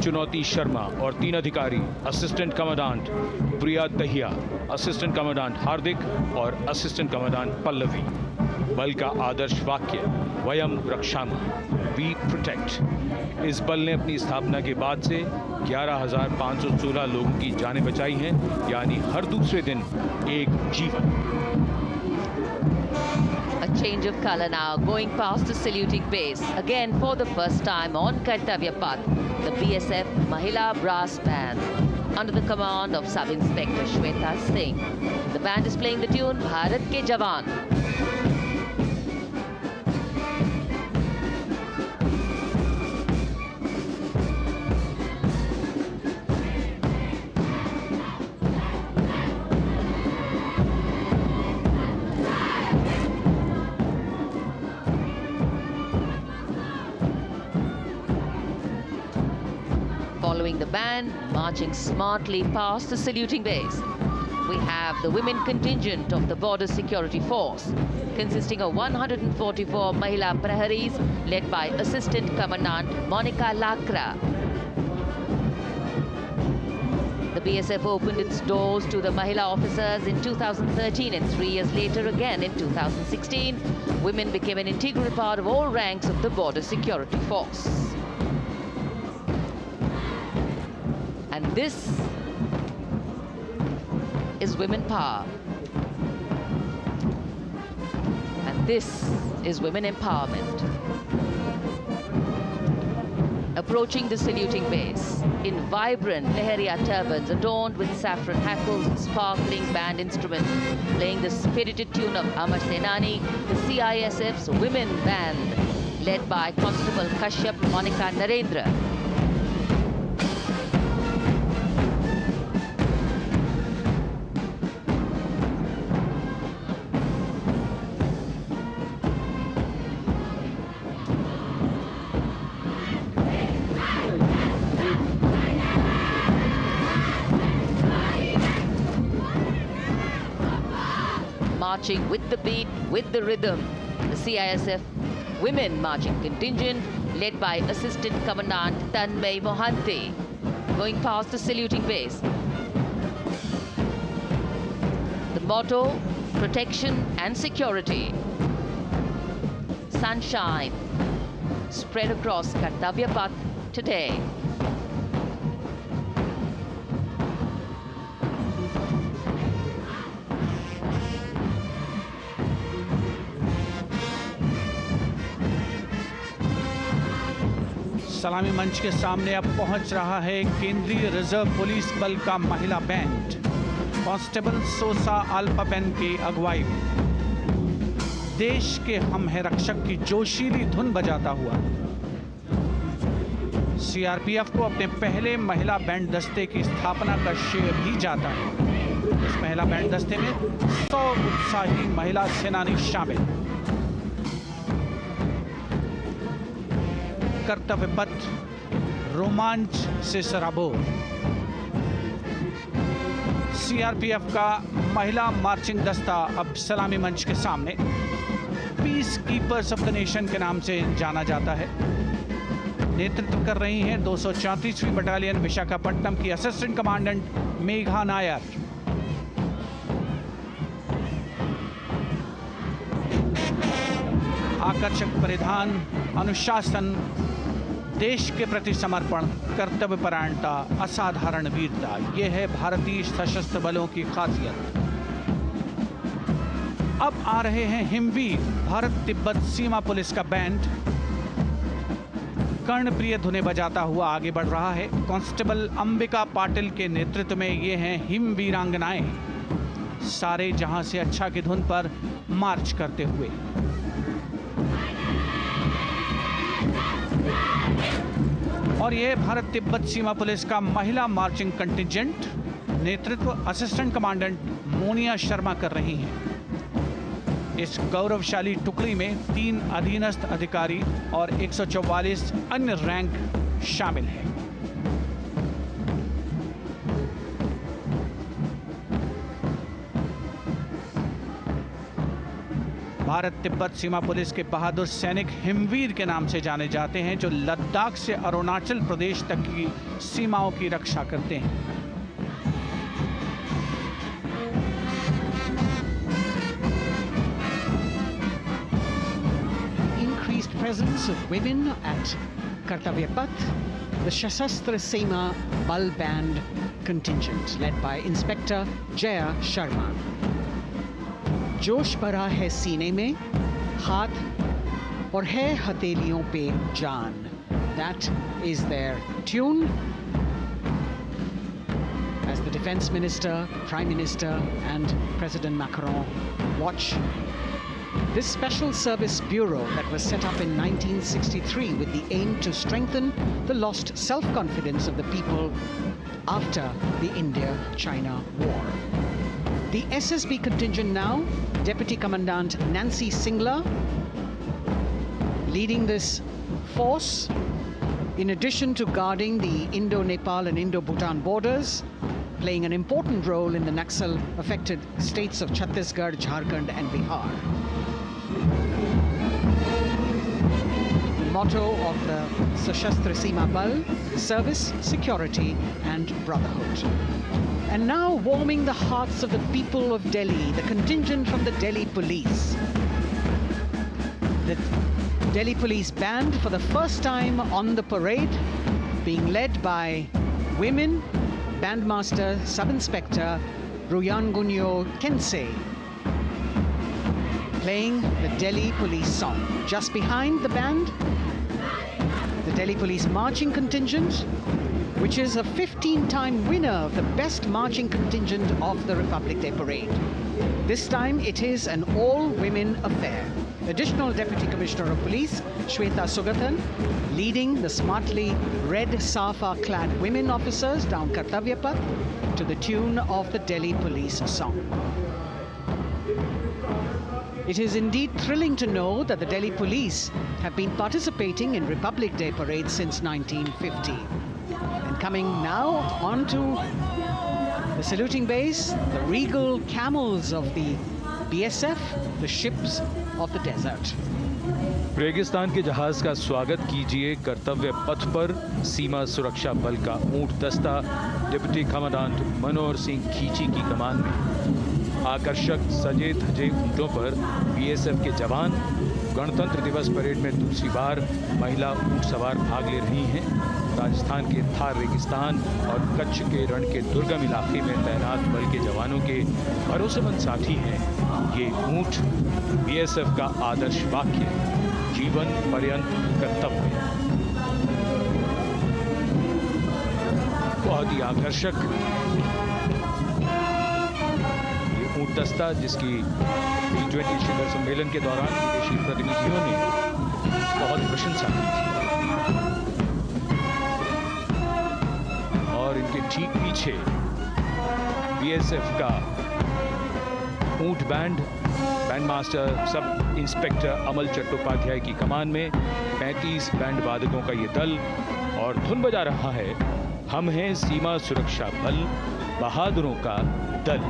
चुनौती शर्मा और 3 अधिकारी, असिस्टेंट कमांडेंट प्रिया दहिया, असिस्टेंट कमांडेंट हार्दिक और असिस्टेंट कमांडेंट पल्लवी। बल का आदर्श वाक्य वयम रक्षामः, वी प्रोटेक्ट। इस बल ने अपनी स्थापना के बाद से 11,516 लोगों की जानें बचाई हैं, यानी हर दूसरे दिन एक जीवन। A change of color now, going past the saluting base. Again, for the first time on Kartavya Path, the BSF Mahila Brass Band, under the command of Sub-Inspector Shweta Singh. The band is playing the tune Bharat Ke Jawan. Following the band, marching smartly past the saluting base, we have the women contingent of the Border Security Force, consisting of 144 Mahila Praharis, led by Assistant Commandant Monica Lakra. The BSF opened its doors to the Mahila officers in 2013, and 3 years later again in 2016, women became an integral part of all ranks of the Border Security Force. And this is women power. And this is women empowerment. approaching the saluting base in vibrant Leheria turbans adorned with saffron hackles and sparkling band instruments, playing the spirited tune of Amar Senani, the CISF's women band, led by Constable Kashyap Monica Narendra. Marching with the beat, with the rhythm, the CISF women marching contingent led by Assistant Commandant Tanmay Mohanty, going past the saluting base. The motto, protection and security. Sunshine spread across Kartavya Path today. सलामी मंच के सामने अब पहुंच रहा है केंद्रीय reserve police बल का महिला बैंड कांस्टेबल सोसा अल्पापेन की अगुवाई में देश के हम है रक्षक की जोशीली धुन बजाता हुआ सीआरपीएफ को अपने पहले महिला बैंड दस्ते की स्थापना का श्रेय भी जाता है। इस महिला बैंड दस्ते में 100 उत्साही महिला सेनानी शामिल। कर्तव्य पथ रोमांच से सराबोर। सीआरपीएफ का महिला मार्चिंग दस्ता अब सलामी मंच के सामने peace keepers of the nation के नाम से जाना जाता है। नेतृत्व कर रही हैं 234वीं बटालियन विशाखापट्टनम की असिस्टेंट कमांडेंट मेघा नायर। आकर्षक परिधान, अनुशासन, देश के प्रति समर्पण, कर्तव्य परायणता, असाधारण वीरता, यह है भारतीय सशस्त्र बलों की खासियत। अब आ रहे हैं हिमवीर भारत तिब्बत सीमा पुलिस का बैंड कर्णप्रिय धुनें बजाता हुआ आगे बढ़ रहा है। कांस्टेबल अंबिका पाटिल के नेतृत्व में ये हैं हिमवीरांगनाएं, सारे जहां से अच्छा की धुन पर मार्च करते हुए। और यह भारत तिब्बत सीमा पुलिस का महिला मार्चिंग कंटिजेंट, नेतृत्व असिस्टेंट कमांडेंट मोनिया शर्मा कर रही हैं। इस गौरवशाली टुकड़ी में 3 अधीनस्थ अधिकारी और 144 अन्य रैंक शामिल हैं। भारत तिब्बत सीमा पुलिस के बहादुर सैनिक हिमवीर के नाम से जाने जाते हैं, जो लद्दाख से अरुणाचल प्रदेश तक की सीमाओं की रक्षा करते हैं। Increased presence of women at Kartavya Path, the Shasastra Seema Bal Band contingent led by Inspector Jaya Sharma. जोश भरा है सीने में, हाथ और है हथेलियों पे जान. That is their tune. As the Defense Minister, Prime Minister and President Macron watch this Special Service Bureau that was set up in 1963 with the aim to strengthen the lost self-confidence of the people after the India-China War. The SSB contingent now, Deputy Commandant Nancy Singla, leading this force, in addition to guarding the Indo-Nepal and Indo-Bhutan borders, playing an important role in the Naxal-affected states of Chhattisgarh, Jharkhand and Bihar. The motto of the Sashastra Seema Bal, service, security and brotherhood. And now warming the hearts of the people of Delhi, the contingent from the Delhi Police. The Delhi Police Band for the first time on the parade, being led by women, Bandmaster Sub-Inspector Ruyangunyo Kensei, playing the Delhi Police song. Just behind the band, the Delhi Police Marching Contingent, which is a 15-time winner of the Best Marching Contingent of the Republic Day Parade. This time it is an all-women affair. Additional Deputy Commissioner of Police, Shweta Sugathan, leading the smartly red safa-clad women officers down Kartavya Path to the tune of the Delhi Police song. It is indeed thrilling to know that the Delhi Police have been participating in Republic Day parades since 1950. And coming now onto the saluting base, the regal camels of the BSF, the ships of the desert. रेगिस्तान के जहाज का स्वागत कीजिए कर्तव्य पथ पर सीमा सुरक्षा बल का ऊंट दस्ता डिप्टी कमांडेंट मनोहर सिंह खींची की कमान में। आकर्षक सजे धजे ऊंटों पर बीएसएफ के जवान। गणतंत्र दिवस परेड में दूसरी बार महिला ऊंट सवार भाग ले रही हैं। राजस्थान के थार रेगिस्तान और कच्छ के रण के दुर्गम इलाके में तैनात बल के जवानों के भरोसेमंद साथी हैं। ये ऊंट बीएसएफ का आदर्श वाक्य, जीवन पर्यंत कर्तव्य। बहुत ही आकर्षक ये ऊंट दस्ता, जिसकी G20 शिखर सम्मेलन के दौरान विदेशी प्रतिनिधियों ने बहुत प्रशंसा की थी। और इनके ठीक पीछे बीएसएफ का ऊंट बैंड मास्टर सब इंस्पेक्टर अमल चट्टोपाध्याय की कमान में 35 बैंड वादकों का ये दल, और धुन बजा रहा है हम हैं सीमा सुरक्षा बल, बहादुरों का दल।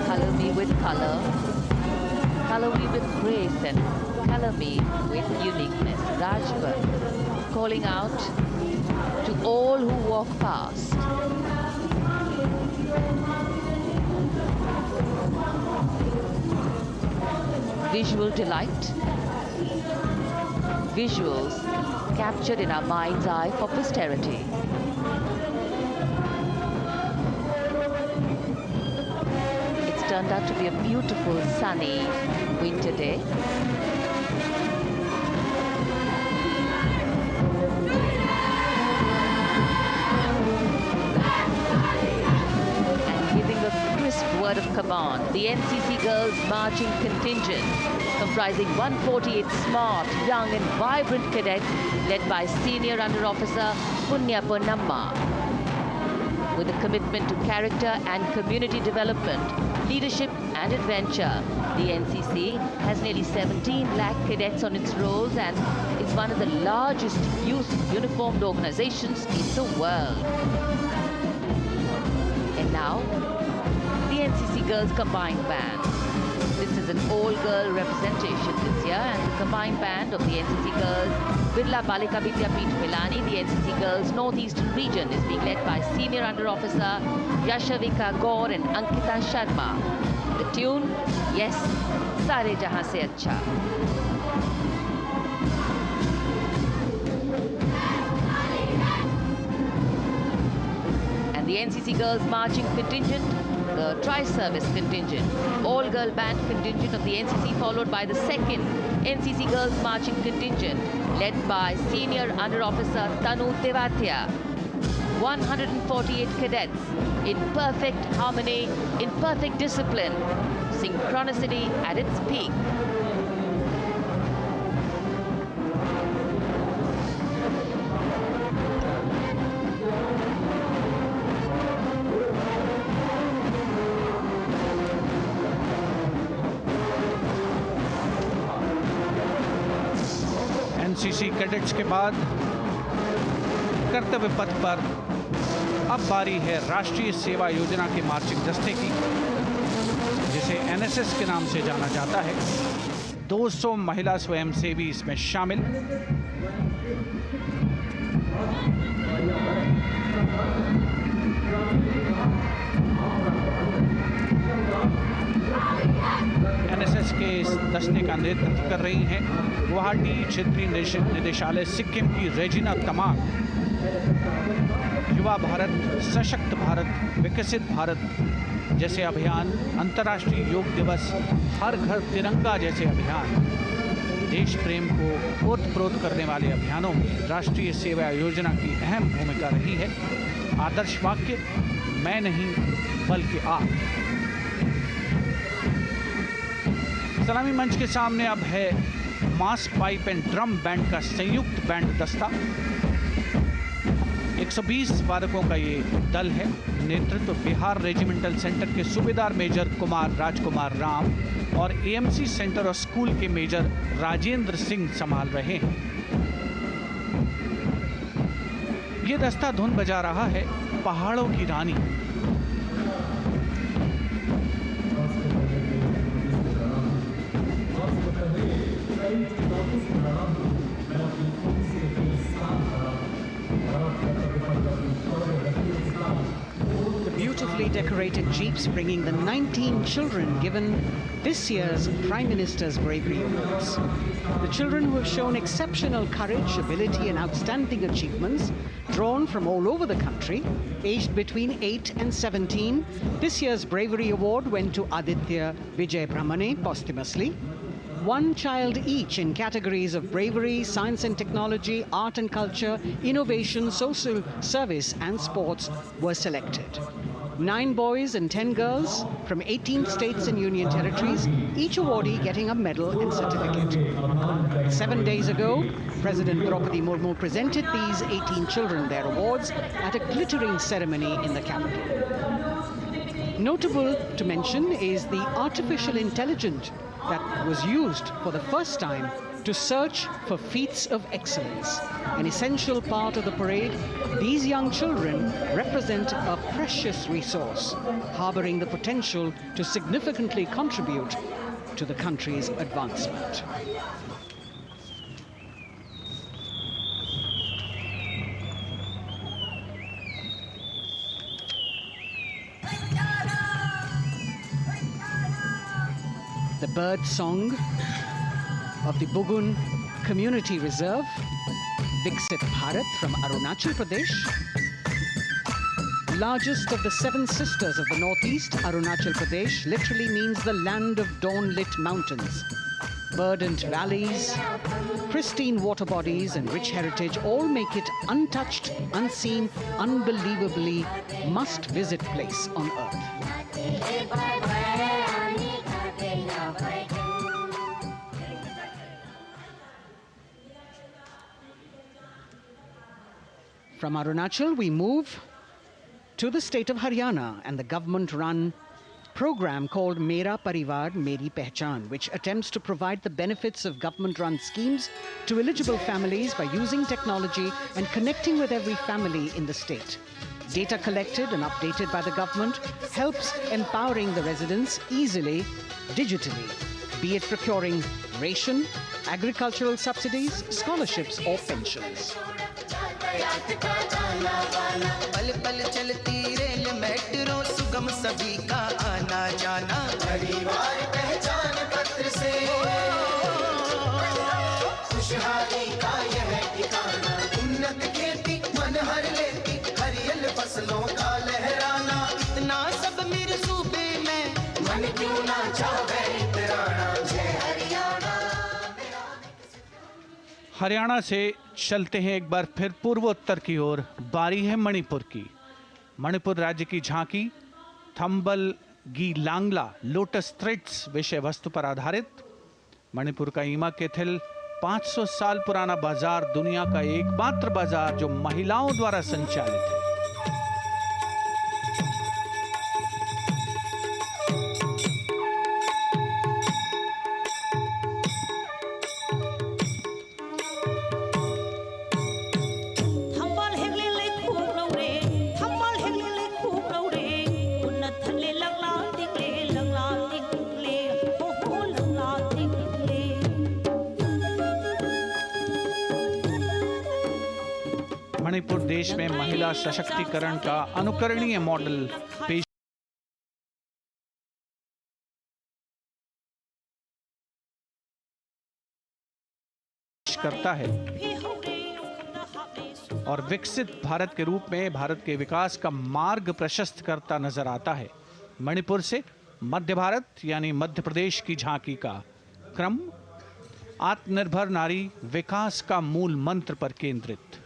Color me with color, color me with grace, and color me with uniqueness. Rajput calling out to all who walk past. Visual delight, visuals captured in our mind's eye for posterity. It's turned out to be a beautiful sunny winter day. Word of command, the NCC Girls Marching Contingent, comprising 148 smart, young and vibrant cadets, led by Senior Under Officer Punya Ponnamma. With a commitment to character and community development, leadership and adventure, the NCC has nearly 17 lakh cadets on its rolls and is one of the largest youth uniformed organizations in the world. And now, the NCC Girls Combined Band. This is an all-girl representation this year, and the combined band of the NCC Girls Birla Balika Vidyapeeth Milani, the NCC Girls Northeastern region, is being led by Senior Under Officer Yashavika Gaur and Ankita Sharma. The tune, yes, Sare Jahan Se Acha. And the NCC Girls Marching Contingent, the Tri-Service Contingent, all-girl band contingent of the NCC, followed by the second NCC Girls Marching Contingent, led by Senior Under Officer Tanu Tevatia. 148 cadets in perfect harmony, in perfect discipline, synchronicity at its peak. NCC cadets के बाद कर्तव्य पथ पर अब बारी है राष्ट्रीय सेवा योजना के मार्चिंग दस्ते की, जिसे एनएसएस के नाम से जाना जाता है। 200 महिला स्वयंसेवी इसमें शामिल। एनएसएस के इस दस्ते का नेतृत्व कर रही हैं गुवाहाटी क्षेत्रीय निदेशालय सिक्किम की रेजिना तमांग। युवा भारत, सशक्त भारत, विकसित भारत जैसे अभियान, अंतर्राष्ट्रीय योग दिवस, हर घर तिरंगा जैसे अभियान, देश प्रेम को ओतप्रोत करने वाले अभियानों में राष्ट्रीय सेवा योजना की अहम भूमिका रही है। आदर्श वाक्य, मैं नहीं बल्कि आप। सलामी मंच के सामने अब है मास पाइप एंड ड्रम बैंड का संयुक्त बैंड दस्ता। 120 वादकों का ये दल है। नेतृत्व बिहार रेजिमेंटल सेंटर के सूबेदार मेजर कुमार राजकुमार राम और एएमसी सेंटर और स्कूल के मेजर राजेंद्र सिंह संभाल रहे हैं। ये दस्ता धुन बजा रहा है पहाड़ों की रानी। Beautifully decorated jeeps bringing the 19 children given this year's Prime Minister's Bravery Awards. The children who have shown exceptional courage, ability and outstanding achievements, drawn from all over the country, aged between 8 and 17. This year's Bravery Award went to Aditya Vijay Brahmane posthumously. One child each in categories of bravery, science and technology, art and culture, innovation, social service and sports were selected. 9 boys and 10 girls from 18 states and union territories, each awardee getting a medal and certificate. 7 days ago, President Draupadi Murmu presented these 18 children their awards at a glittering ceremony in the capital. Notable to mention is the artificial intelligence that was used for the first time to search for feats of excellence. An essential part of the parade, these young children represent a precious resource, harboring the potential to significantly contribute to the country's advancement. The bird song of the Bugun Community Reserve, Viksit Bharat from Arunachal Pradesh. Largest of the 7 sisters of the Northeast, Arunachal Pradesh literally means the land of dawn-lit mountains. Verdant valleys, pristine water bodies and rich heritage all make it untouched, unseen, unbelievably must-visit place on earth. From Arunachal, we move to the state of Haryana and the government-run program called Mera Parivar Meri Pehchan, which attempts to provide the benefits of government-run schemes to eligible families by using technology and connecting with every family in the state. Data collected and updated by the government helps empowering the residents easily, digitally, be it procuring ration, agricultural subsidies, scholarships or pensions. पल पल चलती rail metro सुगम सभी का आना जाना परिवार पहचान पत्र से खुशहाली का यह ठिकाना उन्नत खेती मन हर लेती हरियल फसलों का लहराना इतना सब मेरे सूबे में मन क्यों ना चाहे इतराना जय हरियाणा। हरियाणा से चलते हैं एक बार फिर पूर्वोत्तर की ओर। बारी है मणिपुर की। मणिपुर राज्य की झांकी थंबल गी लांगला लोटस थ्रेड्स विषय वस्तु पर आधारित। मणिपुर का ईमा केथिल 500 साल पुराना बाजार, दुनिया का एकमात्र बाजार जो महिलाओं द्वारा संचालित है। मणिपुर देश में महिला सशक्तिकरण का अनुकरणीय मॉडल पेश करता है और विकसित भारत के रूप में भारत के विकास का मार्ग प्रशस्त करता नजर आता है। मणिपुर से मध्य भारत यानी मध्य प्रदेश की झांकी का क्रम आत्मनिर्भर नारी विकास का मूल मंत्र पर केंद्रित।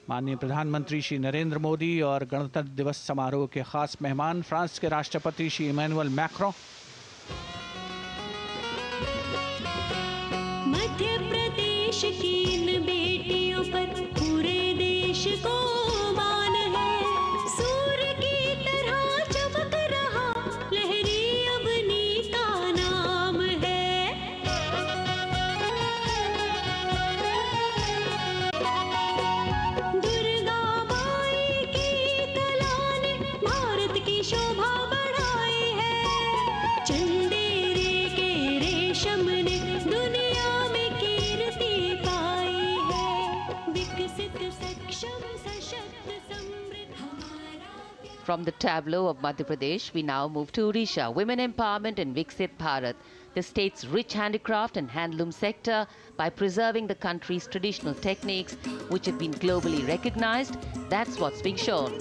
माननीय प्रधानमंत्री श्री नरेंद्र मोदी और गणतंत्र दिवस समारोह के खास मेहमान फ्रांस के राष्ट्रपति श्री इमैनुअल मैक्रों। मध्य प्रदेश की इन बेटियों पर पूरे देश को मान है। सूर्य की तरह चमक रहा लहरी अवनी का नाम है। दुर्गा माई की कला ने भारत की शोभा बढ़ाई है। चंदेरे के रेशम ने दुनिया में कीर्ति पाई है। विकसित सक्षम सशक्त समृद्ध हमारा प्यार। From the tableau of Madhya Pradesh, we now move to Odisha. Women empowerment in Viksit Bharat, the state's rich handicraft and handloom sector, by preserving the country's traditional techniques, which have been globally recognized. That's what's being shown.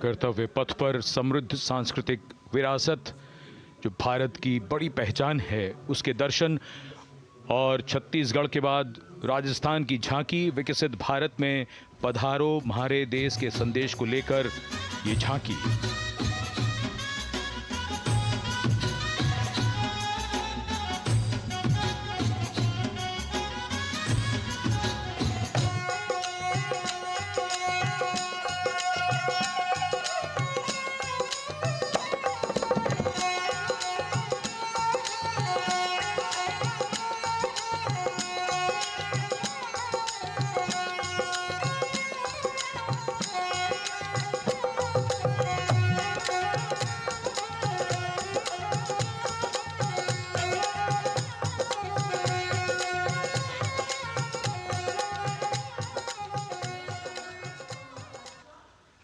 कर्तव्य पथ पर समृद्ध सांस्कृतिक विरासत जो भारत की बड़ी पहचान है, उसके दर्शन। और छत्तीसगढ़ के बाद राजस्थान की झांकी विकसित भारत में पधारो म्हारे देश के संदेश को लेकर ये झांकी।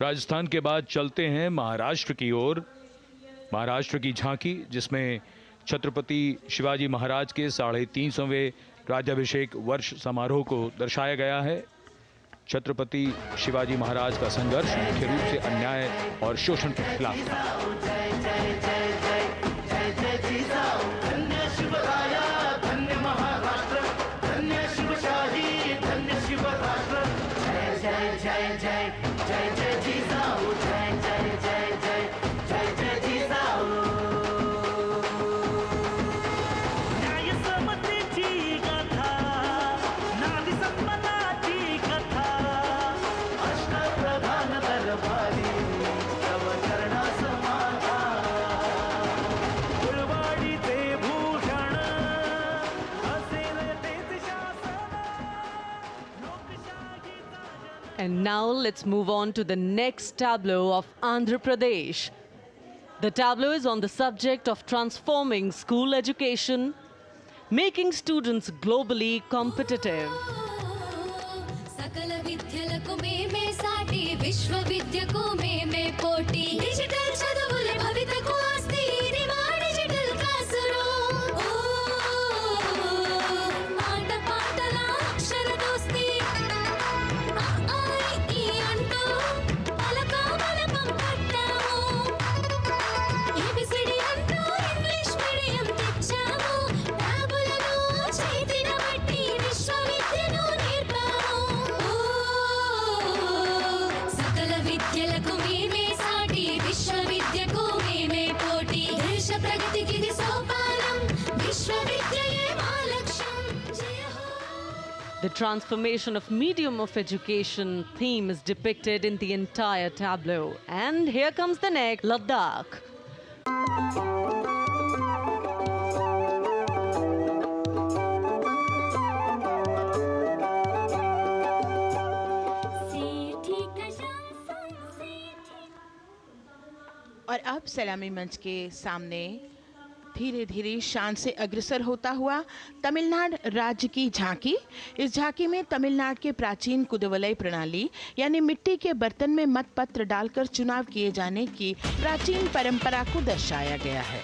राजस्थान के बाद चलते हैं महाराष्ट्र की ओर। महाराष्ट्र की झांकी जिसमें छत्रपति शिवाजी महाराज के 350वें राज्याभिषेक वर्ष समारोह को दर्शाया गया है। छत्रपति शिवाजी महाराज का संघर्ष मुख्य रूप से अन्याय और शोषण के खिलाफ था। And now let's move on to the next tableau of Andhra Pradesh. The tableau is on the subject of transforming school education, making students globally competitive. सकल विद्यలకు మేమే సాటి విశ్వవిద్యకు మేమే పోటీ డిజిటల్ చదువుల భవితకు ఆస్తి ఇది మా డిజిటల్ క్లాస్ రూమ్ ఆట పాటల అక్షర దోస్తి ఈ అంటూ పలక బలపం పట్టాము ఏబిసిడి అంటూ ఇంగ్లీష్ మీడియం తెచ్చాము ట్యాబులను చేతిన బట్టి విశ్వవిద్యను నేర్పాము सकल విద్యలకు మేమే సాటి విశ్వవిద్యకు మేమే పోటీ దేశ ప్రగతికి ఇది సోపానం విశ్వవిద్యయే మా లక్ష్యం జయ హో. The transformation of medium of education theme is depicted in the entire tableau. And here comes the next, Ladakh. और अब सलामी मंच के सामने धीरे धीरे शान से अग्रसर होता हुआ तमिलनाडु राज्य की झांकी। इस झांकी में तमिलनाडु के प्राचीन कुदवलय प्रणाली यानी मिट्टी के बर्तन में मतपत्र डालकर चुनाव किए जाने की प्राचीन परंपरा को दर्शाया गया है।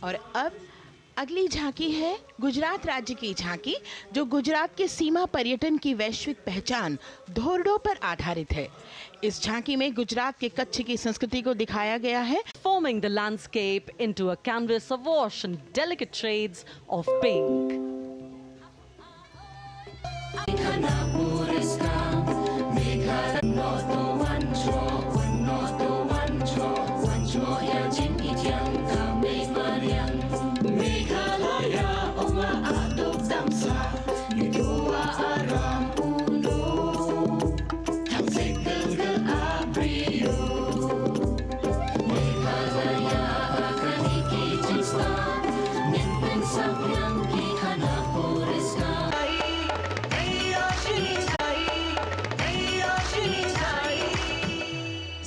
और अब अगली झांकी है गुजरात राज्य की झांकी, जो गुजरात के सीमा पर्यटन की वैश्विक पहचान धोरडो पर आधारित है। इस झांकी में गुजरात के कच्छ की संस्कृति को दिखाया गया है। Forming the landscape into a canvas awash in delicate shades of pink.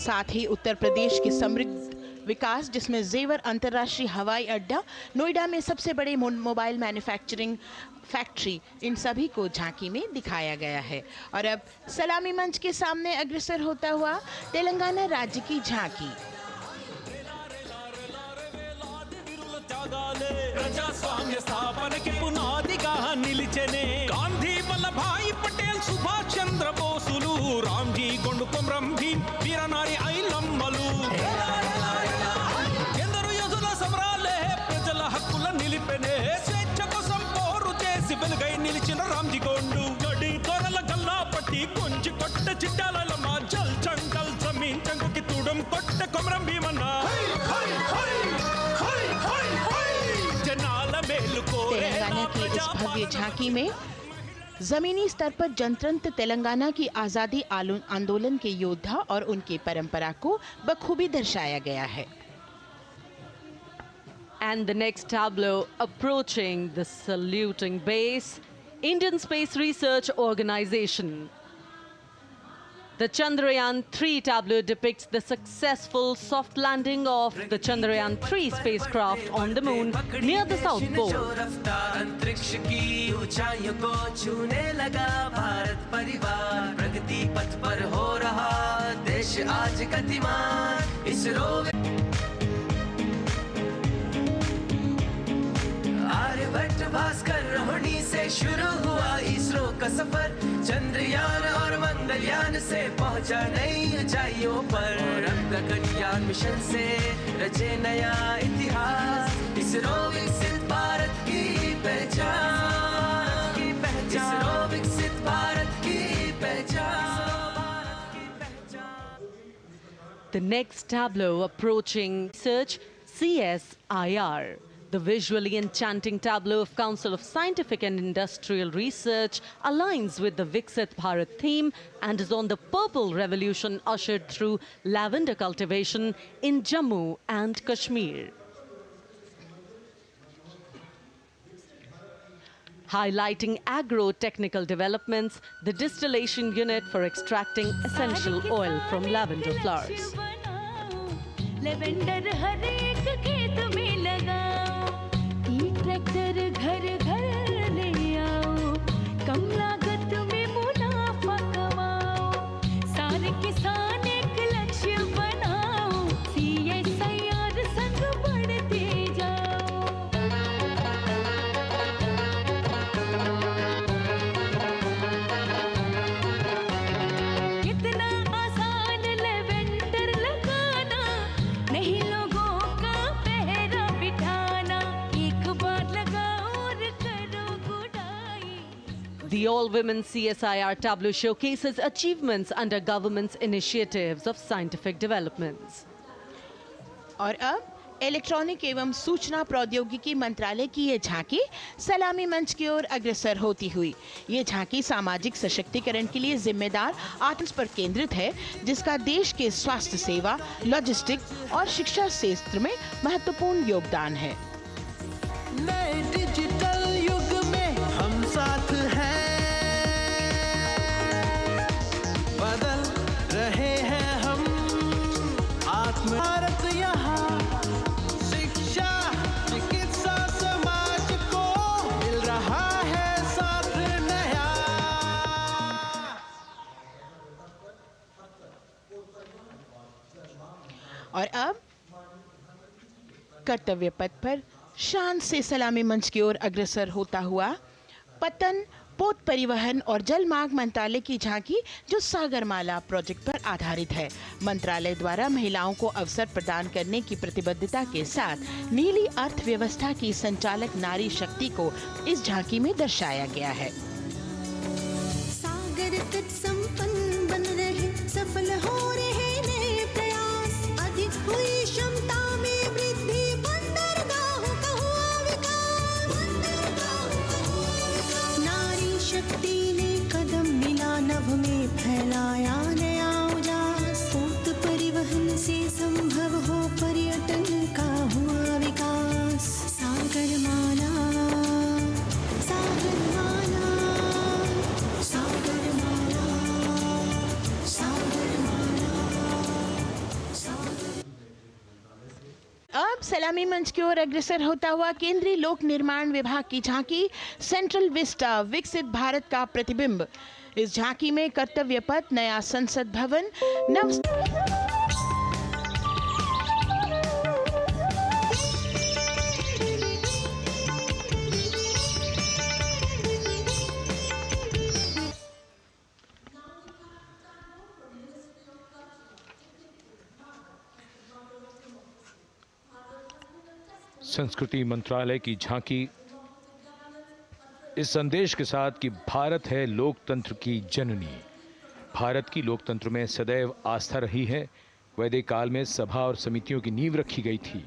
साथ ही उत्तर प्रदेश की समृद्ध विकास, जिसमें जेवर अंतर्राष्ट्रीय हवाई अड्डा, नोएडा में सबसे बड़े मोबाइल मैन्युफैक्चरिंग फैक्ट्री, इन सभी को झांकी में दिखाया गया है। और अब सलामी मंच के सामने अग्रसर होता हुआ तेलंगाना राज्य की झांकी। ప్రజాస్వామ్య స్థాపనకి పునాదిగా నిలిచెనే గాంధీ వల్లభాయ్ పటేల్ సుభాష్ చంద్ర బోసులు రామ్జీ గొండు కొమరం భీమ్ వీరనారి ఐలమ్మలు ఎందరో యోధుల సమరాలే ప్రజల హక్కుల నిలిపెనే స్వేచ్ఛ కోసం పోరు చేసి వెలుగై నిలిచిన రామ్జీ గొండు గడి కొరల గల్లా పట్టి కొంచి కొట్ట చిట్టాలమ్మ జల్ చంకల్ జమీన్ చంకుకి తుడం కొట్ట కొమరం భీమన్న तेलंगाना की इस भव्य झांकी में जमीनी स्तर पर जनतंत्र तेलंगाना की आजादी आंदोलन के योद्धा और उनकी परंपरा को बखूबी दर्शाया गया है। And the next tableau approaching the saluting base, Indian Space Research Organization. The Chandrayaan-3 tableau depicts the successful soft landing of the Chandrayaan-3 spacecraft on the moon near the South Pole. अंतरिक्ष की ऊंचाइयों को छूने लगा भारत परिवार, प्रगति पथ पर हो रहा देश आज गतिमान। इसरो आर्यभट्ट भास्कर रोहिणी से शुरू हुआ इसरो का सफर, चंद्रयान और मंगलयान से पहुंचा नई ऊंचाइयों पर। अब गगनयान मिशन से रचे नया इतिहास, इसरो विकसित भारत की पहचान, इसरो विकसित भारत की पहचान। The next tableau approaching research CSIR. The visually enchanting tableau of Council of Scientific and Industrial Research aligns with the Viksit Bharat theme and is on the purple revolution ushered through lavender cultivation in Jammu and Kashmir. Highlighting agro-technical developments, the distillation unit for extracting essential oil from lavender flowers. Lavender हर एक खेत में लगाओ, tractor घर घर ले आओ, कम लागत में मुनाफा कमाओ, सारे किसान एक लक्ष्य बनाओ, CSIR संग The all-women CSIR tableau showcases achievements under government's initiatives of scientific developments. और अब इलेक्ट्रॉनिक एवं सूचना प्रौद्योगिकी मंत्रालय की ये झांकी सलामी मंच की ओर अग्रसर होती हुई। ये झांकी सामाजिक सशक्तिकरण के लिए जिम्मेदार आर्ट्स पर केंद्रित है, जिसका देश के स्वास्थ्य सेवा, लॉजिस्टिक और शिक्षा क्षेत्र में महत्वपूर्ण योगदान है। नए डिजिटल युग में हम साथ हैं, बदल रहे हैं हम आत्म भारत यहाँ, शिक्षा चिकित्सा समाज को मिल रहा है साथ नया। और अब कर्तव्य पथ पर शान से सलामी मंच की ओर अग्रसर होता हुआ पतन, पोत परिवहन और जल मार्ग मंत्रालय की झांकी, जो सागरमाला प्रोजेक्ट पर आधारित है। मंत्रालय द्वारा महिलाओं को अवसर प्रदान करने की प्रतिबद्धता के साथ नीली अर्थव्यवस्था की संचालक नारी शक्ति को इस झांकी में दर्शाया गया है। सागर तट संपन्न बन रहे, सफल हो रहे नए प्रयास, अधिक हुई क्षमता में वृद्धि, बंदरगाहों का हुआ विकास, नारी शक्ति ने कदम मिला नभ में, फैलाया नया उजास, पोत परिवहन से संभव हो पर्यटन का हुआ विकास। सागरमाला, सागरमाला, सागरमाला, सागरमाला, अब सलामी मंच की ओर अग्रसर होता हुआ केंद्रीय लोक निर्माण विभाग की झांकी सेंट्रल विस्टा, विकसित भारत का प्रतिबिंब। इस झांकी में कर्तव्य पथ, नया संसद भवन, नव संस्कृति मंत्रालय की झांकी इस संदेश के साथ कि भारत है लोकतंत्र की जननी। भारत की लोकतंत्र में सदैव आस्था रही है। वैदिक काल में सभा और समितियों की नींव रखी गई थी।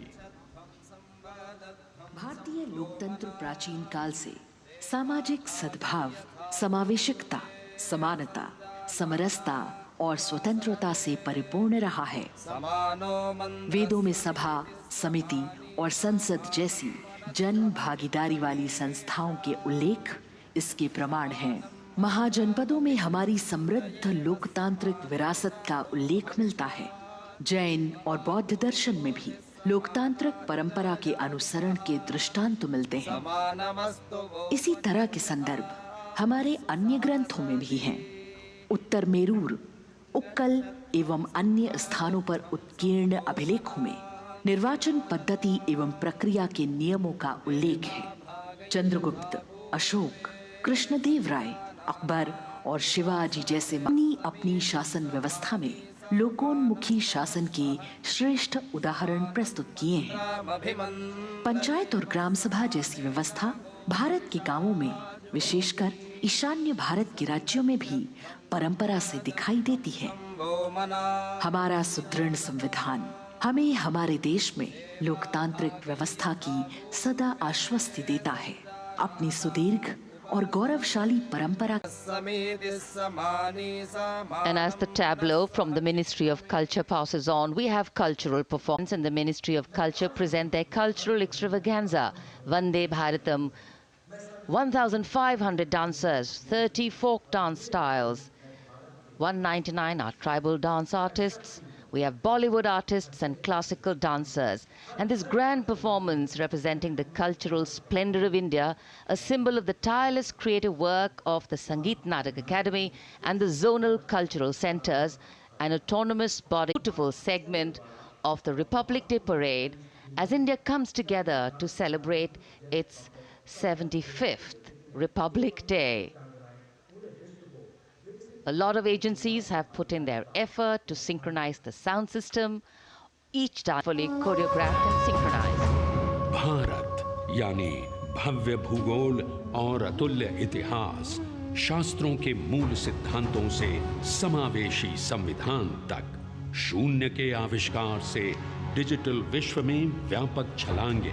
भारतीय लोकतंत्र प्राचीन काल से सामाजिक सद्भाव, समावेशकता, समानता, समरसता और स्वतंत्रता से परिपूर्ण रहा है। वेदों में सभा, समिति और संसद जैसी जन भागीदारी वाली संस्थाओं के उल्लेख इसके प्रमाण हैं। महाजनपदों में हमारी समृद्ध लोकतांत्रिक विरासत का उल्लेख मिलता है। जैन और बौद्ध दर्शन में भी लोकतांत्रिक परंपरा के अनुसरण के दृष्टांत मिलते हैं। इसी तरह के संदर्भ हमारे अन्य ग्रंथों में भी हैं। उत्तर मेरूर, उक्कल एवं अन्य स्थानों पर उत्कीर्ण अभिलेखों में निर्वाचन पद्धति एवं प्रक्रिया के नियमों का उल्लेख है। चंद्रगुप्त, अशोक, कृष्णदेव राय, अकबर और शिवाजी जैसे अपनी शासन व्यवस्था में लोकोन्मुखी शासन के श्रेष्ठ उदाहरण प्रस्तुत किए हैं। पंचायत और ग्राम सभा जैसी व्यवस्था भारत के गांवों में, विशेषकर ईशान्य भारत के राज्यों में भी परंपरा से दिखाई देती है। हमारा सुदृढ़ संविधान हमें हमारे देश में लोकतांत्रिक व्यवस्था की सदा आश्वस्ति देता है। अपनी सुदीर्घ और गौरवशाली परंपरा। And as the tableau from the Ministry of Culture passes on, we have cultural performance, and the Ministry of Culture present their cultural extravaganza. Vande Bharatam, 1,500 dancers, 30 folk dance styles, 199 are tribal dance artists. We have Bollywood artists and classical dancers. And this grand performance representing the cultural splendor of India, a symbol of the tireless creative work of the Sangeet Natak Academy and the zonal cultural centers, an autonomous body, beautiful segment of the Republic Day Parade as India comes together to celebrate its 75th Republic Day. A lot of agencies have put in their effort to synchronize the sound system, each dance fully choreographed and synchronized. Bharat यानी भव्य भूगोल और अतुल्य इतिहास, शास्त्रों के मूल सिद्धांतों से समावेशी संविधान तक, शून्य के आविष्कार से डिजिटल विश्व में व्यापक छलांगे,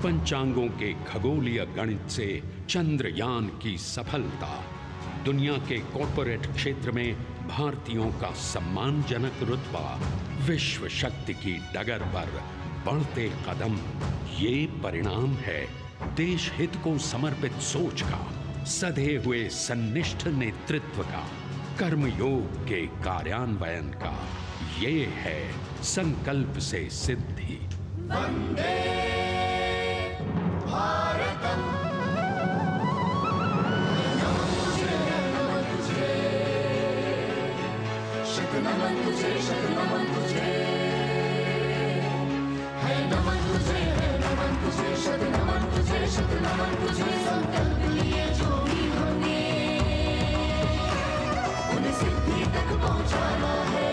पंचांगों के खगोलीय गणित से चंद्रयान की सफलता, दुनिया के कॉर्पोरेट क्षेत्र में भारतीयों का सम्मानजनक रुतबा, विश्व शक्ति की डगर पर बढ़ते कदम, ये परिणाम है देश हित को समर्पित सोच का, सधे हुए सन्निष्ठ नेतृत्व का, कर्मयोग के कार्यान्वयन का। ये है संकल्प से सिद्धि। वंदे भारतम। नमन तुझे, शत नमन तुझे, है नमन तुझे, है नमन तुझे, शत नमन तुझे, शत नमन तुझे। संकल्प लिए जो भी हमने उन्हें सिद्धि तक पहुंचाना है।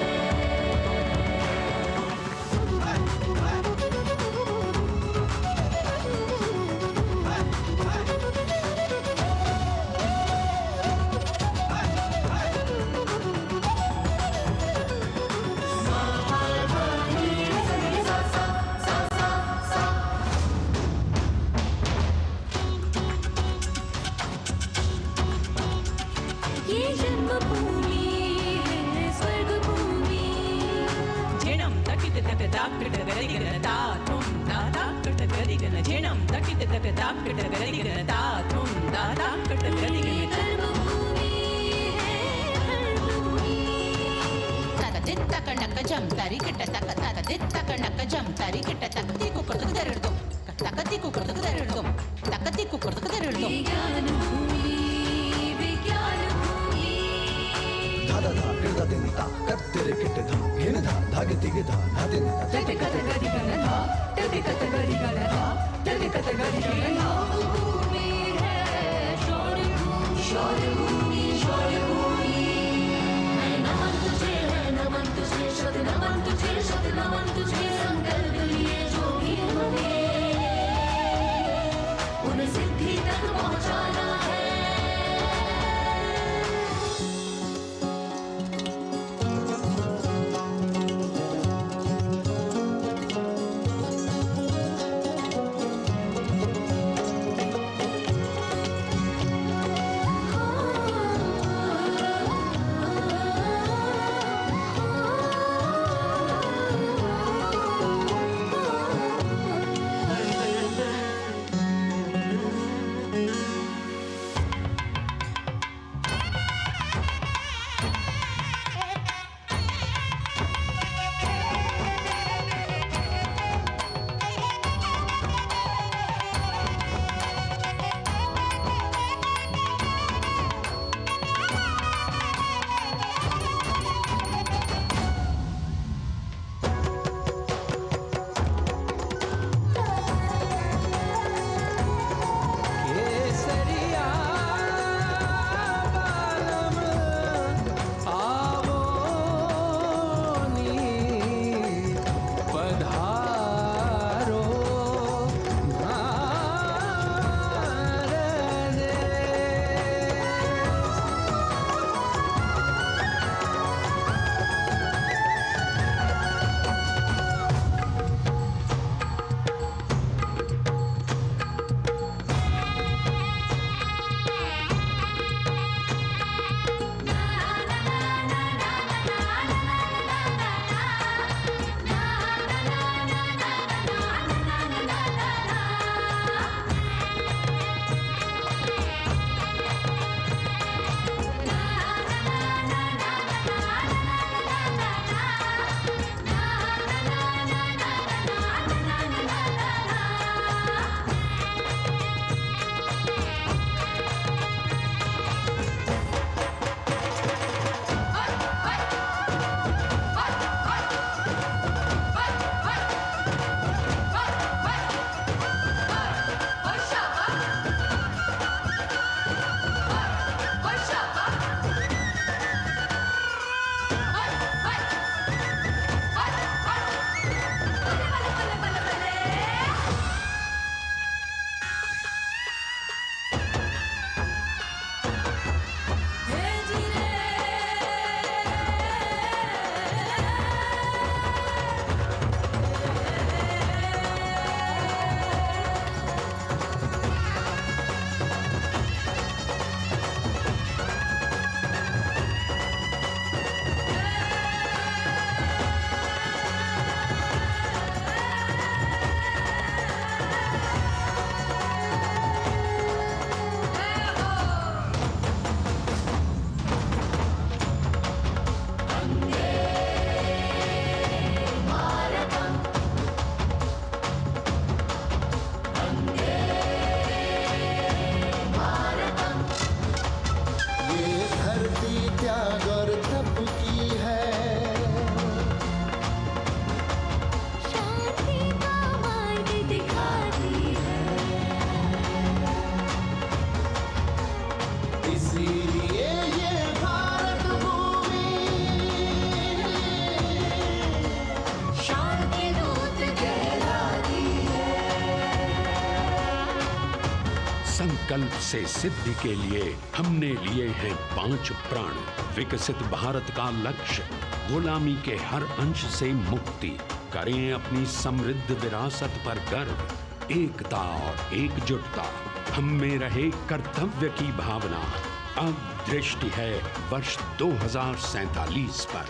संकल्प से सिद्धि के लिए हमने लिए हैं 5 प्रण। विकसित भारत का लक्ष्य, गुलामी के हर अंश से मुक्ति। करें अपनी समृद्ध विरासत पर गर्व, एकता और एकजुटता। हम में रहे कर्तव्य की भावना। अब दृष्टि है वर्ष 2047 पर।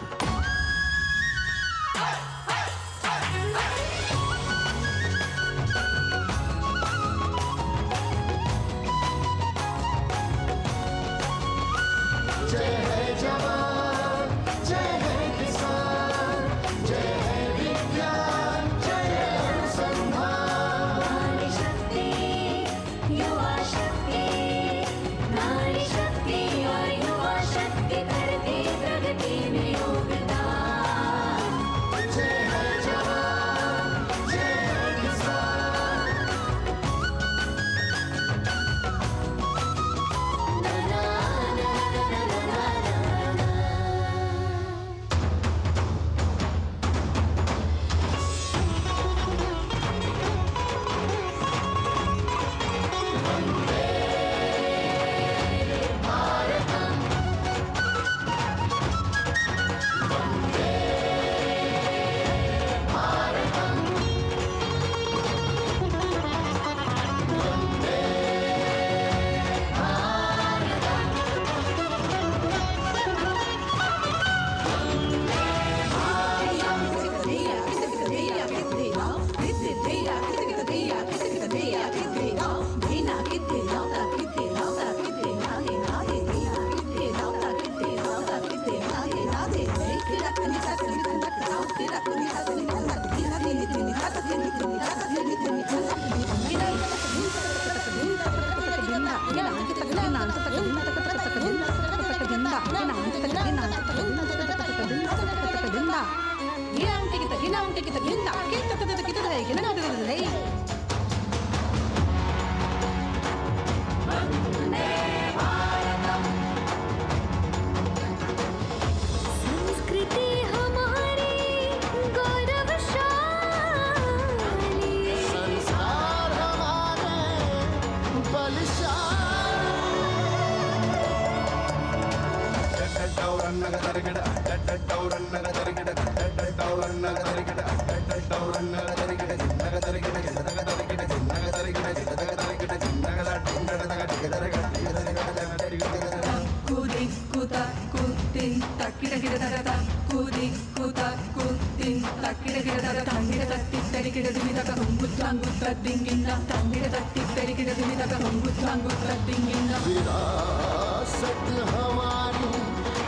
विरासत हमारी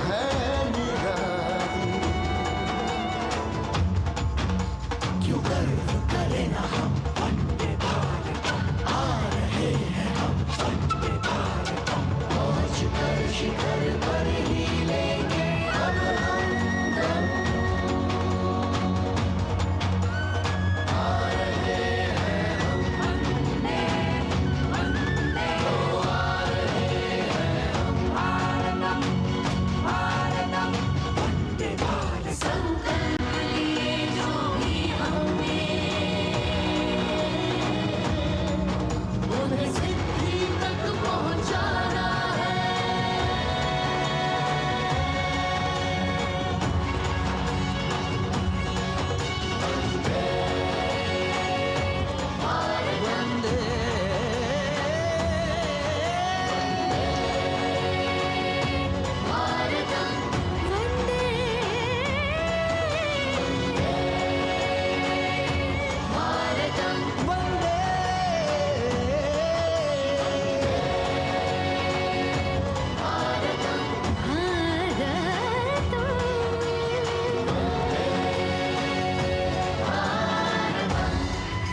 है निराली, क्यों गर्व करें ना हम वंदे भारतम, आ रहे हैं हम वंदे भारतम, पहुंच कर शिखर पर ही लेंगे अब हम दम। आ रहे हैं हम वंदे वंदे, ओ आ रहे हैं हम भारतम भारतम वंदे भारत। संकल्प लिए जो भी हमने उन्हें सिद्धि तक पहुंचाना है।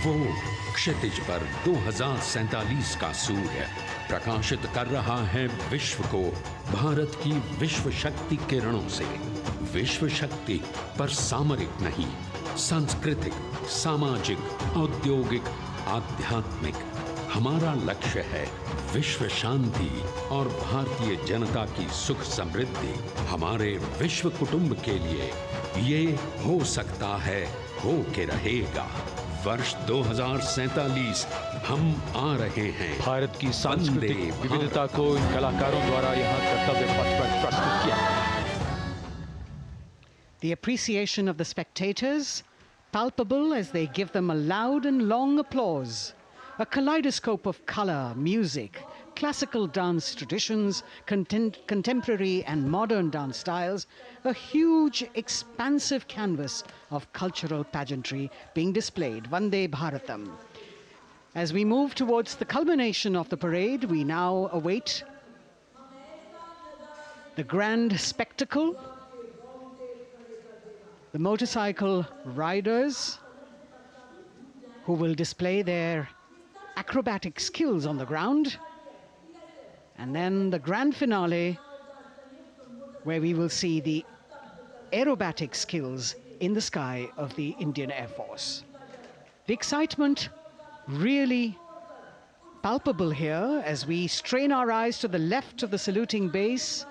वो क्षितिज पर 2047 का सूर्य प्रकाशित कर रहा है विश्व को भारत की विश्व शक्ति किरणों से। विश्व शक्ति पर सामरिक नहीं, सांस्कृतिक, सामाजिक, औद्योगिक, आध्यात्मिक। हमारा लक्ष्य है विश्व शांति और भारतीय जनता की सुख समृद्धि। हमारे विश्व कुटुंब के लिए ये हो सकता है, हो के रहेगा। वर्ष 2047 हम आ रहे हैं। भारत की सांस्कृतिक विविधता को इन कलाकारों द्वारा यहाँ कर्तव्य पथ पर प्रस्तुत किया। The appreciation of the spectators, palpable as they give them a loud and long applause. A kaleidoscope of color, music, classical dance traditions, contemporary and modern dance styles, a huge, expansive canvas of cultural pageantry being displayed, Vande Bharatam. As we move towards the culmination of the parade, we now await the grand spectacle. The motorcycle riders who will display their acrobatic skills on the ground, and then the grand finale where we will see the aerobatic skills in the sky of the Indian Air Force. The excitement really palpable here as we strain our eyes to the left of the saluting base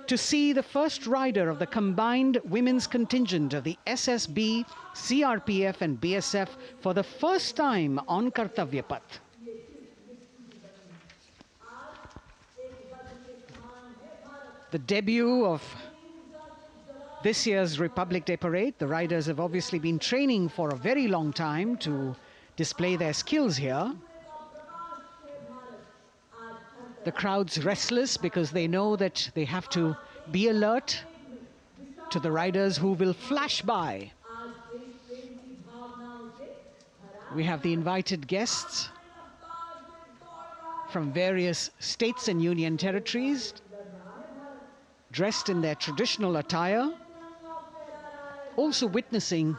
to see the first rider of the combined women's contingent of the SSB, CRPF and BSF for the first time on Kartavya Path. The debut of this year's Republic Day Parade. The riders have obviously been training for a very long time to display their skills here. The crowd's restless because they know that they have to be alert to the riders who will flash by. We have the invited guests from various states and union territories, dressed in their traditional attire, also witnessing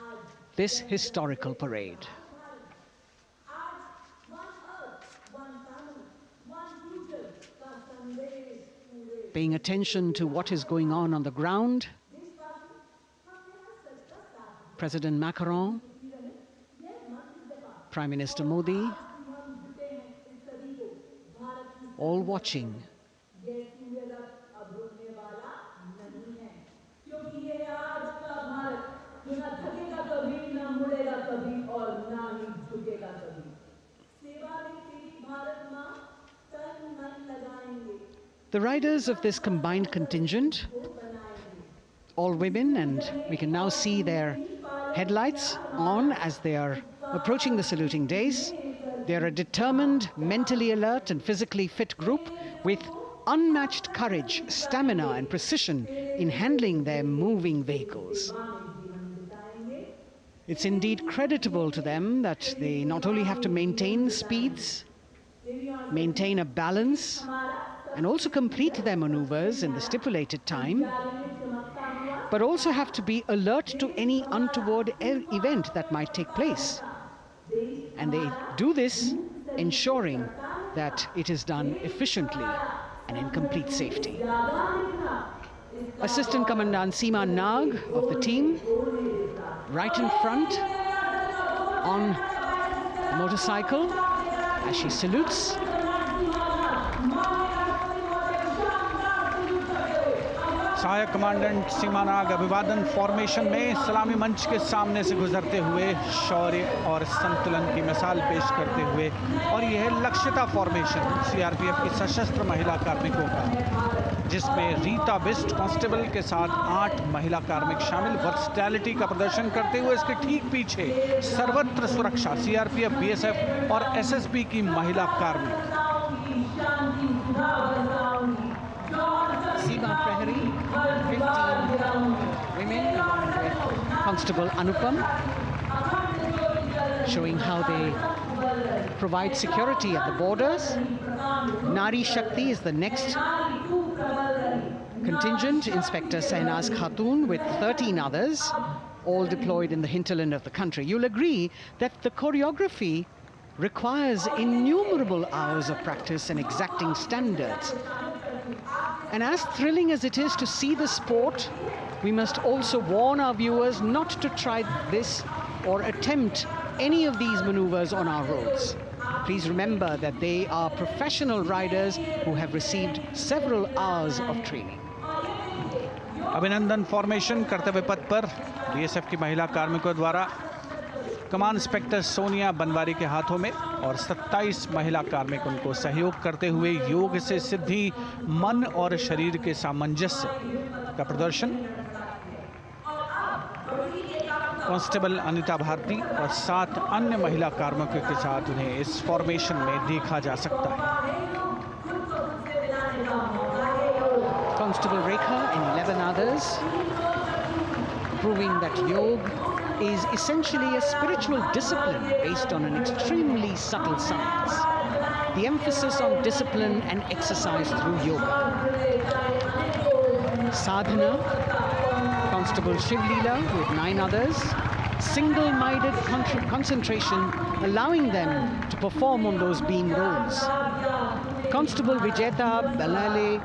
this historical parade. Paying attention to what is going on the ground. President Macron, Prime Minister Modi, all watching. The riders of this combined contingent, all women, and we can now see their headlights on as they are approaching the saluting days. They are a determined, mentally alert and physically fit group with unmatched courage, stamina and precision in handling their moving vehicles. It's indeed creditable to them that they not only have to maintain speeds, maintain a balance, and also complete their maneuvers in the stipulated time, but also have to be alert to any untoward event that might take place. And they do this ensuring that it is done efficiently and in complete safety. Assistant Commandant Seema Nag of the team, right in front on a motorcycle as she salutes. सहायक commandant सीमा नाग अभिवादन formation में सलामी मंच के सामने से गुजरते हुए शौर्य और संतुलन की मिसाल पेश करते हुए, और यह लक्ष्यता फॉर्मेशन सीआरपीएफ की सशस्त्र महिला कार्मिकों का, जिसमें रीता बिस्ट कांस्टेबल के साथ 8 महिला कार्मिक शामिल वर्सटैलिटी का प्रदर्शन करते हुए इसके ठीक पीछे सर्वत्र सुरक्षा सीआरपीएफ, बीएसएफ और एसएसबी की महिला कार्मिक। Seema Prahari, 15 women along with Constable Anupam, showing how they provide security at the borders. Nari Shakti is the next contingent, Inspector Sainaz Khatun with 13 others, all deployed in the hinterland of the country. You'll agree that the choreography requires innumerable hours of practice and exacting standards. And as thrilling as it is to see the sport, we must also warn our viewers not to try this or attempt any of these maneuvers on our roads. Please remember that they are professional riders who have received several hours of training. अभिनंदन formation कर्तव्य पथ पर BSF की महिला कार्मिकों द्वारा कमान inspector Sonia Banwari के हाथों में और 27 महिला कार्मिक उनको सहयोग करते हुए योग से सिद्धि, मन और शरीर के सामंजस्य का प्रदर्शन। कांस्टेबल अनिता भारती और 7 अन्य महिला कार्मिकों के साथ उन्हें इस फॉर्मेशन में देखा जा सकता है। Constable Rekha and 11 others, proving that yoga is essentially a spiritual discipline based on an extremely subtle science. The emphasis on discipline and exercise through yoga. Sadhana, Constable Shivleela with 9 others, single-minded concentration, allowing them to perform on those beam roles. Constable Vijeta Balale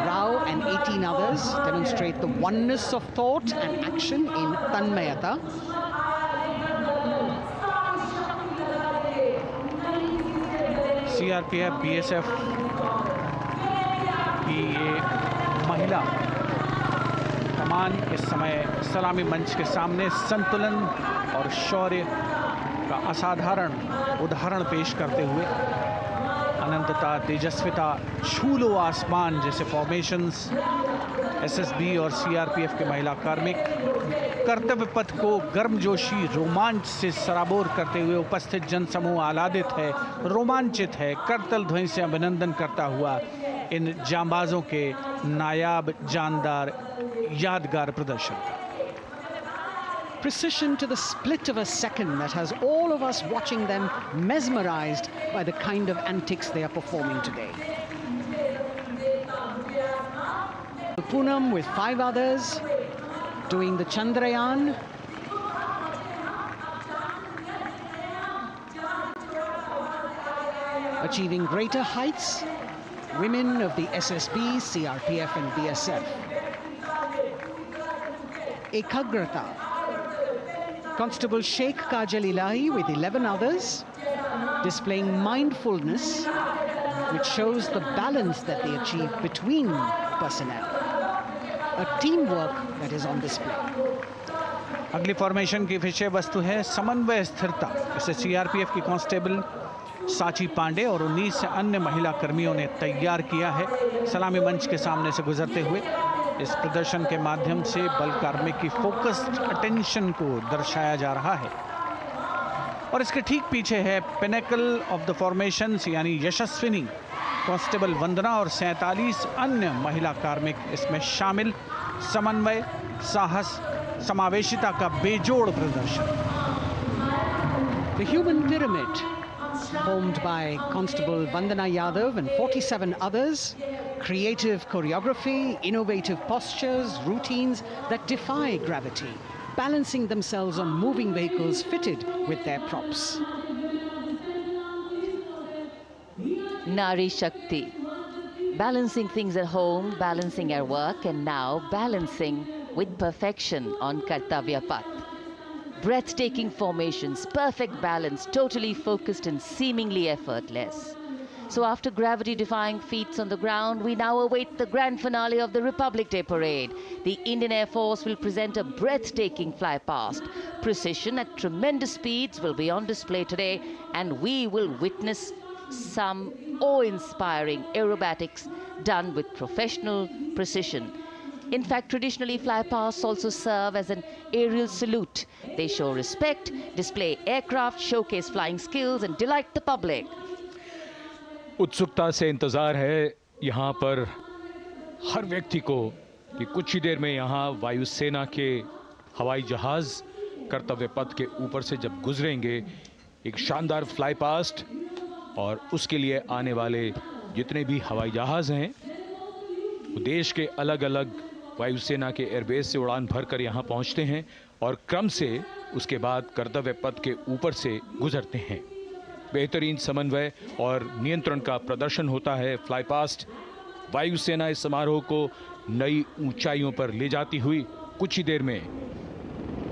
Rao and 18 others demonstrate the oneness of thought and action in Tanmayata. CRPF, BSF की ये महिला कमान इस समय सलामी मंच के सामने संतुलन और शौर्य का असाधारण उदाहरण पेश करते हुए अनंतता, तेजस्विता, छू लो आसमान जैसे फॉर्मेशंस एसएसबी और सीआरपीएफ के महिला कार्मिक कर्तव्य पथ को गर्मजोशी रोमांच से सराबोर करते हुए उपस्थित जनसमूह आह्लादित है, रोमांचित है, करतल ध्वनि से अभिनंदन करता हुआ इन जांबाजों के नायाब, जानदार, यादगार प्रदर्शन का। Precision to the split of a second that has all of us watching them mesmerized by the kind of antics they are performing today. Poonam with 5 others doing the Chandrayaan. Achieving greater heights, women of the SSB, CRPF and BSF. Ekagrata. Constable Sheikh Kajal Ilahi with 11 others, displaying mindfulness, which shows the balance that they achieve between personnel. A teamwork that is on display. अगली formation की विषय वस्तु है समन्वय स्थिरता। इसे CRPF की constable साची पांडे और 19 अन्य महिला कर्मियों ने तैयार किया है। सलामी मंच के सामने से गुजरते हुए इस प्रदर्शन के माध्यम से बल कार्मिक की फोकस्ड अटेंशन को दर्शाया जा रहा है। और इसके ठीक पीछे है पिनेकल ऑफ द फॉर्मेशंस यानी यशस्विनी कांस्टेबल वंदना और 47 अन्य महिला कार्मिक इसमें शामिल। समन्वय, साहस, समावेशिता का बेजोड़ प्रदर्शन। The human pyramid, formed by Constable Vandana Yadav and 47 others, creative choreography, innovative postures, routines that defy gravity, balancing themselves on moving vehicles fitted with their props. Nari Shakti, balancing things at home, balancing at work, and now balancing with perfection on Kartavya Path. Breathtaking formations, perfect balance, totally focused and seemingly effortless. So after gravity-defying feats on the ground, we now await the grand finale of the Republic Day Parade. The Indian Air Force will present a breathtaking fly-past. Precision at tremendous speeds will be on display today, and we will witness some awe-inspiring aerobatics done with professional precision. In fact, traditionally, flypasts also serve as an aerial salute. They show respect, display aircraft, showcase flying skills, and delight the public. उत्सुकता से इंतज़ार है यहाँ पर हर व्यक्ति को कि कुछ ही देर में यहाँ वायुसेना के हवाई जहाज़ कर्तव्य पथ के ऊपर से जब गुजरेंगे, एक शानदार फ्लाई पास्ट, और उसके लिए आने वाले जितने भी हवाई जहाज़ हैं वो देश के अलग अलग वायुसेना के एयरबेस से उड़ान भरकर यहाँ पहुँचते हैं और क्रम से उसके बाद कर्तव्य पथ के ऊपर से गुजरते हैं। बेहतरीन समन्वय और नियंत्रण का प्रदर्शन होता है। फ्लाई पास्ट वायुसेना इस समारोह को नई ऊंचाइयों पर ले जाती हुई कुछ ही देर में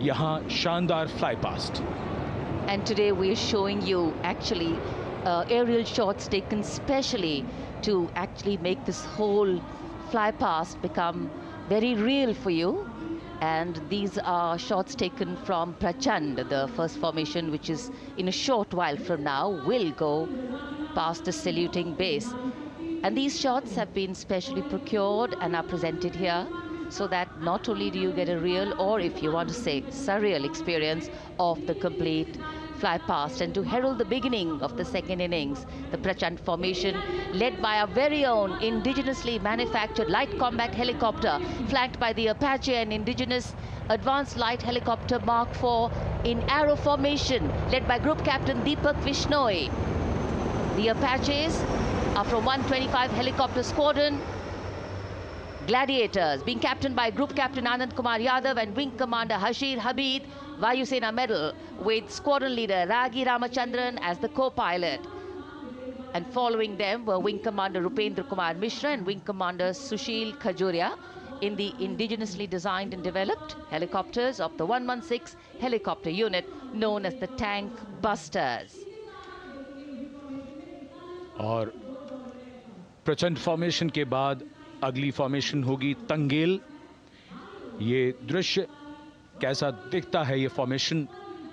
यहाँ शानदार fly past. And today we are showing you actually aerial shots taken specially to actually make this whole fly past become very real for you. And these are shots taken from Prachand. The first formation, which is in a short while from now, will go past the saluting base. And these shots have been specially procured and are presented here so that not only do you get a real, or if you want to say surreal, experience of the complete fly past, and to herald the beginning of the second innings, the Prachand formation led by our very own indigenously manufactured light combat helicopter, flanked by the Apache and indigenous advanced light helicopter Mark IV in arrow formation, led by Group Captain Deepak Vishnoi. The Apaches are from 125 Helicopter Squadron. Gladiators, being captained by Group Captain Kanyakumari Yadav and Wing Commander Hashir Habib, Vayu Sena Medal, with Squadron Leader Ragi Ramachandran as the co-pilot. And following them were Wing Commander Rupendra Kumar Mishra and Wing Commander Sushil Khajuria in the indigenously designed and developed helicopters of the 116 helicopter unit known as the Tank Busters. और प्रचंड formation के बाद अगली formation होगी तंगेल। ये दृश्य कैसा दिखता है, ये फॉर्मेशन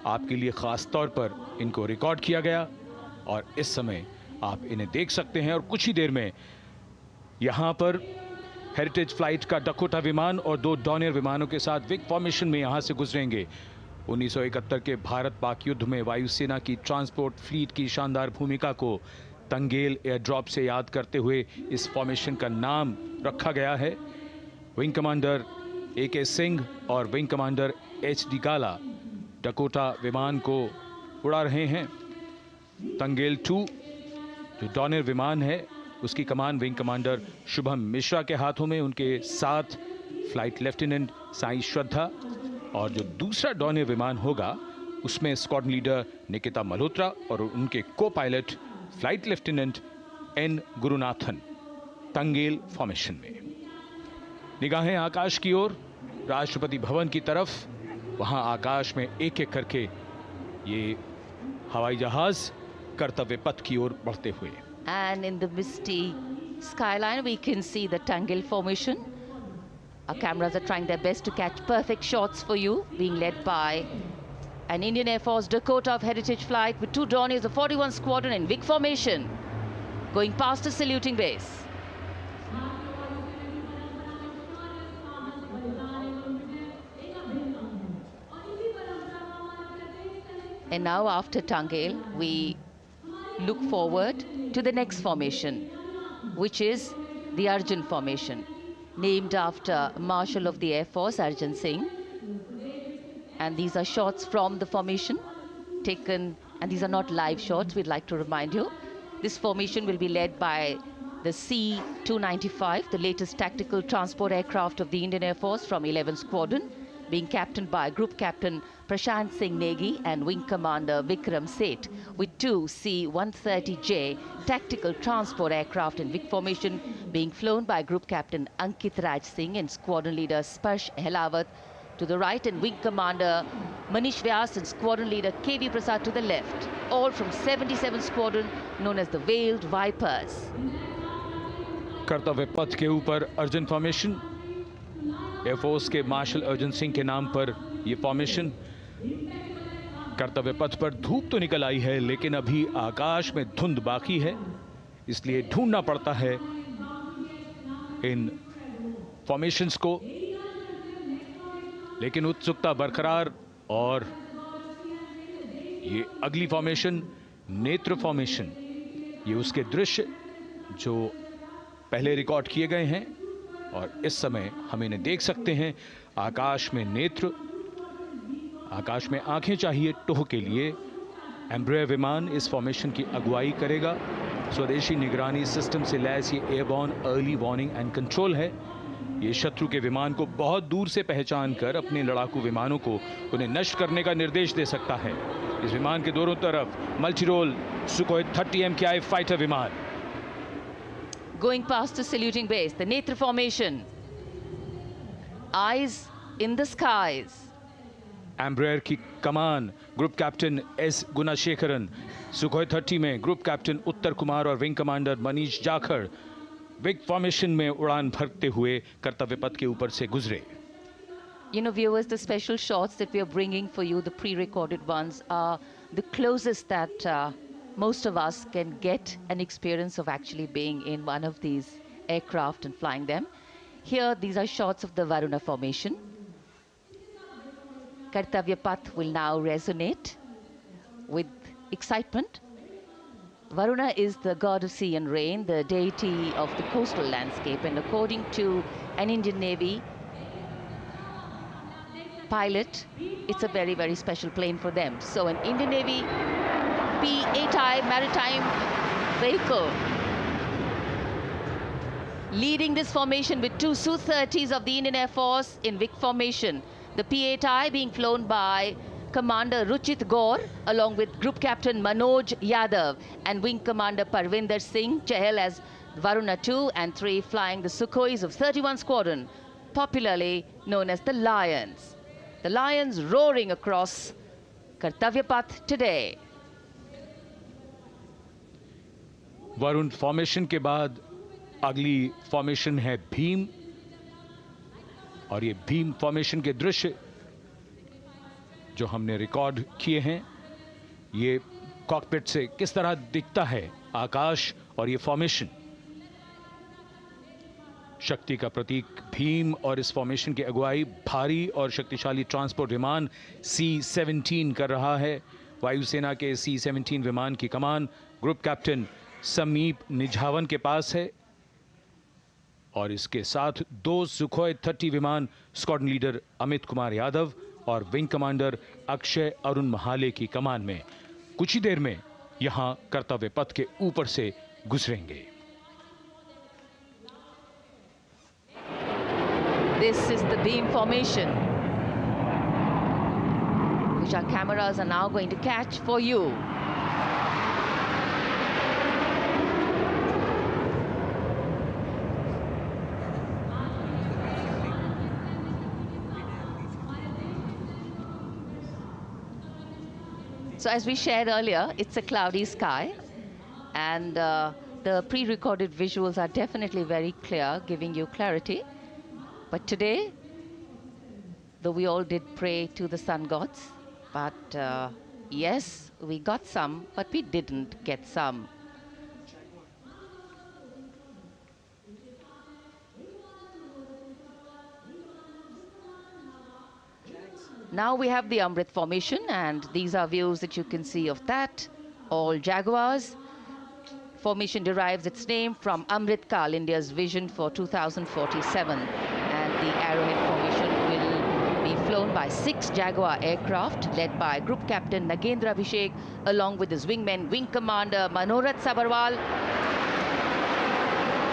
आपके लिए खास तौर पर इनको रिकॉर्ड किया गया और इस समय आप इन्हें देख सकते हैं। और कुछ ही देर में यहां पर हेरिटेज फ्लाइट का डकोटा विमान और 2 डॉनियर विमानों के साथ विग फॉर्मेशन में यहां से गुजरेंगे। 1971 के भारत पाक युद्ध में वायुसेना की ट्रांसपोर्ट फ्लीट की शानदार भूमिका को तंगेल एयर ड्रॉप से याद करते हुए इस फॉर्मेशन का नाम रखा गया है। विंग कमांडर AK सिंह और विंग कमांडर HD गाला डकोटा विमान को उड़ा रहे हैं। तंगेल 2 जो डॉनियर विमान है उसकी कमान विंग कमांडर शुभम मिश्रा के हाथों में, उनके साथ फ्लाइट लेफ्टिनेंट साई श्रद्धा, और जो दूसरा डॉनियर विमान होगा उसमें स्क्वाड्रन लीडर निकिता मल्होत्रा और उनके को pilot flight lieutenant N Gurunathan. Tangail formation में निगाहें आकाश की ओर, राष्ट्रपति भवन की तरफ। वहां आकाश में एक एक करके ये हवाई जहाज कर्तव्य पथ की ओर बढ़ते हुए। And in the misty skyline we can see the Tangel formation. Our cameras are trying their best to catch perfect shots for you, being led by an Indian Air Force Dakota of Heritage Flight with 2 Dorniers of 41 Squadron in WIG formation, going past a saluting base. And now after Tangel, we look forward to the next formation, which is the Arjun formation, named after Marshal of the Air Force Arjun Singh. And these are shots from the formation taken, and these are not live shots, we'd like to remind you. This formation will be led by the C-295, the latest tactical transport aircraft of the Indian Air Force from 11 Squadron, being captained by Group Captain Prashant Singh Negi and Wing Commander Vikram Seth, with 2 C-130J tactical transport aircraft in WIG formation being flown by Group Captain Ankit Raj Singh and Squadron Leader Sparsh Helawat to the right, and Wing Commander Manish Vyas and Squadron Leader KV Prasad to the left, all from 77 Squadron known as the Veiled Vipers. कर्तव्य पथ के ऊपर Arjun formation, air force के martial Arjun Singh के नाम पर यह formation. कर्तव्य पथ पर धूप तो निकल आई है, लेकिन अभी आकाश में धुंध बाकी है, इसलिए ढूंढना पड़ता है इन फॉर्मेशंस को। लेकिन उत्सुकता बरकरार, और ये अगली फॉर्मेशन नेत्र फॉर्मेशन, ये उसके दृश्य जो पहले रिकॉर्ड किए गए हैं और इस समय हम इन्हें देख सकते हैं। आकाश में नेत्र, आकाश में आंखें चाहिए टोह के लिए। एम्ब्रेयर विमान इस फॉर्मेशन की अगुवाई करेगा। स्वदेशी निगरानी सिस्टम से लैस ये airborne early warning and control है। ये शत्रु के विमान को बहुत दूर से पहचान कर अपने लड़ाकू विमानों को उन्हें नष्ट करने का निर्देश दे सकता है। इस विमान के दोनों तरफ multi role Sukhoi 30 MKI fighter विमान। Going past the saluting base, the Netra formation, eyes in the skies. Embraer की कमान group captain S Gunasekaran, Sukhoi 30 में ग्रुप कैप्टन उत्तर कुमार और wing commander Manish Jakhar vic formation में उड़ान भरते हुए कर्तव्य पथ के ऊपर से गुजरे। You know, viewers, the special shots that we are bringing for you, the pre-recorded ones, are the closest that most of us can get an experience of actually being in one of these aircraft and flying them. Here, these are shots of the Varuna formation. Kartavya Path will now resonate with excitement. Varuna is the god of sea and rain, the deity of the coastal landscape, and according to an Indian Navy pilot, it's a very, very special plane for them. So an Indian Navy P-8I maritime vehicle leading this formation with two Su-30s of the Indian Air Force in Vic formation. The P-8I being flown by Commander Ruchit Gaur along with Group Captain Manoj Yadav and Wing Commander Parvinder Singh Chahal as Varuna 2 and 3 flying the Sukhois of 31 Squadron, popularly known as the Lions. The Lions roaring across Kartavya Path today. Varun formation के बाद अगली formation है भीम, और ये Bhim formation के दृश्य जो हमने रिकॉर्ड किए हैं, ये कॉकपिट से किस तरह दिखता है आकाश और ये फॉर्मेशन। शक्ति का प्रतीक भीम और इस फॉर्मेशन की अगुवाई भारी और शक्तिशाली ट्रांसपोर्ट विमान C-17 कर रहा है। वायुसेना के C-17 विमान की कमान ग्रुप कैप्टन समीप निझावन के पास है और इसके साथ दो सुखोई 30 विमान स्क्वाड्रन लीडर अमित कुमार यादव और विंग कमांडर अक्षय अरुण महाले की कमान में कुछ ही देर में यहां कर्तव्य पथ के ऊपर से गुजरेंगे। This is the beam formation, which our cameras are now going to catch for you. So as we shared earlier, it's a cloudy sky, and the pre-recorded visuals are definitely very clear, giving you clarity. But today, though we all did pray to the sun gods, but yes, we got some, but we didn't get some. Now we have the Amrit formation, and these are views that you can see of that. All Jaguars. Formation derives its name from Amrit Kal, India's vision for 2047. And the Arrowhead formation will be flown by 6 Jaguar aircraft, led by Group Captain Nagendra Abhishek, along with his wingmen, Wing Commander Manorat Sabarwal,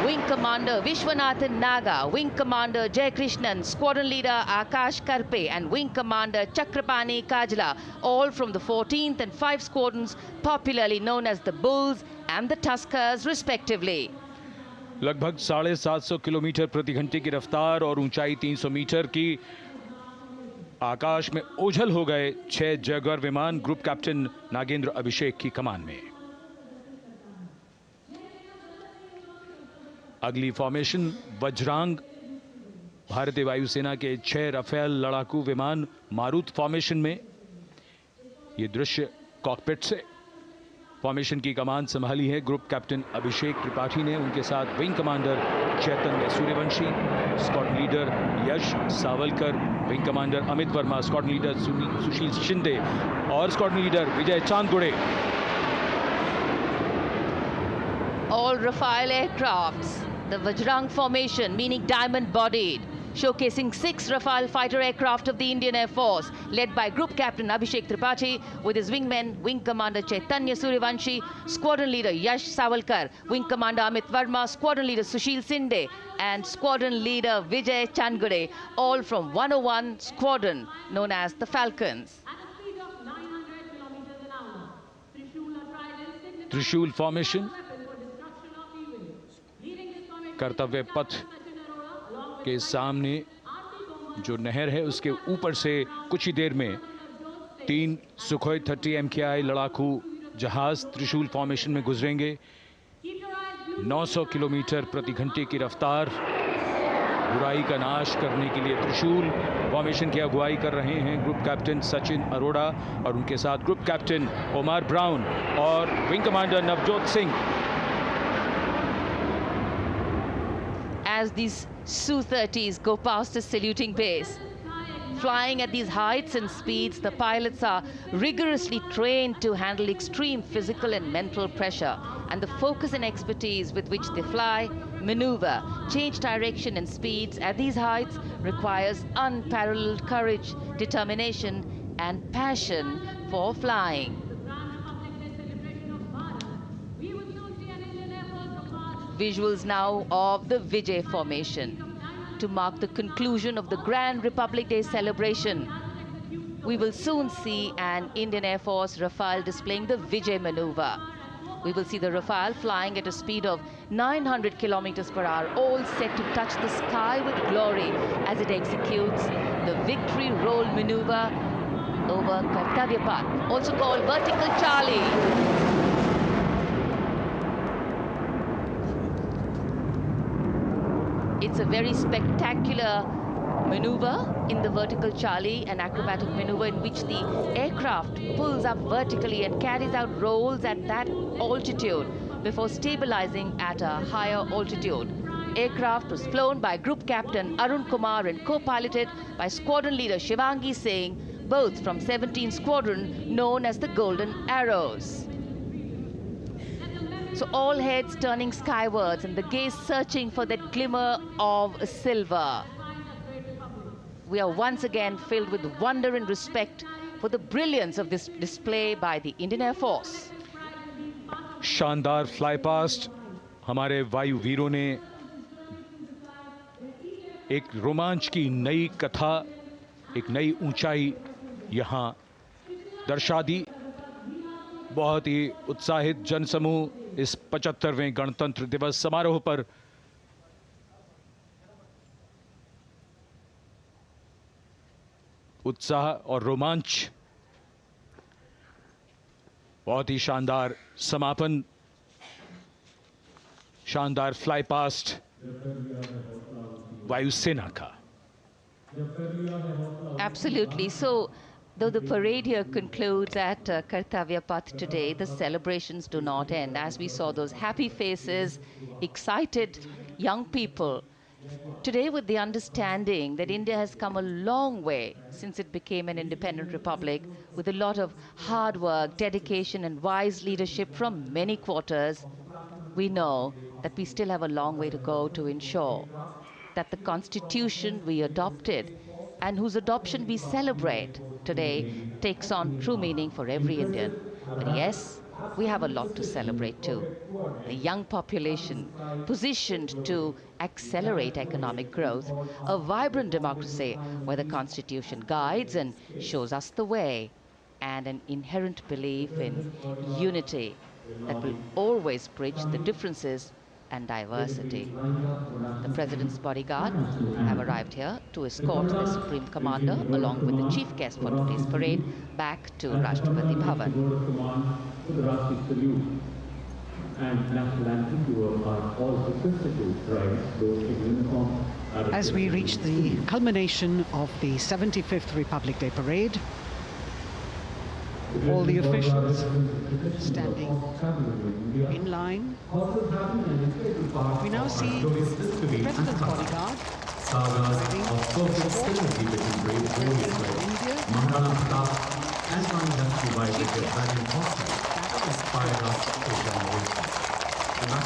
Wing Commander Vishwanathan Naga, Wing Commander Jay Krishnan, Squadron Leader Akash Karpe, and Wing Commander Chakrapani Kajla, all from the 14th and 5 squadrons, popularly known as the Bulls and the Tuskers, respectively. लगभग 750 kilometre प्रति घंटे की रफ्तार और ऊंचाई 300 metre की आकाश में ओझल हो गए 6 जैगुआर विमान ग्रुप कैप्टन नागेंद्र अभिषेक की कमान में। अगली फॉर्मेशन वज्रांग, भारतीय वायुसेना के 6 राफेल लड़ाकू विमान मारुत फॉर्मेशन में। ये दृश्य कॉकपिट से। फॉर्मेशन की कमान संभाली है ग्रुप कैप्टन अभिषेक त्रिपाठी ने, उनके साथ wing commander Chaitanya Suryavanshi, squadron leader Yash Sawalkar, wing commander Amit Verma, squadron leader Sushil Shinde और squadron leader Vijay Chandgude. All Rafale aircrafts, the Vajrang formation, meaning diamond-bodied, showcasing 6 Rafale fighter aircraft of the Indian Air Force, led by Group Captain Abhishek Tripathi, with his wingmen, Wing Commander Chaitanya Suryavanshi, Squadron Leader Yash Savalkar, Wing Commander Amit Verma, Squadron Leader Sushil Sinde, and Squadron Leader Vijay Chandgade, all from 101 Squadron, known as the Falcons. त्रिशूल formation, कर्तव्य पथ के सामने जो नहर है उसके ऊपर से कुछ ही देर में 3 सुखोई 30 MKI लड़ाकू जहाज त्रिशूल फॉर्मेशन में गुजरेंगे। 900 किलोमीटर प्रति घंटे की रफ्तार बुराई का नाश करने के लिए त्रिशूल फॉर्मेशन की अगुवाई कर रहे हैं ग्रुप कैप्टन सचिन अरोड़ा और उनके साथ ग्रुप कैप्टन ओमार ब्राउन और wing commander Navjot Singh. As these Su-30s go past the saluting base, flying at these heights and speeds, the pilots are rigorously trained to handle extreme physical and mental pressure, and the focus and expertise with which they fly, maneuver, change direction and speeds at these heights requires unparalleled courage, determination and passion for flying. Visuals now of the Vijay formation to mark the conclusion of the Grand Republic Day celebration. We will soon see an Indian Air Force Rafale displaying the Vijay maneuver. We will see the Rafale flying at a speed of 900 kilometers per hour, all set to touch the sky with glory as it executes the victory roll maneuver over Kartavyapath, also called Vertical Charlie. It's a very spectacular maneuver in the Vertical Charlie, an acrobatic maneuver in which the aircraft pulls up vertically and carries out rolls at that altitude before stabilizing at a higher altitude. Aircraft was flown by Group Captain Arun Kumar and co-piloted by Squadron Leader Shivangi Singh, both from 17th Squadron, known as the Golden Arrows. So all heads turning skywards and the gaze searching for that glimmer of silver. We are once again filled with wonder and respect for the brilliance of this display by the Indian Air Force. शानदार fly past हमारे वायु वीरों ने एक रोमांच की नई कथा, एक नई ऊंचाई यहां दर्शा दी। बहुत ही उत्साहित जनसमूह इस 75वें गणतंत्र दिवस समारोह पर उत्साह और रोमांच, बहुत ही शानदार समापन, शानदार फ्लाई पास्ट वायुसेना का। Absolutely. So, though the parade here concludes at Kartavyapath today, the celebrations do not end. As we saw those happy faces, excited young people, today with the understanding that India has come a long way since it became an independent republic, with a lot of hard work, dedication and wise leadership from many quarters, we know that we still have a long way to go to ensure that the constitution we adopted and whose adoption we celebrate today takes on true meaning for every Indian. But yes, we have a lot to celebrate too. A young population positioned to accelerate economic growth, a vibrant democracy where the constitution guides and shows us the way, and an inherent belief in unity that will always bridge the differences and diversity. The President's bodyguard have arrived here to escort the Supreme Commander along with the chief guest for today's parade back to Rashtrapati Bhavan. As we reach the culmination of the 75th Republic Day Parade, all the officials standing in line. We now see the President's bodyguard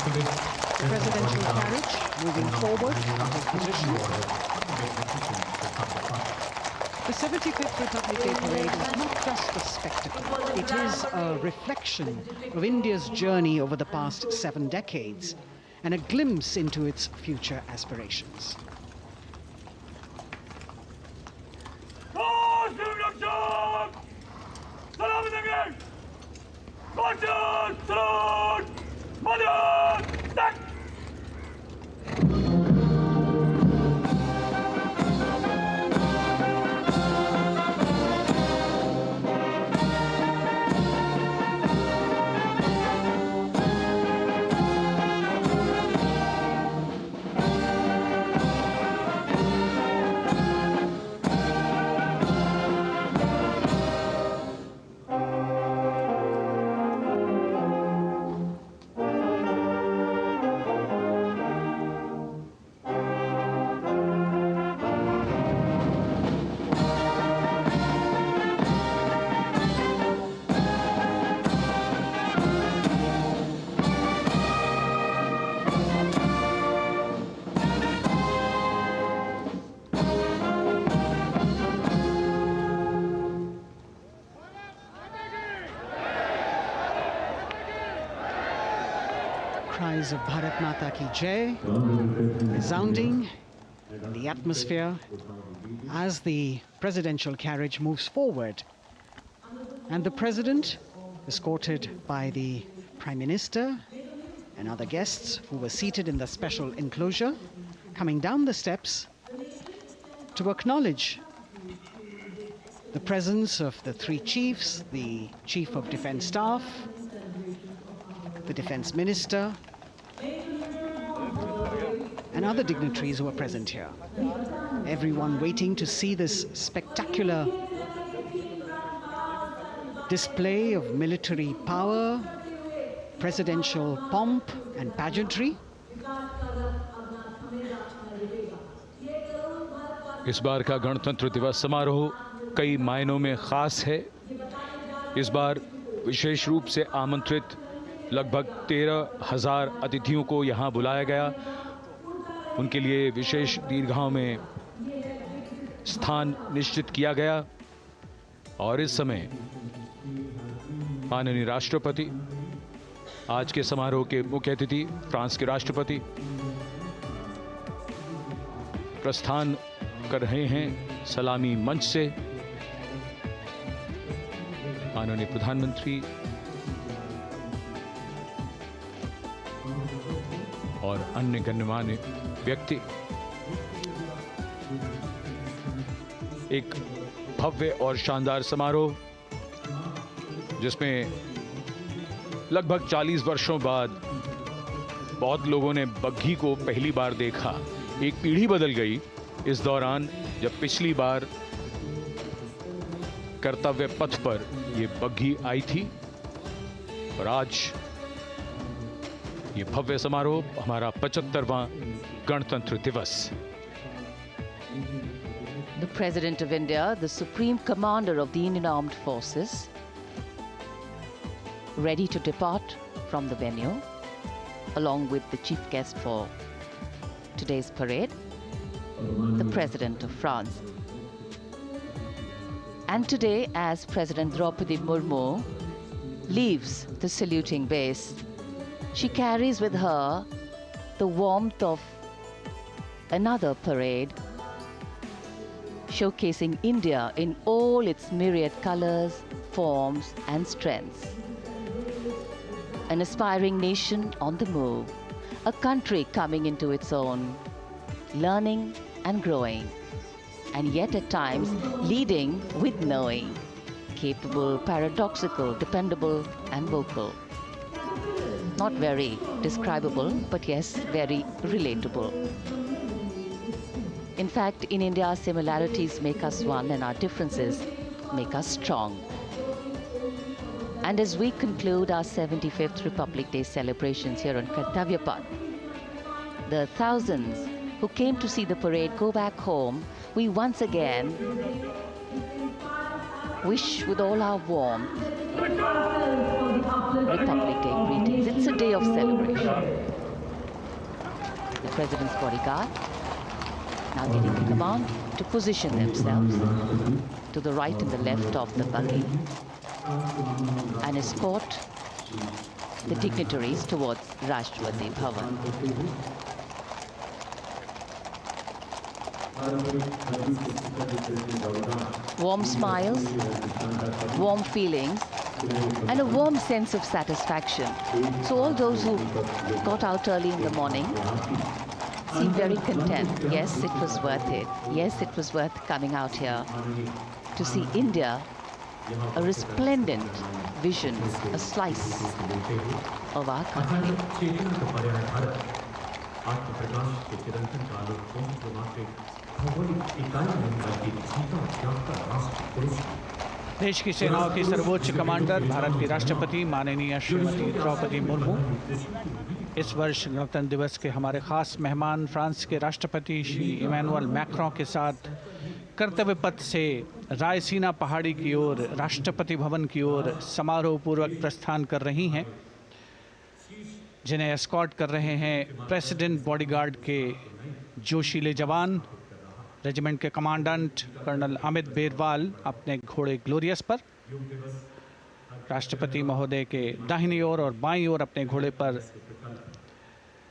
the presidential carriage moving forward into position. The 75th Republic Day Parade is not just a spectacle. It is a reflection of India's journey over the past 7 decades and a glimpse into its future aspirations. cries of Bharat Mata Ki Jai resounding in the atmosphere as the presidential carriage moves forward. And the president, escorted by the Prime Minister and other guests who were seated in the special enclosure, coming down the steps to acknowledge the presence of the three chiefs, the Chief of Defence Staff, the Defence Minister, and other dignitaries who are present here. Everyone waiting to see this spectacular display of military power, presidential pomp and pageantry. इस बार का गणतंत्र दिवस समारोह कई मायनों में खास है। इस बार विशेष रूप से आमंत्रित लगभग 13,000 अतिथियों को यहां बुलाया गया। उनके लिए विशेष दीर्घाओं में स्थान निश्चित किया गया और इस समय माननीय राष्ट्रपति, आज के समारोह के मुख्य अतिथि फ्रांस के राष्ट्रपति प्रस्थान कर रहे हैं सलामी मंच से। माननीय प्रधानमंत्री और अन्य गण्यमान्य व्यक्ति एक भव्य और शानदार समारोह जिसमें लगभग 40 वर्षों बाद बहुत लोगों ने बग्घी को पहली बार देखा। एक पीढ़ी बदल गई इस दौरान, जब पिछली बार कर्तव्य पथ पर ये बग्घी आई थी और आज ये भव्य समारोह हमारा 75वां गणतंत्र दिवस। The President of India, the Supreme Commander of the Indian Armed Forces, ready to depart from the venue, along with the chief guest for today's parade, the President of France. And today, as President Draupadi Murmu leaves the saluting base, she carries with her the warmth of another parade, showcasing India in all its myriad colors, forms, and strengths. An aspiring nation on the move, a country coming into its own, learning and growing, and yet at times leading with knowing, capable, paradoxical, dependable, and vocal. Not very describable, but yes, very relatable. In fact, in India, similarities make us one and our differences make us strong. And as we conclude our 75th Republic Day celebrations here on Nitipath, the thousands who came to see the parade go back home, we once again wish with all our warmth Republic Day greetings. It's a day of celebration. The President's bodyguard now getting the command to position themselves to the right and the left of the buggy and escort the dignitaries towards Rashtrapati Bhavan. Warm smiles, warm feelings, and a warm sense of satisfaction. So all those who got out early in the morning seem very content. Yes, it was worth it. Yes, it was worth coming out here to see India, a resplendent vision, a slice of our country. देश की सेनाओं की सर्वोच्च commander Bharat की राष्ट्रपति माननीय श्रीमती द्रौपदी मुर्मू इस वर्ष गणतंत्र दिवस के हमारे खास मेहमान फ्रांस के राष्ट्रपति श्री इमैनुअल मैक्रों के साथ कर्तव्य पथ से रायसीना पहाड़ी की ओर राष्ट्रपति भवन की ओर समारोह पूर्वक प्रस्थान कर रही हैं, जिन्हें एस्कॉर्ट कर रहे हैं प्रेसिडेंट बॉडीगार्ड के जोशीले जवान, रेजिमेंट के कमांडेंट कर्नल अमित बेरवाल अपने घोड़े ग्लोरियस पर, राष्ट्रपति महोदय के दाहिनी ओर और बाईं ओर अपने घोड़े पर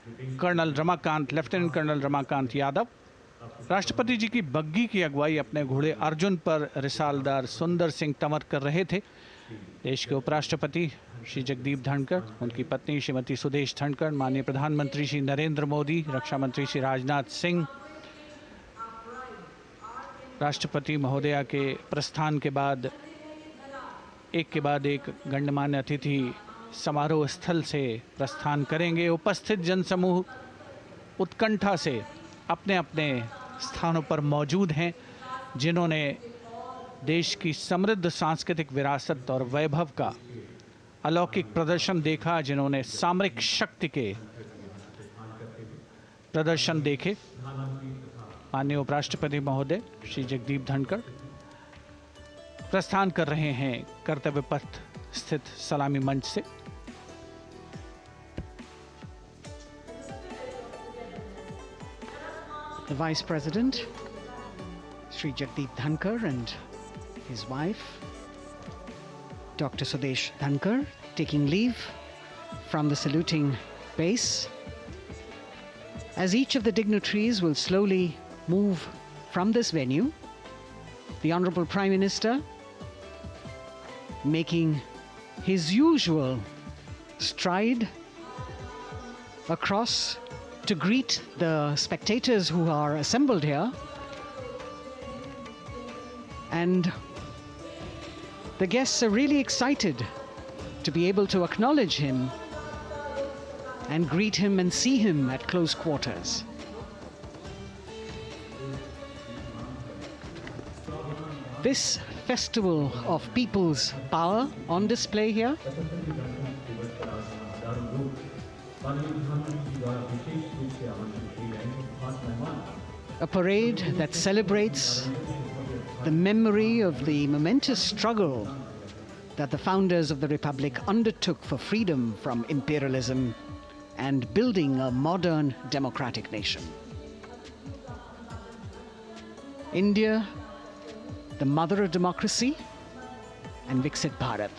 लेफ्टिनेंट कर्नल रमाकांत यादव राष्ट्रपति जी की बग्गी की अगुवाई अपने घोड़े अर्जुन पर रिसालदार सुंदर सिंह तंवर कर रहे थे। देश के उपराष्ट्रपति श्री जगदीप धनखड़, उनकी पत्नी श्रीमती सुदेश धनखड़, माननीय प्रधानमंत्री श्री नरेंद्र मोदी, रक्षा मंत्री श्री राजनाथ सिंह, राष्ट्रपति महोदया के प्रस्थान के बाद एक के बाद एक गण्यमान्य अतिथि समारोह स्थल से प्रस्थान करेंगे। उपस्थित जनसमूह उत्कंठा से अपने अपने स्थानों पर मौजूद हैं, जिन्होंने देश की समृद्ध सांस्कृतिक विरासत और वैभव का अलौकिक प्रदर्शन देखा, जिन्होंने सामरिक शक्ति के प्रदर्शन देखे। माननीय उपराष्ट्रपति महोदय श्री जगदीप धनखड़ प्रस्थान कर रहे हैं कर्तव्य पथ स्थित सलामी मंच से। The Vice President, Sri Jagdeep Dhankar, and his wife, Dr. Sudesh Dhankar, taking leave from the saluting base. As each of the dignitaries will slowly move from this venue, the Honorable Prime Minister making his usual stride across to greet the spectators who are assembled here. And the guests are really excited to be able to acknowledge him and greet him and see him at close quarters. This festival of people's power on display here, a parade that celebrates the memory of the momentous struggle that the founders of the Republic undertook for freedom from imperialism and building a modern democratic nation. India, the mother of democracy, and Viksit Bharat.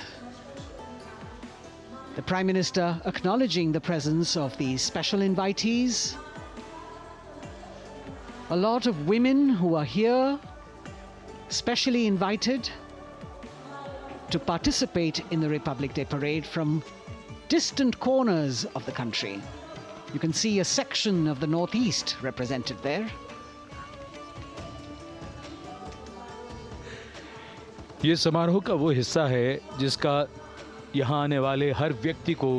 The Prime Minister acknowledging the presence of these special invitees. A lot of women who are here, specially invited to participate in the Republic Day Parade from distant corners of the country. You can see a section of the Northeast represented there. ये समारोह का वो हिस्सा है जिसका यहाँ आने वाले हर व्यक्ति को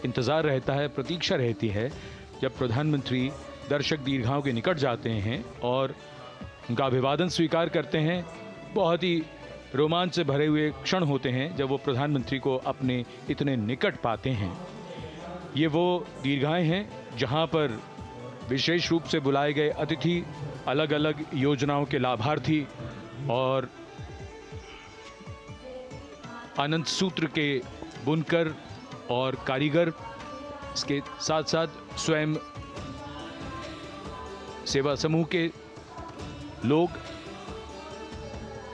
इंतज़ार रहता है, प्रतीक्षा रहती है, जब प्रधानमंत्री दर्शक दीर्घाओं के निकट जाते हैं और उनका अभिवादन स्वीकार करते हैं। बहुत ही रोमांच से भरे हुए क्षण होते हैं जब वो प्रधानमंत्री को अपने इतने निकट पाते हैं। ये वो दीर्घाएं हैं जहाँ पर विशेष रूप से बुलाए गए अतिथि, अलग अलग योजनाओं के लाभार्थी और आनंद सूत्र के बुनकर और कारीगर, इसके साथ साथ स्वयं सेवा समूह के लोग,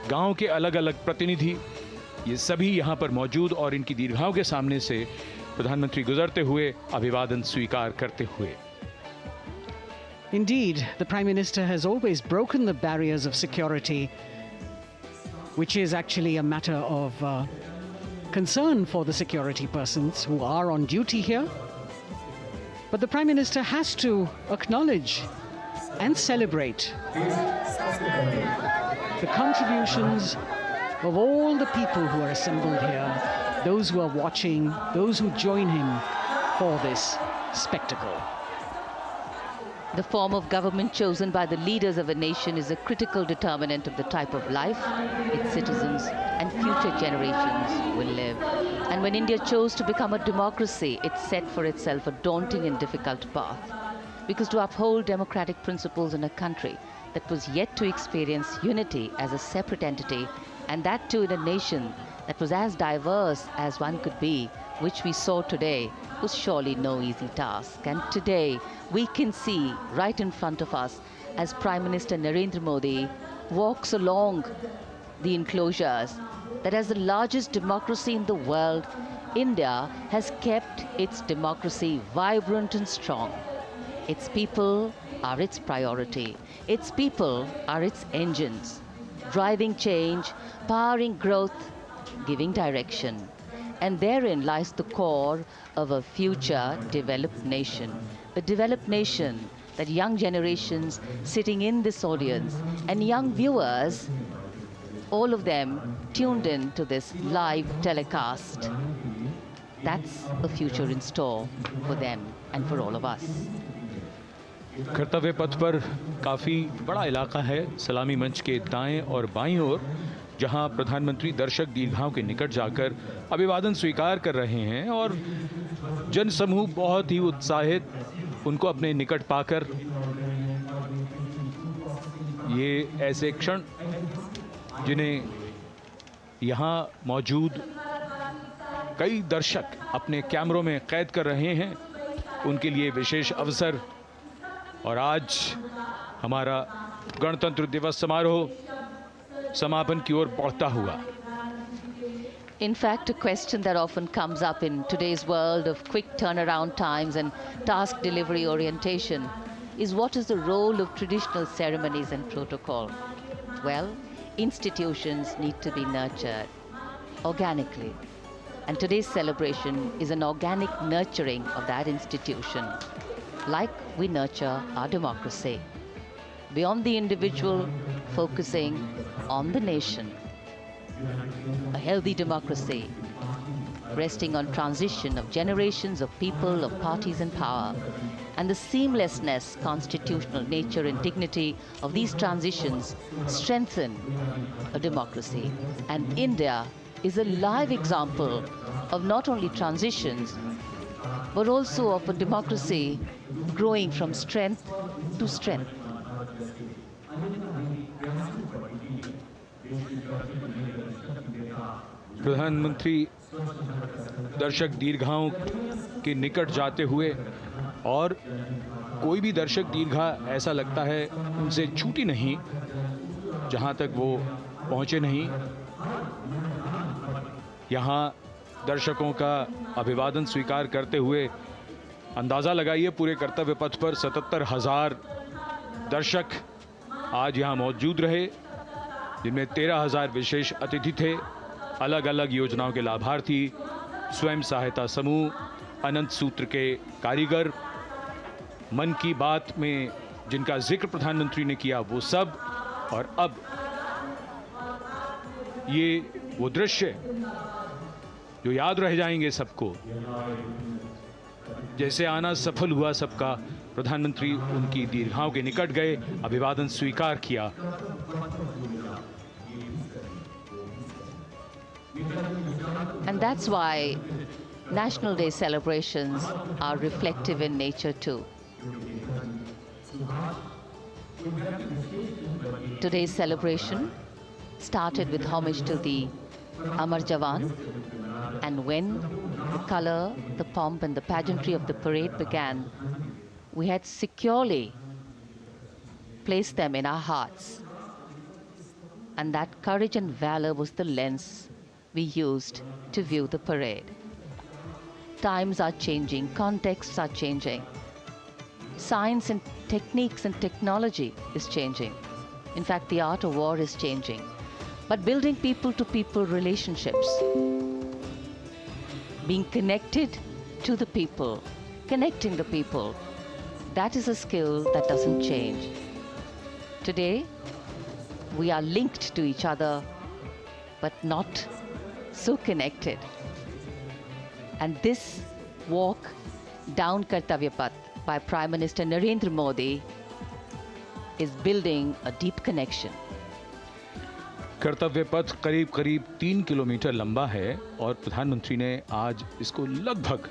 गांव के अलग अलग प्रतिनिधि, ये सभी यहां पर मौजूद और इनकी दीर्घाओं के सामने से प्रधानमंत्री गुजरते हुए अभिवादन स्वीकार करते हुए। Indeed, the Prime Minister has always broken the barriers of security, which is actually a matter of concern for the security persons who are on duty here. But the Prime Minister has to acknowledge and celebrate the contributions of all the people who are assembled here, those who are watching, those who join him for this spectacle. The form of government chosen by the leaders of a nation is a critical determinant of the type of life its citizens and future generations will live. And when India chose to become a democracy, it set for itself a daunting and difficult path. Because to uphold democratic principles in a country that was yet to experience unity as a separate entity, and that too in a nation that was as diverse as one could be, which we saw today, was surely no easy task. And today we can see right in front of us as Prime Minister Narendra Modi walks along the enclosures that as the largest democracy in the world, India has kept its democracy vibrant and strong. Its people are its priority. Its people are its engines, driving change, powering growth, giving direction. And therein lies the core of a future developed nation. A developed nation that young generations sitting in this audience and young viewers, all of them tuned in to this live telecast. That's a future in store for them and for all of us. कर्तव्य पथ पर काफ़ी बड़ा इलाका है, सलामी मंच के दाएं और बाईं ओर, जहां प्रधानमंत्री दर्शक दीर्घाओं के निकट जाकर अभिवादन स्वीकार कर रहे हैं और जनसमूह बहुत ही उत्साहित उनको अपने निकट पाकर ये ऐसे क्षण जिन्हें यहाँ मौजूद कई दर्शक अपने कैमरों में कैद कर रहे हैं, उनके लिए विशेष अवसर। और आज हमारा गणतंत्र दिवस समारोह समापन की ओर बढ़ता हुआ। In fact, a question that often comes up in today's world of quick turnaround times and task delivery orientation is what is the role of traditional ceremonies and protocol? Well, institutions need to be nurtured organically. And today's celebration is an organic nurturing of that institution, like we nurture our democracy. Beyond the individual, focusing on the nation. A healthy democracy, resting on transition of generations of people, of parties in power, and the seamlessness, constitutional nature and dignity of these transitions strengthen a democracy. And India is a live example of not only transitions, but also of a democracy growing from strength to strength. प्रधानमंत्री दर्शक दीर्घाओं के निकट जाते हुए, और कोई भी दर्शक दीर्घा ऐसा लगता है उनसे छूटी नहीं जहां तक वो पहुंचे नहीं। यहाँ दर्शकों का अभिवादन स्वीकार करते हुए अंदाज़ा लगाइए, पूरे कर्तव्य पथ पर 77,000 दर्शक आज यहाँ मौजूद रहे, जिनमें 13,000 विशेष अतिथि थे, अलग अलग योजनाओं के लाभार्थी, स्वयं सहायता समूह, अनंत सूत्र के कारीगर, मन की बात में जिनका जिक्र प्रधानमंत्री ने किया वो सब। और अब ये वो दृश्य जो याद रह जाएंगे सबको, जैसे आना सफल हुआ सबका, प्रधानमंत्री उनकी दीर्घाओं के निकट गए, अभिवादन स्वीकार किया। And that's why National Day celebrations are reflective in nature too. Today's celebration started with homage to the Amar Jawan, and when the color, the pomp and the pageantry of the parade began, we had securely placed them in our hearts. And that courage and valor was the lens we used to view the parade. Times are changing, contexts are changing. Science and techniques and technology is changing. In fact, the art of war is changing. But building people-to-people relationships, being connected to the people, connecting the people, that is a skill that doesn't change. Today, we are linked to each other, but not so connected. And this walk down Kartavya Path by Prime Minister Narendra Modi is building a deep connection. कर्तव्य पथ करीब करीब 3 kilometre लंबा है और प्रधानमंत्री ने आज इसको लगभग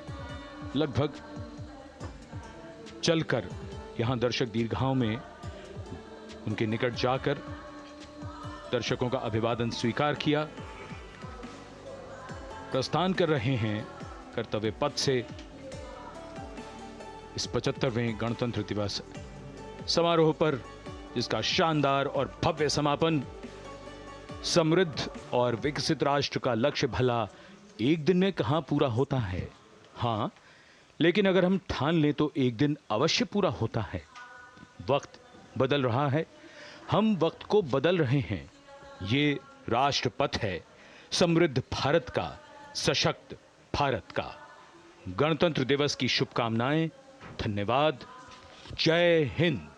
चलकर यहां दर्शक दीर्घाओं में उनके निकट जाकर दर्शकों का अभिवादन स्वीकार किया। प्रस्थान कर रहे हैं कर्तव्य पथ से इस 75वें गणतंत्र दिवस समारोह पर, जिसका शानदार और भव्य समापन समृद्ध और विकसित राष्ट्र का लक्ष्य भला एक दिन में कहां पूरा होता है। हाँ, लेकिन अगर हम ठान लें तो एक दिन अवश्य पूरा होता है। वक्त बदल रहा है, हम वक्त को बदल रहे हैं। ये राष्ट्रपथ है समृद्ध भारत का, सशक्त भारत का। गणतंत्र दिवस की शुभकामनाएं। धन्यवाद। जय हिंद।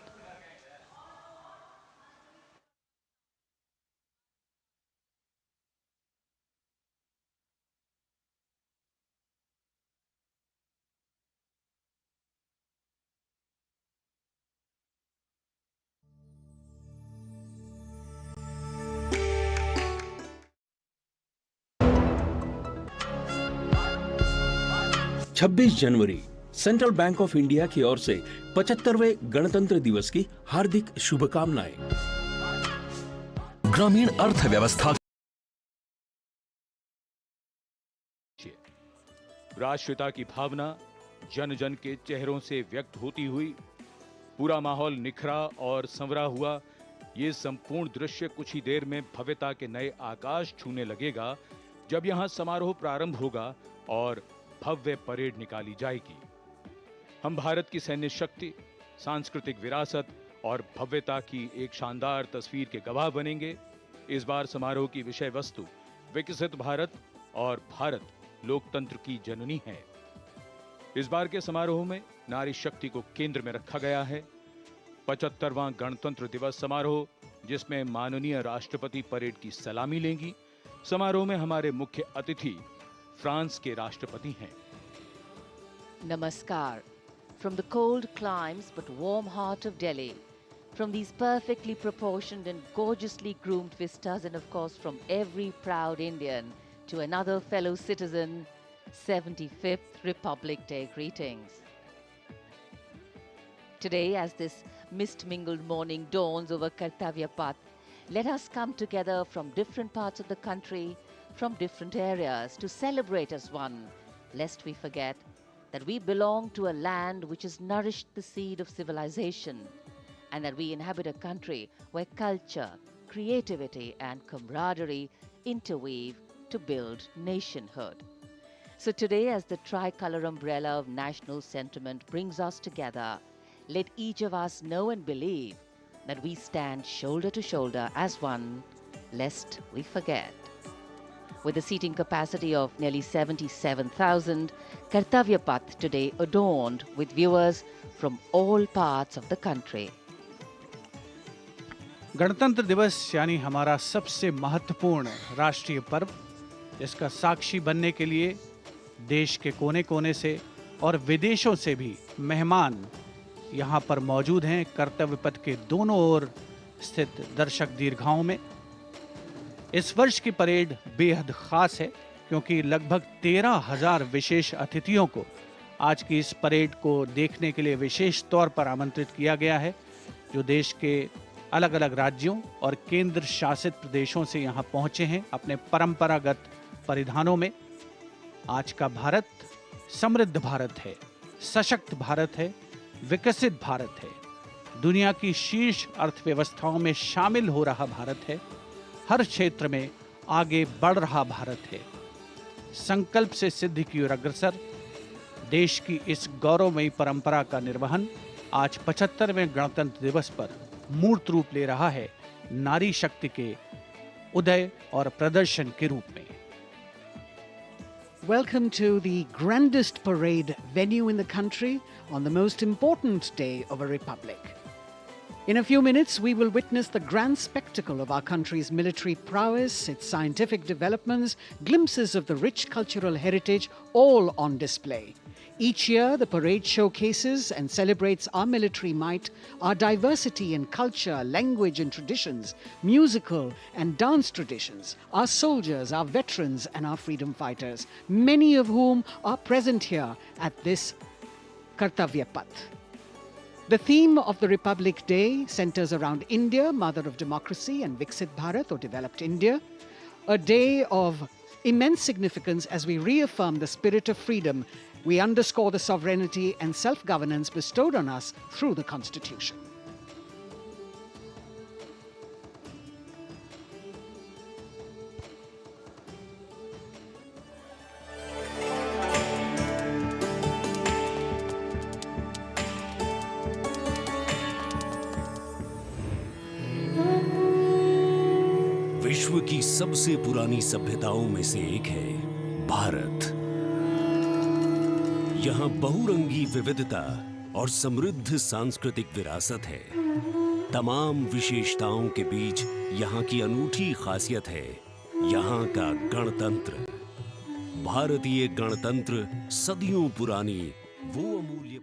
छब्बीस जनवरी सेंट्रल बैंक ऑफ इंडिया की ओर से 75वें गणतंत्र दिवस की हार्दिक शुभकामनाएं। ग्रामीण अर्थव्यवस्था। राष्ट्रीयता की भावना जन जन के चेहरों से व्यक्त होती हुई पूरा माहौल निखरा और संवरा हुआ। ये संपूर्ण दृश्य कुछ ही देर में भव्यता के नए आकाश छूने लगेगा जब यहां समारोह प्रारंभ होगा और भव्य परेड निकाली जाएगी। हम भारत की सैन्य शक्ति, सांस्कृतिक विरासत और भव्यता की एक शानदार तस्वीर के गवाह बनेंगे। इस बार समारोह की विषय वस्तु विकसित भारत और भारत लोकतंत्र की जननी है। इस बार के समारोह में नारी शक्ति को केंद्र में रखा गया है। 75वां गणतंत्र दिवस समारोह, जिसमें माननीय राष्ट्रपति परेड की सलामी लेंगी। समारोह में हमारे मुख्य अतिथि फ्रांस के राष्ट्रपति हैं। Namaskar. From the cold climes but warm heart of Delhi, from these perfectly proportioned and gorgeously groomed vistas, and of course from every proud Indian to another fellow citizen, 75th Republic Day greetings. Today, as this mist-mingled morning dawns over Kartavya Path, let us come together from different parts of the country, from different areas, to celebrate as one, lest we forget that we belong to a land which has nourished the seed of civilization, and that we inhabit a country where culture, creativity and camaraderie interweave to build nationhood. So today, as the tricolour umbrella of national sentiment brings us together, let each of us know and believe that we stand shoulder to shoulder as one, lest we forget. With a seating capacity of nearly 77,000, Kartavya Path today adorned with viewers from all parts of the country. गणतंत्र दिवस यानी हमारा सबसे महत्वपूर्ण राष्ट्रीय पर्व, जिसका साक्षी बनने के लिए देश के कोने कोने से और विदेशों से भी मेहमान यहाँ पर मौजूद हैं। कर्तव्य पथ के दोनों ओर स्थित दर्शक दीर्घाओं में इस वर्ष की परेड बेहद खास है, क्योंकि लगभग 13,000 विशेष अतिथियों को आज की इस परेड को देखने के लिए विशेष तौर पर आमंत्रित किया गया है, जो देश के अलग अलग राज्यों और केंद्र शासित प्रदेशों से यहाँ पहुँचे हैं अपने परंपरागत परिधानों में। आज का भारत समृद्ध भारत है, सशक्त भारत है, विकसित भारत है, दुनिया की शीर्ष अर्थव्यवस्थाओं में शामिल हो रहा भारत है, हर क्षेत्र में आगे बढ़ रहा भारत है, संकल्प से सिद्धि की ओर अग्रसर। देश की इस गौरवमयी परंपरा का निर्वहन आज 75वें गणतंत्र दिवस पर मूर्त रूप ले रहा है, नारी शक्ति के उदय और प्रदर्शन के रूप में। Welcome to the grandest parade venue in the country on the most important day of a republic. In a few minutes, we will witness the grand spectacle of our country's military prowess, its scientific developments, glimpses of the rich cultural heritage, all on display. Each year, the parade showcases and celebrates our military might, our diversity in culture, language and traditions, musical and dance traditions, our soldiers, our veterans and our freedom fighters, many of whom are present here at this Kartavya Path. The theme of the Republic Day centers around India, mother of democracy, and Viksit Bharat, or developed India, a day of immense significance as we reaffirm the spirit of freedom. We underscore the sovereignty and self-governance bestowed on us through the Constitution. सबसे पुरानी सभ्यताओं में से एक है भारत। यहाँ बहुरंगी विविधता और समृद्ध सांस्कृतिक विरासत है। तमाम विशेषताओं के बीच यहाँ की अनूठी खासियत है यहाँ का गणतंत्र। भारतीय गणतंत्र सदियों पुरानी वो अमूल्य